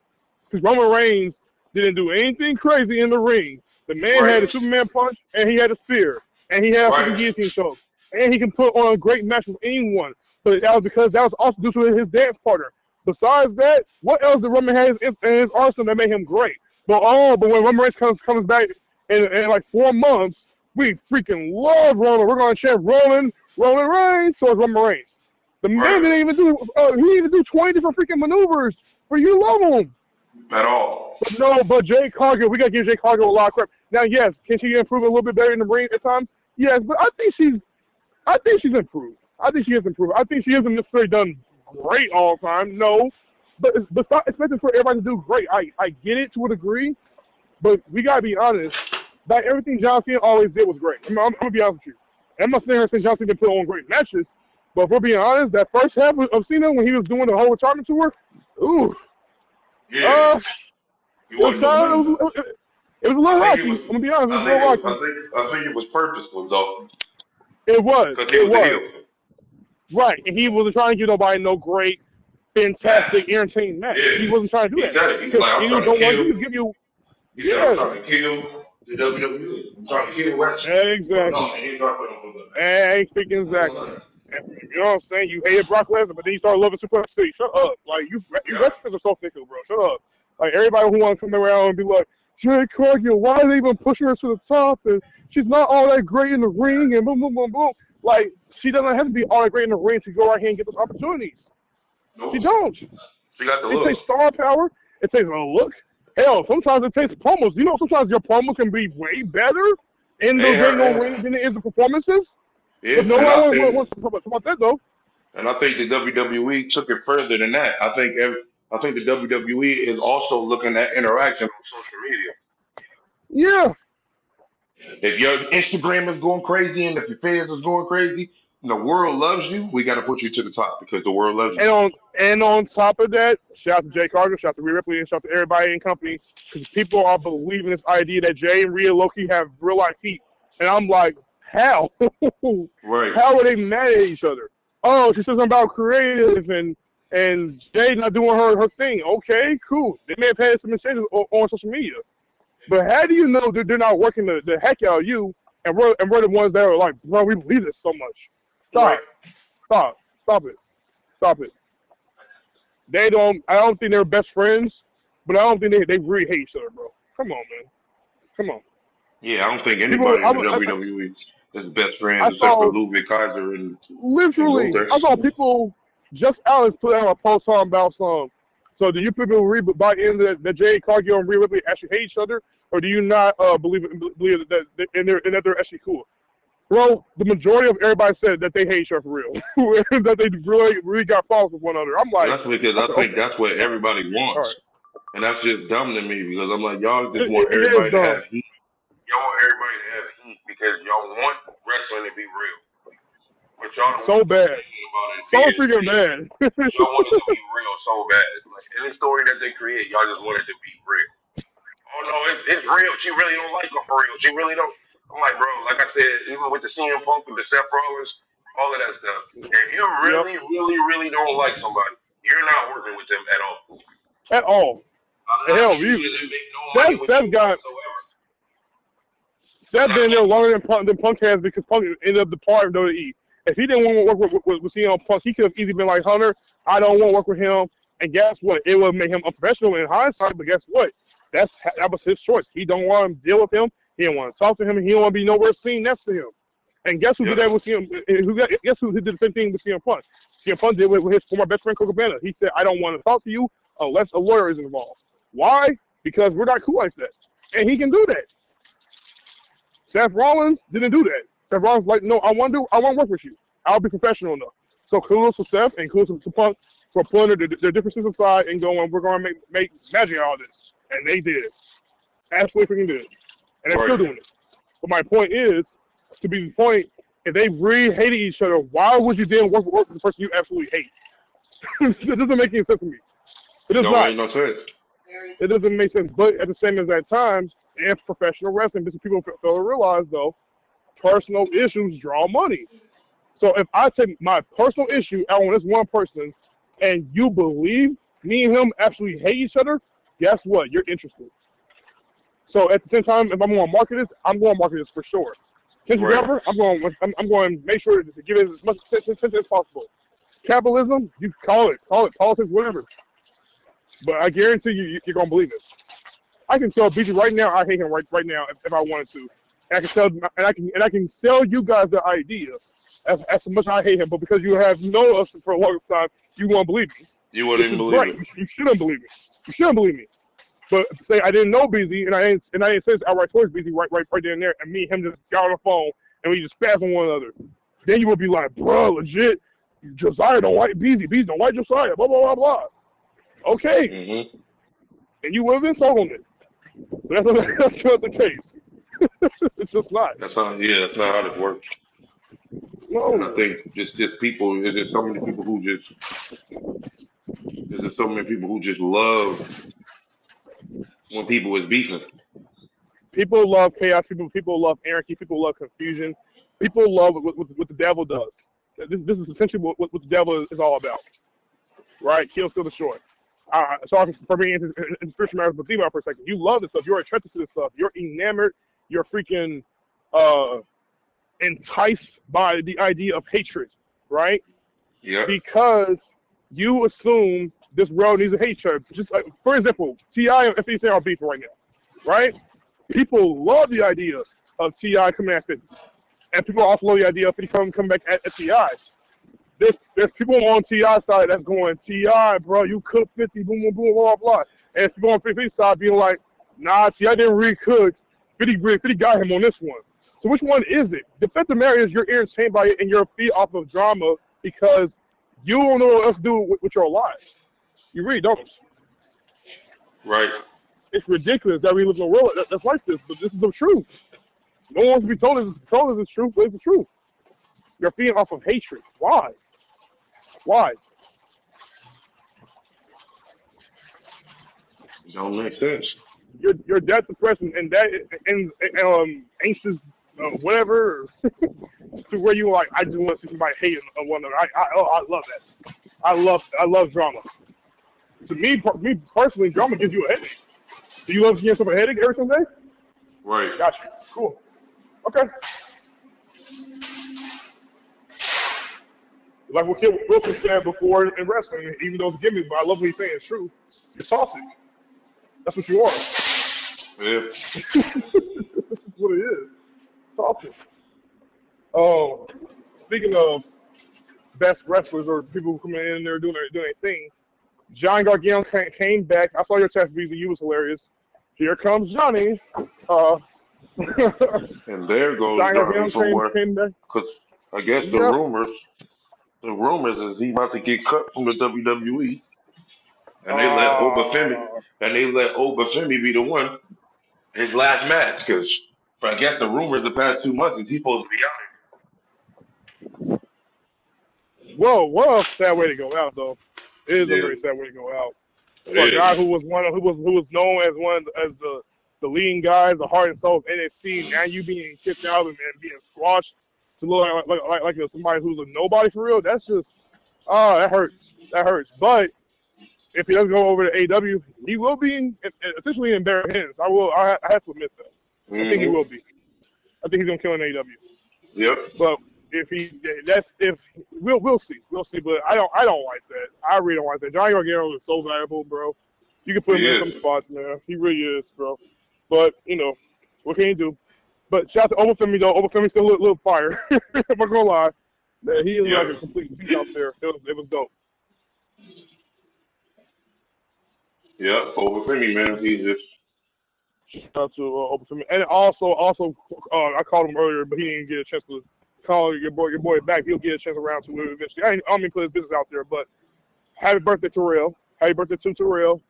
Speaker 4: Because Roman Reigns didn't do anything crazy in the ring. The man had a Superman punch, and he had a spear, and he had a freaking guillotine choke, and he can put on a great match with anyone. But that was because that was also due to his dance partner. Besides that, what else did Roman have in his arsenal that made him great? But when Roman Reigns comes back in like 4 months, we freaking love Roman. We're gonna chant Roman Reigns, so it's Roman Reigns. The man didn't even do he didn't even do 20 different freaking maneuvers for you to love him.
Speaker 2: At all.
Speaker 4: But Jay Cargill, we gotta give Jay Cargill a lot of credit. Now, yes, can she improve a little bit better in the ring at times? Yes, but I think she's improved. I think she has improved. I think she hasn't necessarily done great all the time. No, but stop expecting for everybody to do great. I get it to a degree, but we gotta be honest. That everything John Cena always did was great. I'm gonna be honest with you. I'm not saying John Cena didn't put on great matches, but if we're being honest, that first half of Cena when he was doing the whole retirement tour, ooh.
Speaker 2: Yeah.
Speaker 4: It was a little rocky. I'm gonna be honest, it was a little rocky.
Speaker 2: I think it was purposeful though.
Speaker 4: It was.
Speaker 2: It was.
Speaker 4: Right, and he wasn't trying to give nobody no great, fantastic, entertaining match. Yeah. He wasn't trying to do that.
Speaker 2: He's like, I'm trying to kill.
Speaker 4: Yes.
Speaker 2: I'm trying to kill the WWE. I'm trying to kill wrestling.
Speaker 4: Exactly.
Speaker 2: No, he ain't trying to put on that.
Speaker 4: Exactly. You know what I'm saying? You hated Brock Lesnar, but then you started loving Suplex City. Shut up. Like, you wrestlers are so fickle, bro. Shut up. Like, everybody who want to come around and be like, Jay Cargill, why are they even pushing her to the top? And she's not all that great in the ring, and boom, boom, boom, boom. Like, she doesn't have to be all that great in the ring to go right here and get those opportunities. Nope. She don't.
Speaker 2: She got the look.
Speaker 4: It takes star power. It takes a look. Hell, sometimes it takes promos. You know, sometimes your promos can be way better in the ring than it is the performances. Yeah, but no one wants to talk about that, though.
Speaker 2: And I think the WWE took it further than that. I think the WWE is also looking at interaction on social media.
Speaker 4: Yeah.
Speaker 2: If your Instagram is going crazy and if your fans is going crazy, and the world loves you, we got to put you to the top because the world loves you.
Speaker 4: And on top of that, shout out to Jay Cargill, shout out to Rhea Ripley, and shout out to everybody in company because people are believing this idea that Jay and Rhea Loki have real life heat. And I'm like, how?
Speaker 2: Right.
Speaker 4: How are they mad at each other? Oh, she says something about creative and Jay not doing her thing. Okay, cool. They may have had some exchanges on social media. But how do you know that they're not working the heck out of you, and we're the ones that are like, bro, we believe this so much.
Speaker 6: Right.
Speaker 4: Stop it. They don't. I don't think they're best friends, but I don't think they really hate each other, bro. Come on, man. Come on.
Speaker 6: Yeah, I don't think
Speaker 4: People,
Speaker 6: anybody in the WWE is best
Speaker 4: I
Speaker 6: friends except for
Speaker 4: saw
Speaker 6: Ludwig Kaiser and
Speaker 4: literally,
Speaker 6: Luther.
Speaker 4: I saw people. Just Alex put out a post talking about some. So do you people buy in that Jay Cargill and Rhea Ripley actually hate each other, or do you not believe that that they're actually cool? Bro, the majority of everybody said that they hate each other for real, that they really got problems with one another. I'm
Speaker 6: And
Speaker 4: like,
Speaker 6: that's because
Speaker 4: I
Speaker 6: I
Speaker 4: said,
Speaker 6: think
Speaker 4: okay,
Speaker 6: that's what everybody
Speaker 4: all right.
Speaker 6: wants. And that's just dumb to me because I'm like, y'all just want
Speaker 4: It is
Speaker 6: everybody to
Speaker 4: dumb,
Speaker 6: have heat. Y'all want everybody to have heat because y'all want wrestling to be real. But y'all don't want
Speaker 4: so
Speaker 6: to do
Speaker 4: bad,
Speaker 6: anything about it
Speaker 4: so
Speaker 6: being
Speaker 4: freaking
Speaker 6: fake.
Speaker 4: bad.
Speaker 6: But y'all want it to be real so bad. Like any story that they create, y'all just want it to be real. Oh no, it's real. She really don't like her for real. She really don't. I'm like, bro, like I said, even with the CM Punk and the Seth Rollins, all of that stuff. If you
Speaker 4: Yep,
Speaker 6: really, really, really don't like somebody, you're not working with them at all.
Speaker 4: at all.
Speaker 6: I'm not
Speaker 4: Hell,
Speaker 6: choosing to make no money
Speaker 4: Seth,
Speaker 6: with you
Speaker 4: Seth got
Speaker 6: whatsoever. I'm
Speaker 4: Seth
Speaker 6: not
Speaker 4: been there
Speaker 6: making.
Speaker 4: longer than Punk has because Punk ended up departing WWE. If he didn't want to work with CM Punk, he could have easily been like, Hunter, I don't want to work with him. And guess what? It would make him unprofessional in hindsight, but guess what? That was his choice. He don't want to deal with him. He didn't want to talk to him. And he don't want to be nowhere seen next to him. And guess who did
Speaker 6: Yep.
Speaker 4: that with CM? Guess who did the same thing with CM Punk? CM Punk did with his former best friend, Coco Cabana. He said, I don't want to talk to you unless a lawyer is involved. Why? Because we're not cool like that. And he can do that. Seth Rollins didn't do that. Seth Rollins like, no, I want to work with you. I'll be professional enough. So kudos to Seth and kudos to Punk for pulling their differences aside and going, we're going to make magic out of this. And they did. Absolutely freaking did. And they're still
Speaker 6: Right.
Speaker 4: doing it. But my point is, to be the point, if they really hated each other, why would you then work with the person you absolutely hate? It doesn't make any sense to me. It does
Speaker 6: Don't
Speaker 4: not.
Speaker 6: make no sense.
Speaker 4: It doesn't make sense. But at the same as that time, in professional wrestling, because people fail to realize, though, personal issues draw money. So if I take my personal issue out on this one person, and you believe me and him actually hate each other, guess what? You're interested. So at the same time, if I'm going to market this, I'm going to market this for sure. Since
Speaker 6: Right.
Speaker 4: ever, I'm going to make sure to give it as much attention as possible. Capitalism, you call it politics, whatever. But I guarantee you're going to believe it. I can tell BG right now I hate him right now if I wanted to. And I can sell you guys the idea as much as I hate him, but because you have known us for a long time, you won't believe me.
Speaker 6: You
Speaker 4: Which
Speaker 6: wouldn't
Speaker 4: is
Speaker 6: believe
Speaker 4: great.
Speaker 6: it.
Speaker 4: You shouldn't believe me. You shouldn't believe me. But say I didn't know BZ and I didn't say this outright towards BZ right there and there, and me and him just got on the phone and we just spaz on one another. Then you would be like, bro, legit, Josiah don't like BZ, BZ don't like Josiah, blah blah blah blah. Okay.
Speaker 6: Mm-hmm.
Speaker 4: And you would have been sold on it. But that's not the case. It's just not.
Speaker 6: That's not. Yeah, that's not how this works. And I
Speaker 4: No.
Speaker 6: think just people. There's just so many people who just. There's just so many people who just love when people is beefing.
Speaker 4: People love chaos. People love anarchy. People love confusion. People love what the devil does. This is essentially what the devil is all about. Right? Kill, steal, destroy. Sorry for being in spiritual matters, but think about it for a second. You love this stuff. You're attracted to this stuff. You're enamored. You're freaking enticed by the idea of hatred, right?
Speaker 6: Yeah.
Speaker 4: Because you assume this world needs to hate each other. Just like, for example, T.I. and 50 Cent are beefing right now, right? People love the idea of T.I. coming at 50. And people also love the idea of 50 coming back at T.I. There's people on T.I. side that's going, T.I., bro, you cook 50, boom, boom, boom, blah, blah, blah. And there's people on 50 side being like, nah, T.I. didn't really cook. 50 got him on this one. So which one is it? The fact of the matter is you're entertained by it and you're feed off of drama because you don't know what else to do with your lives. You really don't.
Speaker 6: Right.
Speaker 4: It's ridiculous that we live in a world that's like this, but this is the truth. No one wants to be told it's the truth, but it's the truth. You're feeding off of hatred. Why? Why?
Speaker 6: It don't make sense.
Speaker 4: You're that depressed and that and anxious, whatever, to where you like. I just want to see somebody hating one another. I love that. I love drama. To me personally, drama gives you a headache. Do you love seeing yourself a headache every single day?
Speaker 6: Right.
Speaker 4: Gotcha. Cool. Okay. Like what Kid Wilson said before in wrestling, even though it's a gimmick, but I love what he's saying. It's true. You're toxic. That's what you are.
Speaker 6: Yeah.
Speaker 4: That's what it is. Toxic. Um, Speaking of best wrestlers or people who come in there doing their thing, Johnny Gargano came back. I saw your text, BZ. You was hilarious. Here comes Johnny. Uh,
Speaker 6: And there goes
Speaker 4: Johnny
Speaker 6: Johnny
Speaker 4: Gargano
Speaker 6: from where,
Speaker 4: came back.
Speaker 6: because I guess
Speaker 4: Yep.
Speaker 6: the rumors is he about to get cut from the WWE, and
Speaker 4: Uh,
Speaker 6: they let Obafemi be the one his last match, because I guess the rumors the past 2 months is he's supposed to be out.
Speaker 4: Whoa, what a sad way to go out, though. It is a
Speaker 6: Yeah,
Speaker 4: very sad way to go out. For a
Speaker 6: it
Speaker 4: guy
Speaker 6: is.
Speaker 4: who was known as the leading guys, the heart and soul of NXT, now you being kicked out and being squashed to look like somebody who's a nobody for real. That's just that hurts. That hurts. But if he doesn't go over to AEW, he will be essentially in better hands. I have to admit that. I think he
Speaker 6: Mm-hmm.
Speaker 4: will be. I think he's gonna kill in AEW.
Speaker 6: Yep.
Speaker 4: But if we'll see, But I don't like that. I really don't like that. Johnny Gargano is so valuable, bro. You can put
Speaker 6: He
Speaker 4: him in some
Speaker 6: is.
Speaker 4: spots, man. He really is, bro. But what can you do? But shout out to Obafemi though. Obafemi's still a little fire. I'm not gonna lie. Man, he is like a
Speaker 6: Yep.
Speaker 4: complete beast out there. It was dope.
Speaker 6: Yep. Obafemi, man, he's just.
Speaker 4: Shout out to Obafemi, and also I called him earlier, but he didn't get a chance to call your boy back. He'll get a chance around to it eventually. I don't mean put his business out there, but happy birthday, Terrell. Happy birthday to Terrell.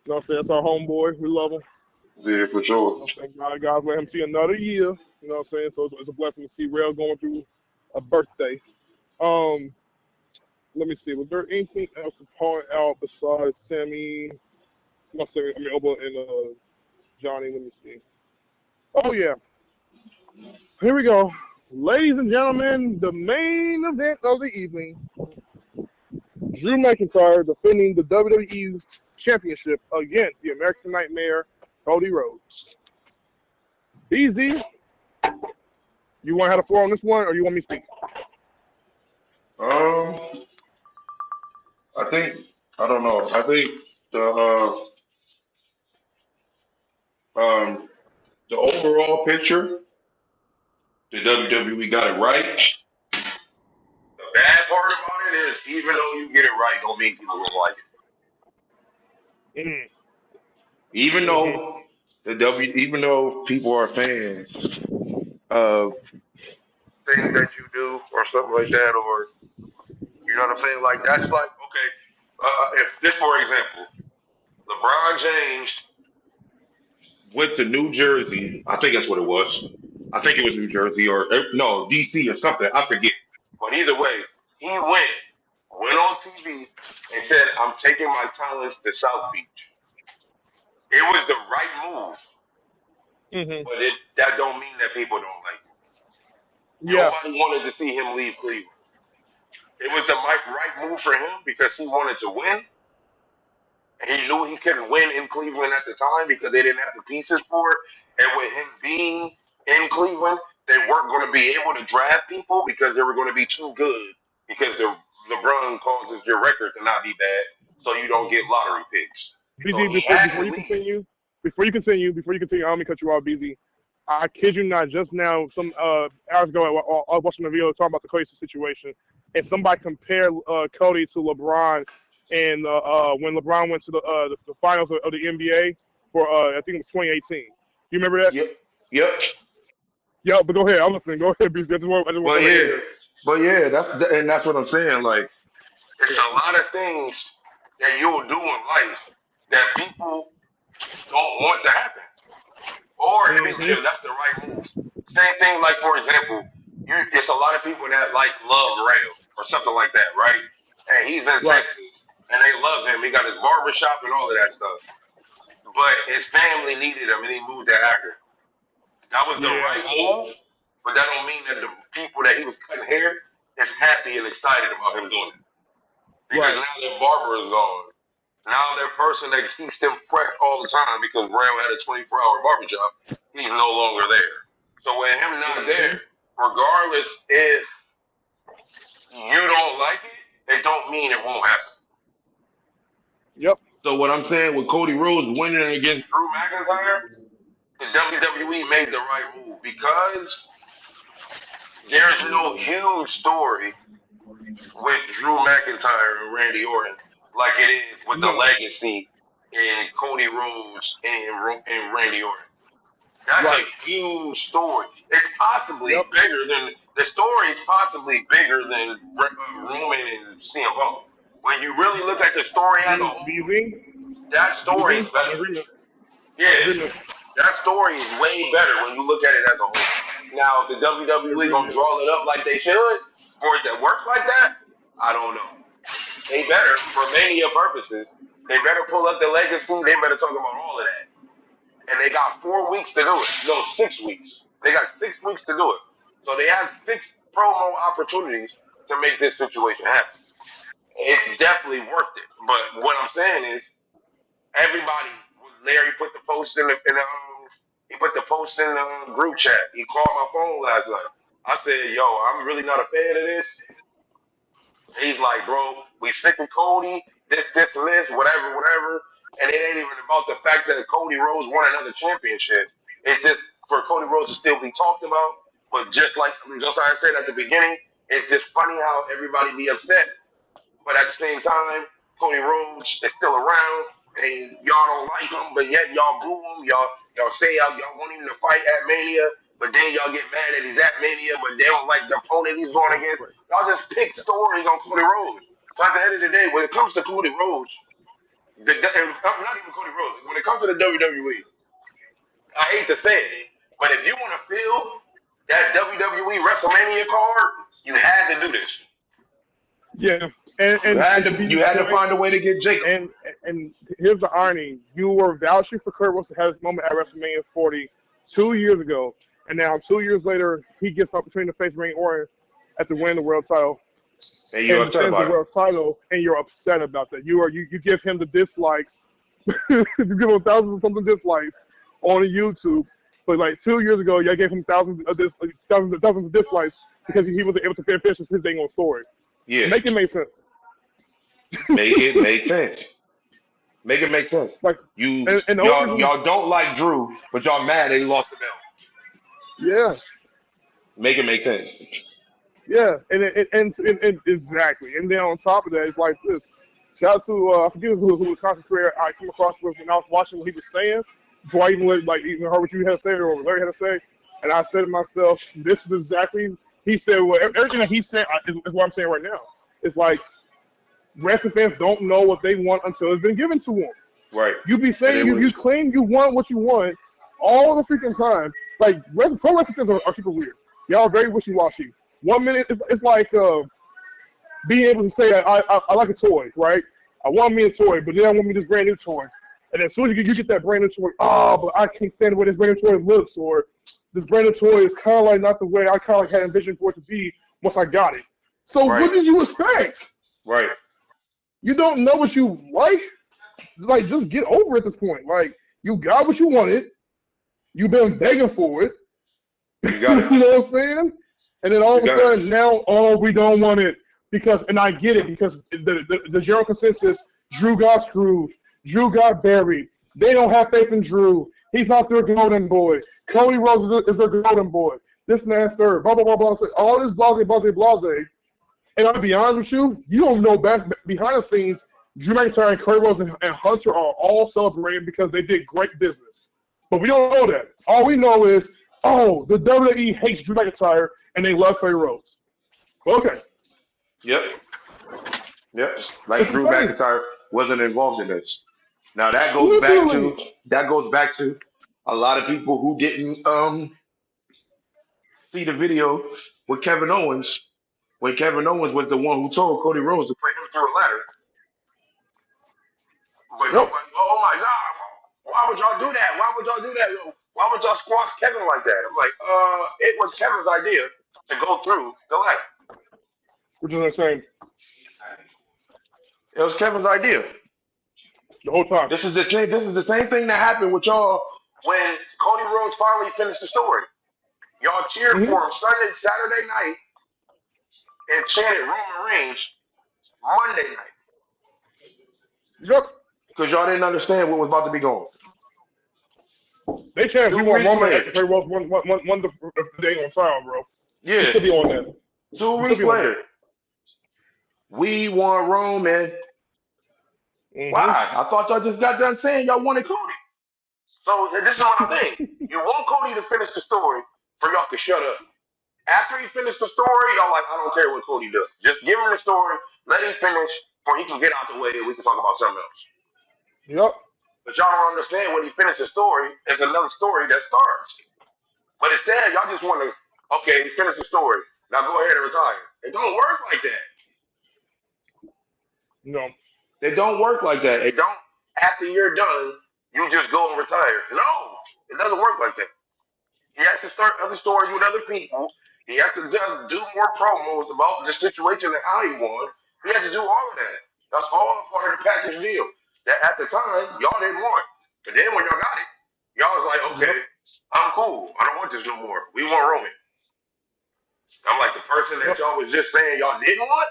Speaker 4: You know what I'm saying? That's our homeboy. We love him.
Speaker 6: Yeah, for
Speaker 4: You know
Speaker 6: sure.
Speaker 4: what I'm saying? God let him see another year. You know what I'm saying? So it's a blessing to see Rail going through a birthday. Um, Let me see. Was there anything else to point out besides Sammy? Not Sammy. I mean, Oba and Johnny. Let me see. Oh yeah. Here we go. Ladies and gentlemen, the main event of the evening. Drew McIntyre defending the WWE Championship against the American Nightmare, Cody Rhodes. BZ, you want to have the floor on this one, or you want me to speak?
Speaker 6: Um, I think I don't know. I think the the overall picture, the WWE got it right. The bad part about it is, even though you get it right, don't mean people gonna like it.
Speaker 4: Mm, mm-hmm.
Speaker 6: Even though people are fans of things that you do or something like that, or you know what I'm saying, like that's like okay. If this, for example, LeBron James went to New Jersey. I think that's what it was. I think it was New Jersey or no DC or something. I forget. But either way, he went on TV and said, "I'm taking my talents to South Beach." It was the right move,
Speaker 4: Mm-hmm.
Speaker 6: but that don't mean that people don't like it.
Speaker 4: Yeah.
Speaker 6: Nobody wanted to see him leave Cleveland. It was the right move for him because he wanted to win. He knew he couldn't win in Cleveland at the time because they didn't have the pieces for it. And with him being in Cleveland, they weren't going to be able to draft people because they were going to be too good because LeBron causes your record to not be bad, so you don't get lottery picks. So
Speaker 4: BZ,
Speaker 6: he had
Speaker 4: before
Speaker 6: to
Speaker 4: you
Speaker 6: leave.
Speaker 4: continue, I don't mean to cut you off, BZ. I kid you not, just now, some hours ago, I was watching a video talking about the Cody situation, and somebody compared Cody to LeBron, and when LeBron went to the finals of the NBA for I think it was 2018. You remember that?
Speaker 6: Yep. Yep.
Speaker 4: Yeah, but go ahead. I'm listening. Go ahead, BZ. I just want to
Speaker 6: But
Speaker 4: throw that in
Speaker 6: yeah,
Speaker 4: there.
Speaker 6: that's what I'm saying. Like, it's a lot of things that you'll do in life that people don't want to happen. Or if it,
Speaker 4: Mm-hmm.
Speaker 6: if that's the right move. Same thing, like for example, it's a lot of people that like love Rail or something like that, right? And he's in
Speaker 4: Right.
Speaker 6: Texas and they love him. He got his barber shop and all of that stuff. But his family needed him and he moved to Akron. That was the
Speaker 4: Yeah.
Speaker 6: right move, but that don't mean that the people that he was cutting hair is happy and excited about him doing it. Because
Speaker 4: Right.
Speaker 6: now their barber is gone. Now their person that keeps them fresh all the time because Brown had a 24-hour barbershop, he's no longer there. So with him not there,
Speaker 4: Mm-hmm.
Speaker 6: regardless if you don't like it, it don't mean it won't happen.
Speaker 4: Yep.
Speaker 6: So what I'm saying with Cody Rhodes winning against Drew McIntyre, the WWE made the right move because there's no huge story with Drew McIntyre and Randy Orton like it is with the
Speaker 4: No.
Speaker 6: legacy in Cody Rhodes and Randy Orton. That's a
Speaker 4: Right.
Speaker 6: huge story. It's
Speaker 4: Yep.
Speaker 6: possibly bigger than the story is possibly bigger than Roman and CM Punk. When you really look at the story as a whole,
Speaker 4: VZ.
Speaker 6: that story is
Speaker 4: VZ.
Speaker 6: better.
Speaker 4: In agreement.
Speaker 6: Yeah,
Speaker 4: Agreement.
Speaker 6: that story is way better when you look at it as a whole. Now, if the WWE gonna
Speaker 4: Agreement.
Speaker 6: draw it up like they should for it to work like that, I don't know. They better, for mania purposes, they better pull up the legacy. They better talk about all of that. And they got 4 weeks to do it. No, 6 weeks. They got 6 weeks to do it. So they have 6 promo opportunities to make this situation happen. It's definitely worth it. But what I'm saying is, everybody, Larry put the post he put the post in the group chat. He called my phone last night. I said, yo, I'm really not a fan of this. He's like, bro, we sick of Cody, and this, whatever, whatever. And it ain't even about the fact that Cody Rhodes won another championship. It's just for Cody Rhodes to still be talked about. But just like Josiah said at the beginning, it's just funny how everybody be upset. But at the same time, Cody Rhodes is still around, and y'all don't like him, but yet y'all boo him. Y'all say y'all want him to fight at Mania, but then y'all get mad that he's at Mania, but they don't like the opponent he's going against. Y'all just pick stories on Cody Rhodes. So at the end of the day, when it comes to Cody Rhodes, and not even Cody Rhodes, when it comes to the WWE, I hate to say it, but if you want to feel that WWE WrestleMania card, you had to do this.
Speaker 4: Yeah.
Speaker 6: You had
Speaker 4: And to
Speaker 6: to
Speaker 4: be
Speaker 6: you
Speaker 4: the
Speaker 6: had to
Speaker 4: point,
Speaker 6: find a way to get Jacob.
Speaker 4: and here's the irony: you were vouching for Kurt Russell to have his moment at WrestleMania 40 2 years ago, and now 2 years later, he gets the opportunity to face Randy Orton at the win the world title
Speaker 6: And you
Speaker 4: and
Speaker 6: upset
Speaker 4: defends the
Speaker 6: about it.
Speaker 4: world title, and you're upset about that. You give him the dislikes, you give him thousands of something dislikes on YouTube, but like 2 years ago, you gave him thousands of dislikes because he wasn't able to finish his dang on story.
Speaker 6: Yeah.
Speaker 4: Make it make sense.
Speaker 6: Make it make sense. Make it make sense.
Speaker 4: Like,
Speaker 6: You
Speaker 4: and the only reason,
Speaker 6: y'all don't like Drew, but y'all mad that he lost the belt.
Speaker 4: yeah,
Speaker 6: Make it make sense.
Speaker 4: yeah, and exactly. And then on top of that, it's like this. Shout out to I forget who was content creator I came across with when I was watching what he was saying before I even heard what you had to say or what Larry had to say, and I said to myself, this is exactly he said. Well, everything that he said is what I'm saying right now. It's like wrestling fans don't know what they want until it's been given to them.
Speaker 6: Right.
Speaker 4: You be
Speaker 6: And
Speaker 4: saying
Speaker 6: it
Speaker 4: you
Speaker 6: was
Speaker 4: claim you want what you want all the freaking time. Like pro wrestling fans are super weird. Y'all are very wishy washy. 1 minute it's like being able to say I like a toy, right? I want me a toy, but then I want me this brand new toy. And as soon as you get that brand new toy, but I can't stand the way this brand new toy looks, or this brand new toy is kind of like not the way I kind of like had envisioned for it to be once I got it. So
Speaker 6: right.
Speaker 4: what did you expect?
Speaker 6: Right.
Speaker 4: You don't know what you like? Like, just get over it at this point. Like, you got what you wanted. You've been begging for it.
Speaker 6: You got it.
Speaker 4: You know what I'm saying? And then all
Speaker 6: You
Speaker 4: of a
Speaker 6: got
Speaker 4: sudden, now, we don't want it. And I get it, because the general consensus, Drew got screwed. Drew got buried. They don't have faith in Drew. He's not their golden boy. Cody Rhodes is their golden boy. This and that, third, blah, blah, blah, blah. All this blase, blase, blase. And I'll be honest with you, you don't know behind the scenes, Drew McIntyre and Kurt Rhodes and Hunter are all celebrating because they did great business. But we don't know that. All we know is, the WWE hates Drew McIntyre and they love Cody Rhodes. Okay.
Speaker 6: Yep. Yep. Like Drew McIntyre wasn't involved in this. Now that goes back to a lot of people who didn't see the video with Kevin Owens when Kevin Owens was the one who told Cody Rhodes to put him through a ladder. But
Speaker 4: Yep.
Speaker 6: nobody, oh my God, why would y'all do that? Why would y'all do that? Why would y'all squash Kevin like that? I'm like, it was Kevin's idea to go through the ladder.
Speaker 4: Which is insane.
Speaker 6: It was Kevin's idea.
Speaker 4: The whole time.
Speaker 6: This is the same. This is the same thing that happened with y'all when Cody Rhodes finally finished the story. Y'all cheered
Speaker 4: Mm-hmm.
Speaker 6: for him Saturday night, and chanted Roman Reigns Monday night
Speaker 4: Yep.
Speaker 6: because y'all didn't understand what was about to be going.
Speaker 4: They changed. We
Speaker 6: 2
Speaker 4: want
Speaker 6: weeks
Speaker 4: Roman
Speaker 6: later,
Speaker 4: after Trey Rose won the day on time, bro. We
Speaker 6: yeah,
Speaker 4: should be on that.
Speaker 6: 2
Speaker 4: We should
Speaker 6: weeks
Speaker 4: be on
Speaker 6: later,
Speaker 4: that.
Speaker 6: we want Roman.
Speaker 4: Mm-hmm.
Speaker 6: Why? I thought y'all just got done saying y'all wanted Cody. So this is what I think. You want Cody to finish the story for y'all to shut up. After he finished the story, y'all like, I don't care what Cody does. Just give him the story, let him finish, or he can get out the way and we can talk about something else.
Speaker 4: Yep.
Speaker 6: But y'all don't understand when he finished the story, it's another story that starts. But instead, y'all just want to, okay, he finished the story. Now go ahead and retire. It don't work like that.
Speaker 4: No.
Speaker 6: They don't work like that. It don't, after you're done, you just go and retire. No, it doesn't work like that. He has to start other stories with other people. He has to just do more promos about the situation and how he won. He has to do all of that. That's all part of the package deal. That at the time, y'all didn't want. But then when y'all got it, y'all was like,
Speaker 4: Yep.
Speaker 6: okay, I'm cool. I don't want this no more. We want Roman. I'm like the person that
Speaker 4: Yep.
Speaker 6: y'all was just saying y'all didn't want.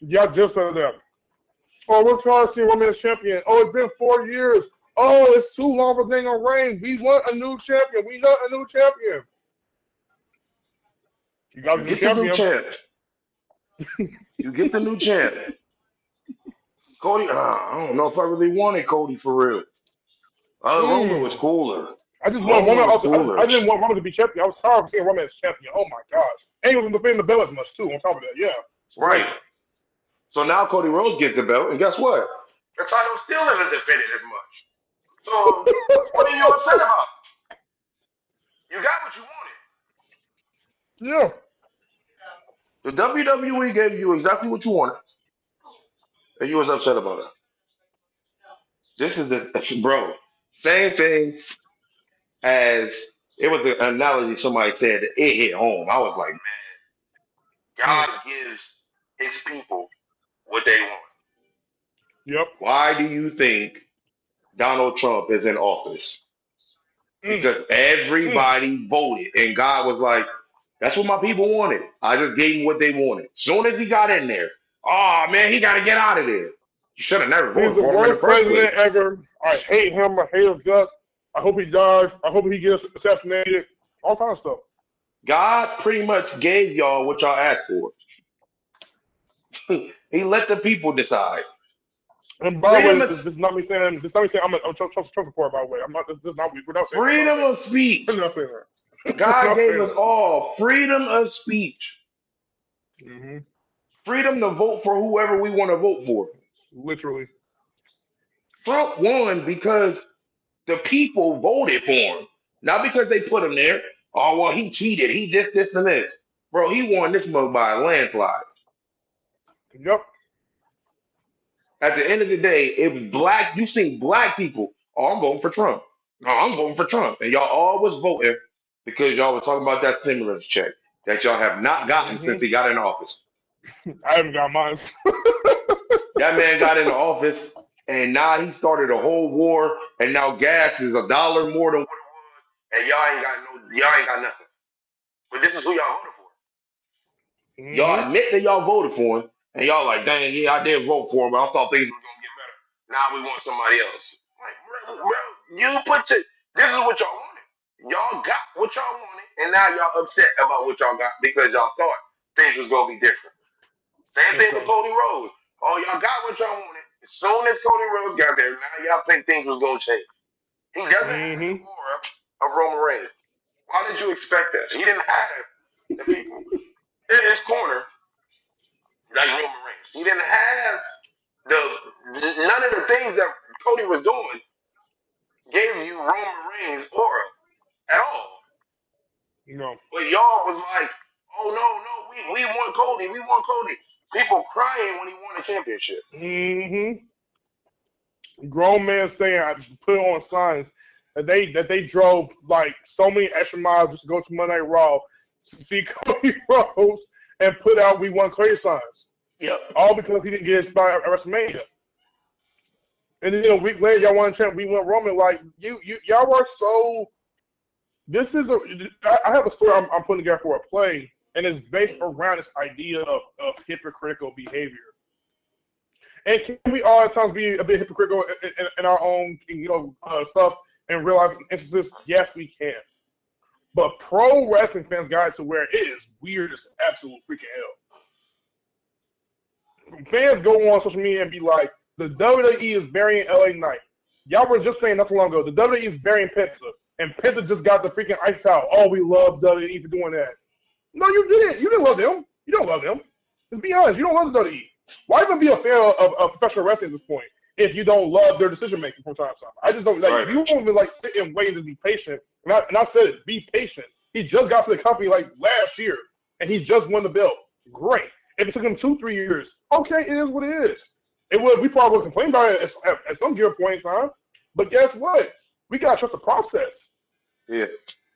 Speaker 4: Y'all just said that. Oh, we're trying to see Roman as champion. Oh, it's been 4 years. Oh, it's too long for Daniel Reigns. We want a new champion. We want a new champion. You got a
Speaker 6: You
Speaker 4: new
Speaker 6: get the new
Speaker 4: champion.
Speaker 6: champ. You get the new champ. Cody, I don't know if I really wanted Cody for real. Roman was
Speaker 4: Mm.
Speaker 6: cooler.
Speaker 4: I just want
Speaker 6: Roman
Speaker 4: Roman.
Speaker 6: was
Speaker 4: I
Speaker 6: cooler.
Speaker 4: didn't want Roman to be champion. I was tired of seeing Roman as champion. Oh my gosh. And he wasn't defending the belt as much too. On top of that, yeah, it's
Speaker 6: Right.
Speaker 4: crazy.
Speaker 6: So now Cody Rhodes gets the belt, and guess what? The title still isn't defended as much. So what are you upset about? You got what you wanted.
Speaker 4: Yeah.
Speaker 6: The WWE gave you exactly what you wanted, and you was upset about it. This is the bro. Same thing as it was an analogy somebody said that it hit home. I was like, man,
Speaker 4: Mm.
Speaker 6: God gives his people what they want.
Speaker 4: Yep.
Speaker 6: Why do you think Donald Trump is in office?
Speaker 4: Mm.
Speaker 6: Because
Speaker 4: Mm.
Speaker 6: everybody voted, and God was like, "That's what my people wanted. I just gave them what they wanted." Soon as he got in there, oh man, he got to get out of there. You should have never
Speaker 4: He's
Speaker 6: voted
Speaker 4: the
Speaker 6: for him in the
Speaker 4: worst
Speaker 6: first
Speaker 4: president
Speaker 6: place.
Speaker 4: ever. I hate him. I hate his guts. I hope he dies. I hope he gets assassinated. All kind of stuff.
Speaker 6: God pretty much gave y'all what y'all asked for. He let the people decide.
Speaker 4: And by the way,
Speaker 6: Freedom
Speaker 4: this is not me saying. This is not me saying I'm a Trump supporter. By the way, I'm not. This is not. We're not saying that. By
Speaker 6: freedom
Speaker 4: the way,
Speaker 6: of speech.
Speaker 4: we're not saying that. we're
Speaker 6: God
Speaker 4: not
Speaker 6: gave
Speaker 4: saying
Speaker 6: us all freedom of speech.
Speaker 4: that. Mm-hmm.
Speaker 6: Freedom to vote for whoever we want to vote for.
Speaker 4: Literally.
Speaker 6: Trump won because the people voted for him, not because they put him there. Oh well, he cheated. He this, and this. Bro, he won this mug by a landslide.
Speaker 4: Yep.
Speaker 6: At the end of the day, if black, you seen black people, oh, I'm voting for Trump. No, I'm voting for Trump, and y'all all was voting because y'all was talking about that stimulus check that y'all have not gotten
Speaker 4: Mm-hmm.
Speaker 6: since he got in office.
Speaker 4: I haven't got mine.
Speaker 6: That man got into office, and now he started a whole war, and now gas is $1 more than what it was, and y'all ain't got nothing. But this is who y'all voted for.
Speaker 4: Mm-hmm.
Speaker 6: Y'all admit that y'all voted for him, and y'all like, dang, yeah, I did vote for him, but I thought things were gonna get better. Now we want somebody else. Like, bro, this is what y'all wanted. Y'all got what y'all wanted, and now y'all upset about what y'all got because y'all thought things was gonna be different. Same thing with
Speaker 4: Okay.
Speaker 6: Cody Rhodes. Oh, y'all got what y'all wanted. As soon as Cody Rhodes got there, now y'all think things was gonna change. He doesn't have the
Speaker 4: Mm-hmm.
Speaker 6: aura of Roman Reigns. Why did you expect that? He didn't have the people in his corner like Roman Reigns. He didn't have the none of the things that Cody was doing gave you Roman Reigns aura at all.
Speaker 4: No.
Speaker 6: But y'all was like, oh no, we want Cody, we want Cody. People crying when he won a championship.
Speaker 4: Mm-hmm. Grown men saying I put on signs that they drove like so many extra miles just to go to Monday Night Raw to see Cody Rhodes and put out "We Want Cody" signs.
Speaker 6: Yep.
Speaker 4: All because he didn't get his spot at WrestleMania.
Speaker 7: And then a week later, y'all won a champ. We went Roman. Like y'all were so. This is a. I have a story I'm putting together for a play, and it's based around this idea of hypocritical behavior. And can we all at times be a bit hypocritical in our own stuff and realize instances? Yes, we can. But pro wrestling fans got it to where it is weird as absolute freaking hell. Fans go on social media and be like, the WWE is burying LA Knight. Y'all were just saying nothing long ago, the WWE is burying Penta. And Penta just got the freaking ice out. Oh, we love WWE for doing that. No, you didn't. You didn't love them. You don't love them. Let's be honest. You don't love the WWE. Why even be a fan of professional wrestling at this point if you don't love their decision making from time to time? I just don't like. You won't even like sit and wait and just be patient. And I said it. Be patient. He just got to the company like last year, and he just won the belt. Great. If it took him 2-3 years, okay, it is what it is. It would. We probably would complain about it at some given point in time. But guess what? We gotta trust the process.
Speaker 6: Yeah.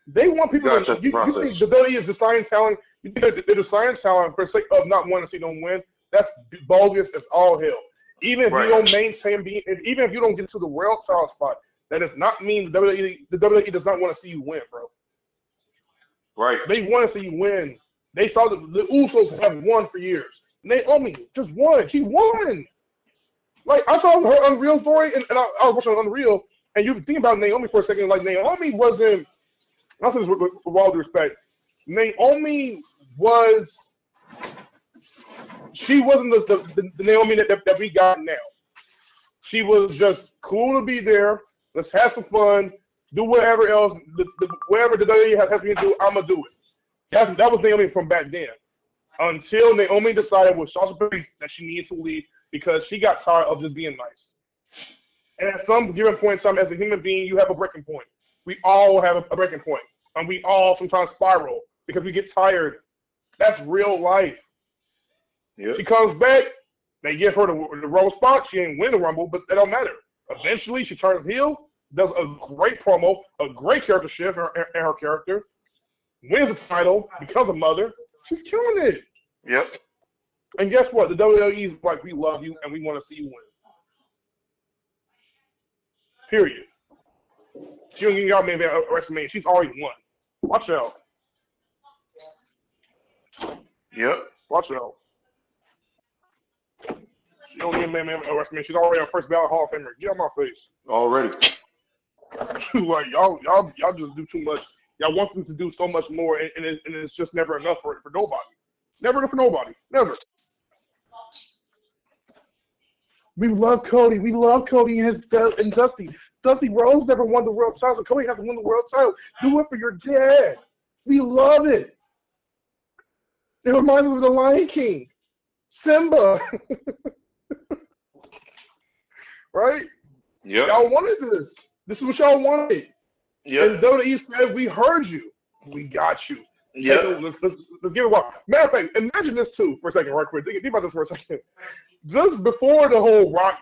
Speaker 7: They want people to. You think the WWE is deciding talent? You think they're deciding talent for the sake of not wanting to see them win? That's bogus as all hell. Even if you don't maintain being, even if you don't get to the world title spot, that does not mean the WWE does not want to see you win, bro.
Speaker 6: Right.
Speaker 7: They want to see you win. They saw the Usos have won for years. Naomi just won. She won. Like I saw her Unreal story, and I was watching Unreal, and you think about Naomi for a second. Like Naomi wasn't. I'll say this with all due respect. Naomi was. She wasn't the Naomi that we got now. She was just cool to be there. Let's have some fun. Do whatever else. Whatever the WWE has me to do, I'm going to do it. That was Naomi from back then. Until Naomi decided with Sasha Banks that she needed to leave because she got tired of just being nice. And at some given point in time, as a human being, you have a breaking point. We all have a breaking point. And we all sometimes spiral because we get tired. That's real life. Yep. She comes back. They give her the Rumble spot. She ain't win the Rumble, but that don't matter. Eventually, she turns heel, does a great promo, a great character shift in her character, wins the title, becomes a mother. She's killing it.
Speaker 6: Yep. And
Speaker 7: guess what? The WWE is like, we love you and we want to see you win. Period. She don't get y'all main event at WrestleMania. She's already won. Watch out.
Speaker 6: Yep.
Speaker 7: Watch out. She don't get main event at WrestleMania. She's already a first ballot Hall of Famer. Get out my face.
Speaker 6: Already.
Speaker 7: Like y'all just do too much. Y'all want them to do so much more, and it's just never enough for nobody. Never enough for nobody. Never. We love Cody. We love Cody and Dusty. Dusty Rhodes never won the world title. So Cody hasn't won the world title. Do it for your dad. We love it. It reminds us of the Lion King. Simba. Right?
Speaker 6: Yeah.
Speaker 7: Y'all wanted this. This is what y'all wanted.
Speaker 6: Yeah.
Speaker 7: And WWE said, we heard you. We got you.
Speaker 6: Yeah.
Speaker 7: Let's give it a while. Matter of fact, imagine this too for a second, right quick. Think about this for a second. Just before the whole Rock,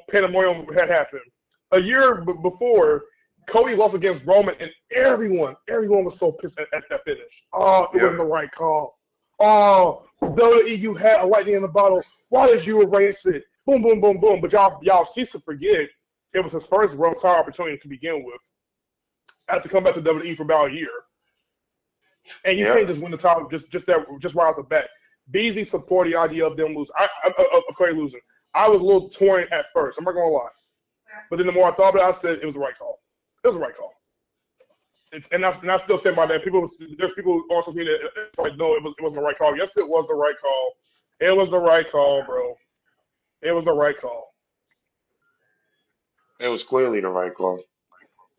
Speaker 7: pandemonium had happened, a year before, Cody lost against Roman, and everyone was so pissed at that finish. Oh, it wasn't the right call. Oh, WWE, you had a lightning in the bottle. Why did you erase it? Boom, boom, boom, boom. But y'all cease to forget it was his first world title opportunity to begin with. Had to come back to WWE for about a year. And you can't just win the title just right off the bat. Beasley supported the idea of them losing. Of Cody losing. I was a little torn at first. I'm not gonna lie. But then the more I thought about it, I said it was the right call. It was the right call. And I still stand by that. There's people on social media that like, no, it wasn't the right call. Yes, it was the right call. It was the right call, bro. It was the right call.
Speaker 6: It was clearly the right call.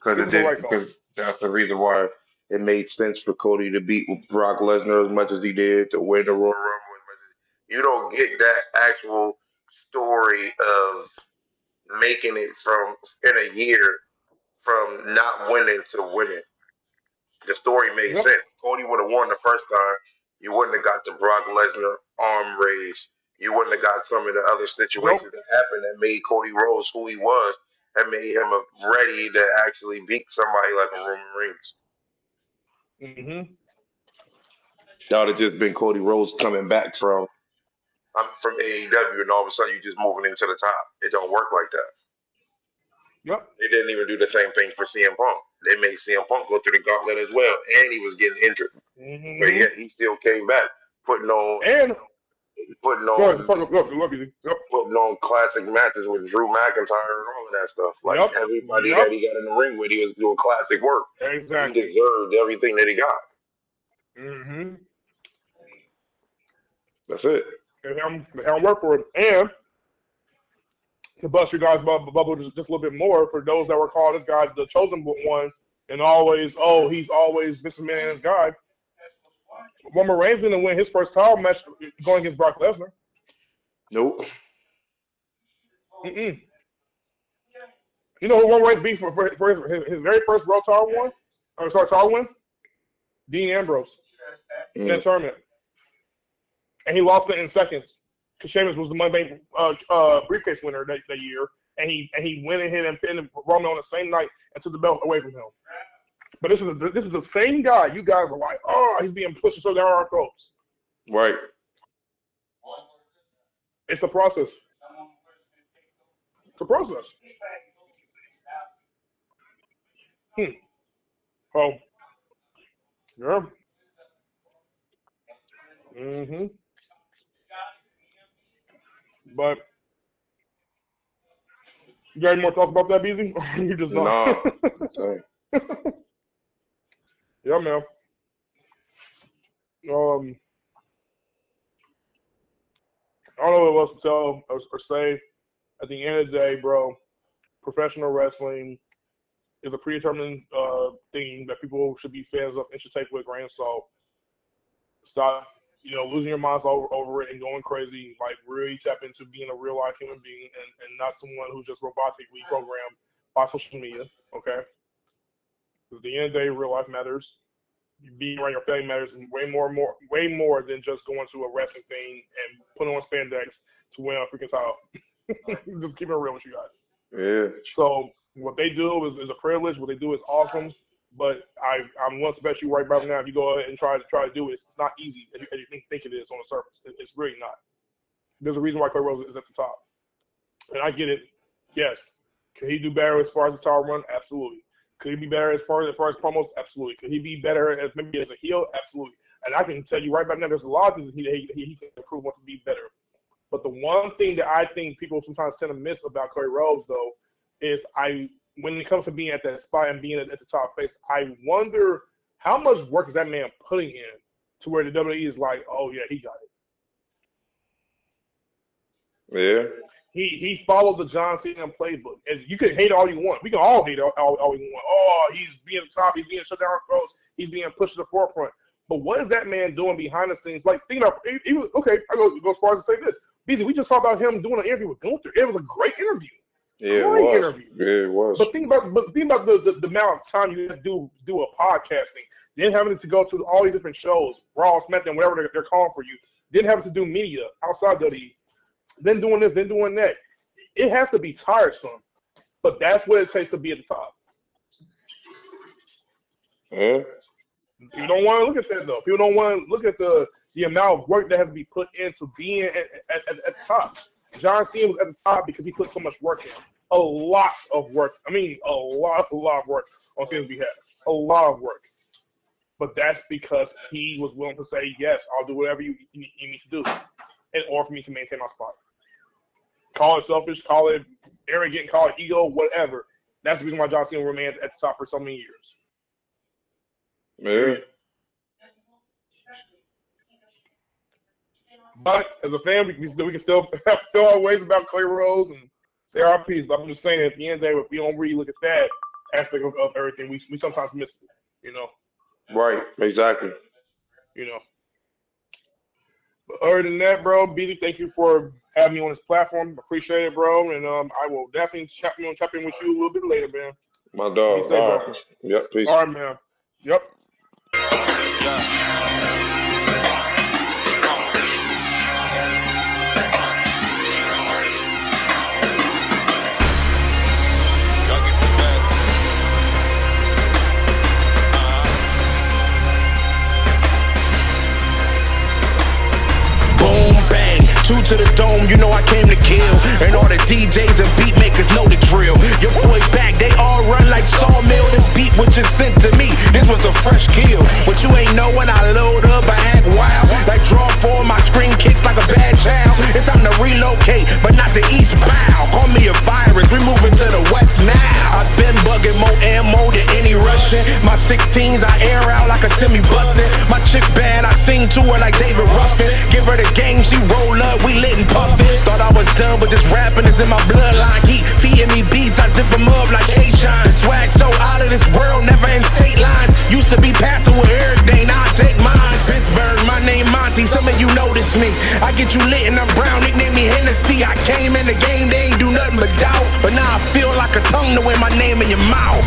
Speaker 6: Because that's the reason why it made sense for Cody to beat Brock Lesnar as much as he did, to win the Royal Rumble as much as you don't get that actual story of making it from in a year from not winning to winning. The story made sense. Cody would have won the first time. You wouldn't have got the Brock Lesnar arm race. You wouldn't have got some of the other situations that happened that made Cody Rhodes who he was and made him ready to actually beat somebody like a Roman Reigns.
Speaker 7: Mm-hmm.
Speaker 6: That would have just been Cody Rhodes coming back from AEW, and all of a sudden you just moving into the top. It don't work like that.
Speaker 7: Yep.
Speaker 6: They didn't even do the same thing for CM Punk. They made CM Punk go through the gauntlet as well, and he was getting injured, but
Speaker 7: Mm-hmm.
Speaker 6: yet he still came back, putting on
Speaker 7: And
Speaker 6: putting
Speaker 7: go ahead,
Speaker 6: on
Speaker 7: go, easy. Yep.
Speaker 6: putting on classic matches with Drew McIntyre and all of that stuff. Like
Speaker 7: Yep.
Speaker 6: everybody
Speaker 7: Yep.
Speaker 6: that he got in the ring with, he was doing classic work. He
Speaker 7: Exactly.
Speaker 6: deserved everything that he got.
Speaker 7: Mm-hmm.
Speaker 6: That's it.
Speaker 7: They have work for it. And to bust your guys' bubble just a little bit more, for those that were calling this guy the chosen one, and always, he's always Mr. McMahon's guy. Roman Reigns didn't win his first title match going against Brock Lesnar.
Speaker 6: Nope.
Speaker 7: Mm-mm. You know who Roman Reigns beat for his very first World title win? Title win? Dean Ambrose in that tournament. And he lost it in seconds. Because Sheamus was the Monday briefcase winner that year. And he went ahead and pinned Roman on the same night and took the belt away from him. But this is the same guy. You guys are like, he's being pushed so down our throats.
Speaker 6: Right.
Speaker 7: It's a process. It's a process. Oh. Yeah. Mm-hmm. But you got any more thoughts about that, BZ? You just not.
Speaker 6: Nah.
Speaker 7: Yeah, man. I don't know what else to tell or say. At the end of the day, bro, professional wrestling is a predetermined thing that people should be fans of and should take with a grain of salt. Stop, losing your minds over it and going crazy. Like, really tap into being a real life human being and not someone who's just robotically programmed by social media. Okay. Because at the end of the day, real life matters. Being around your family matters way more than just going to a wrestling thing and putting on spandex to win a freaking title. Just keep it real with you guys.
Speaker 6: Yeah.
Speaker 7: So what they do is a privilege. What they do is awesome. But I'm willing to bet you right about now, if you go ahead and try to do it, it's not easy as you think it is on the surface. It's really not. There's a reason why Cody Rhodes is at the top. And I get it. Yes. Could he do better as far as the title run? Absolutely. Could he be better as far as promos? Absolutely. Could he be better as maybe as a heel? Absolutely. And I can tell you right about now, there's a lot of things he can improve on to be better. But the one thing that I think people sometimes tend to miss about Cody Rhodes, though, is when it comes to being at that spot and being at the top face, I wonder how much work is that man putting in to where the WWE is like, oh, yeah, he got it.
Speaker 6: Yeah.
Speaker 7: He followed the John Cena playbook. As you can hate all you want. We can all hate all we want. Oh, he's being top. He's being shut down our throats. He's being pushed to the forefront. But what is that man doing behind the scenes? Like, think about he was okay. I go as far as to say this. BZ, we just talked about him doing an interview with Gunther. It was a great interview.
Speaker 6: Yeah,
Speaker 7: great interview.
Speaker 6: Yeah, it was.
Speaker 7: But think about the amount of time you have to do a podcasting. Then having to go to all these different shows, Raw, SmackDown, whatever they're calling for you. Then having to do media outside WWE. Then doing this, then doing that. It has to be tiresome. But that's what it takes to be at the top.
Speaker 6: Yeah.
Speaker 7: You don't want to look at that, though. People don't want to look at the amount of work that has to be put into being at the top. John Cena was at the top because he put so much work in. A lot of work. I mean, a lot of work on Cena's behalf. A lot of work. But that's because he was willing to say, yes, I'll do whatever you need me to do in order for me to maintain my spot. Call it selfish, call it arrogant, call it ego, whatever. That's the reason why John Cena remained at the top for so many years.
Speaker 6: Yeah.
Speaker 7: But as a fan, we can still feel our ways about Cody Rhodes and say our piece. But I'm just saying, at the end of the day, if we don't really look at that aspect of everything, we sometimes miss it,
Speaker 6: Right, exactly.
Speaker 7: But other than that, bro, BD, thank you for having me on this platform. Appreciate it, bro. And I will definitely tap in with you a little bit later, man.
Speaker 6: My dog.
Speaker 7: Say,
Speaker 6: All
Speaker 7: bro.
Speaker 6: right. Yep, peace.
Speaker 7: All right, man. Yep.
Speaker 1: Boom, bang, two to the dome, you know I came to kill. ill. And all the DJs and beat makers know the drill. Your boy back, they all run like sawmill. This beat was just sent to me, this was a fresh kill. But you ain't know when I load up, I act wild. Like draw form, my screen kicks like a bad child. It's time to relocate, but not the eastbound. Call me a virus, we moving to the west now. I've been bugging more ammo than any Russian. My 16s I air out like a semi-bustin'. My chick bad, I sing to her like David Ruffin. Give her the game, she roll up, we lit and puffin'. Thought I was done, but this rapping is in my bloodline. Heat feeding me beats, I zip them up like K-Shine. The swag so out of this world, never in state lines. Used to be passing with everything, now I take mine. Pittsburgh, my name Monty, some of you notice me. I get you lit and I'm brown, nickname me Hennessy. I came in the game, they ain't do nothing but doubt. But now I feel like a tongue to win my name in your mouth.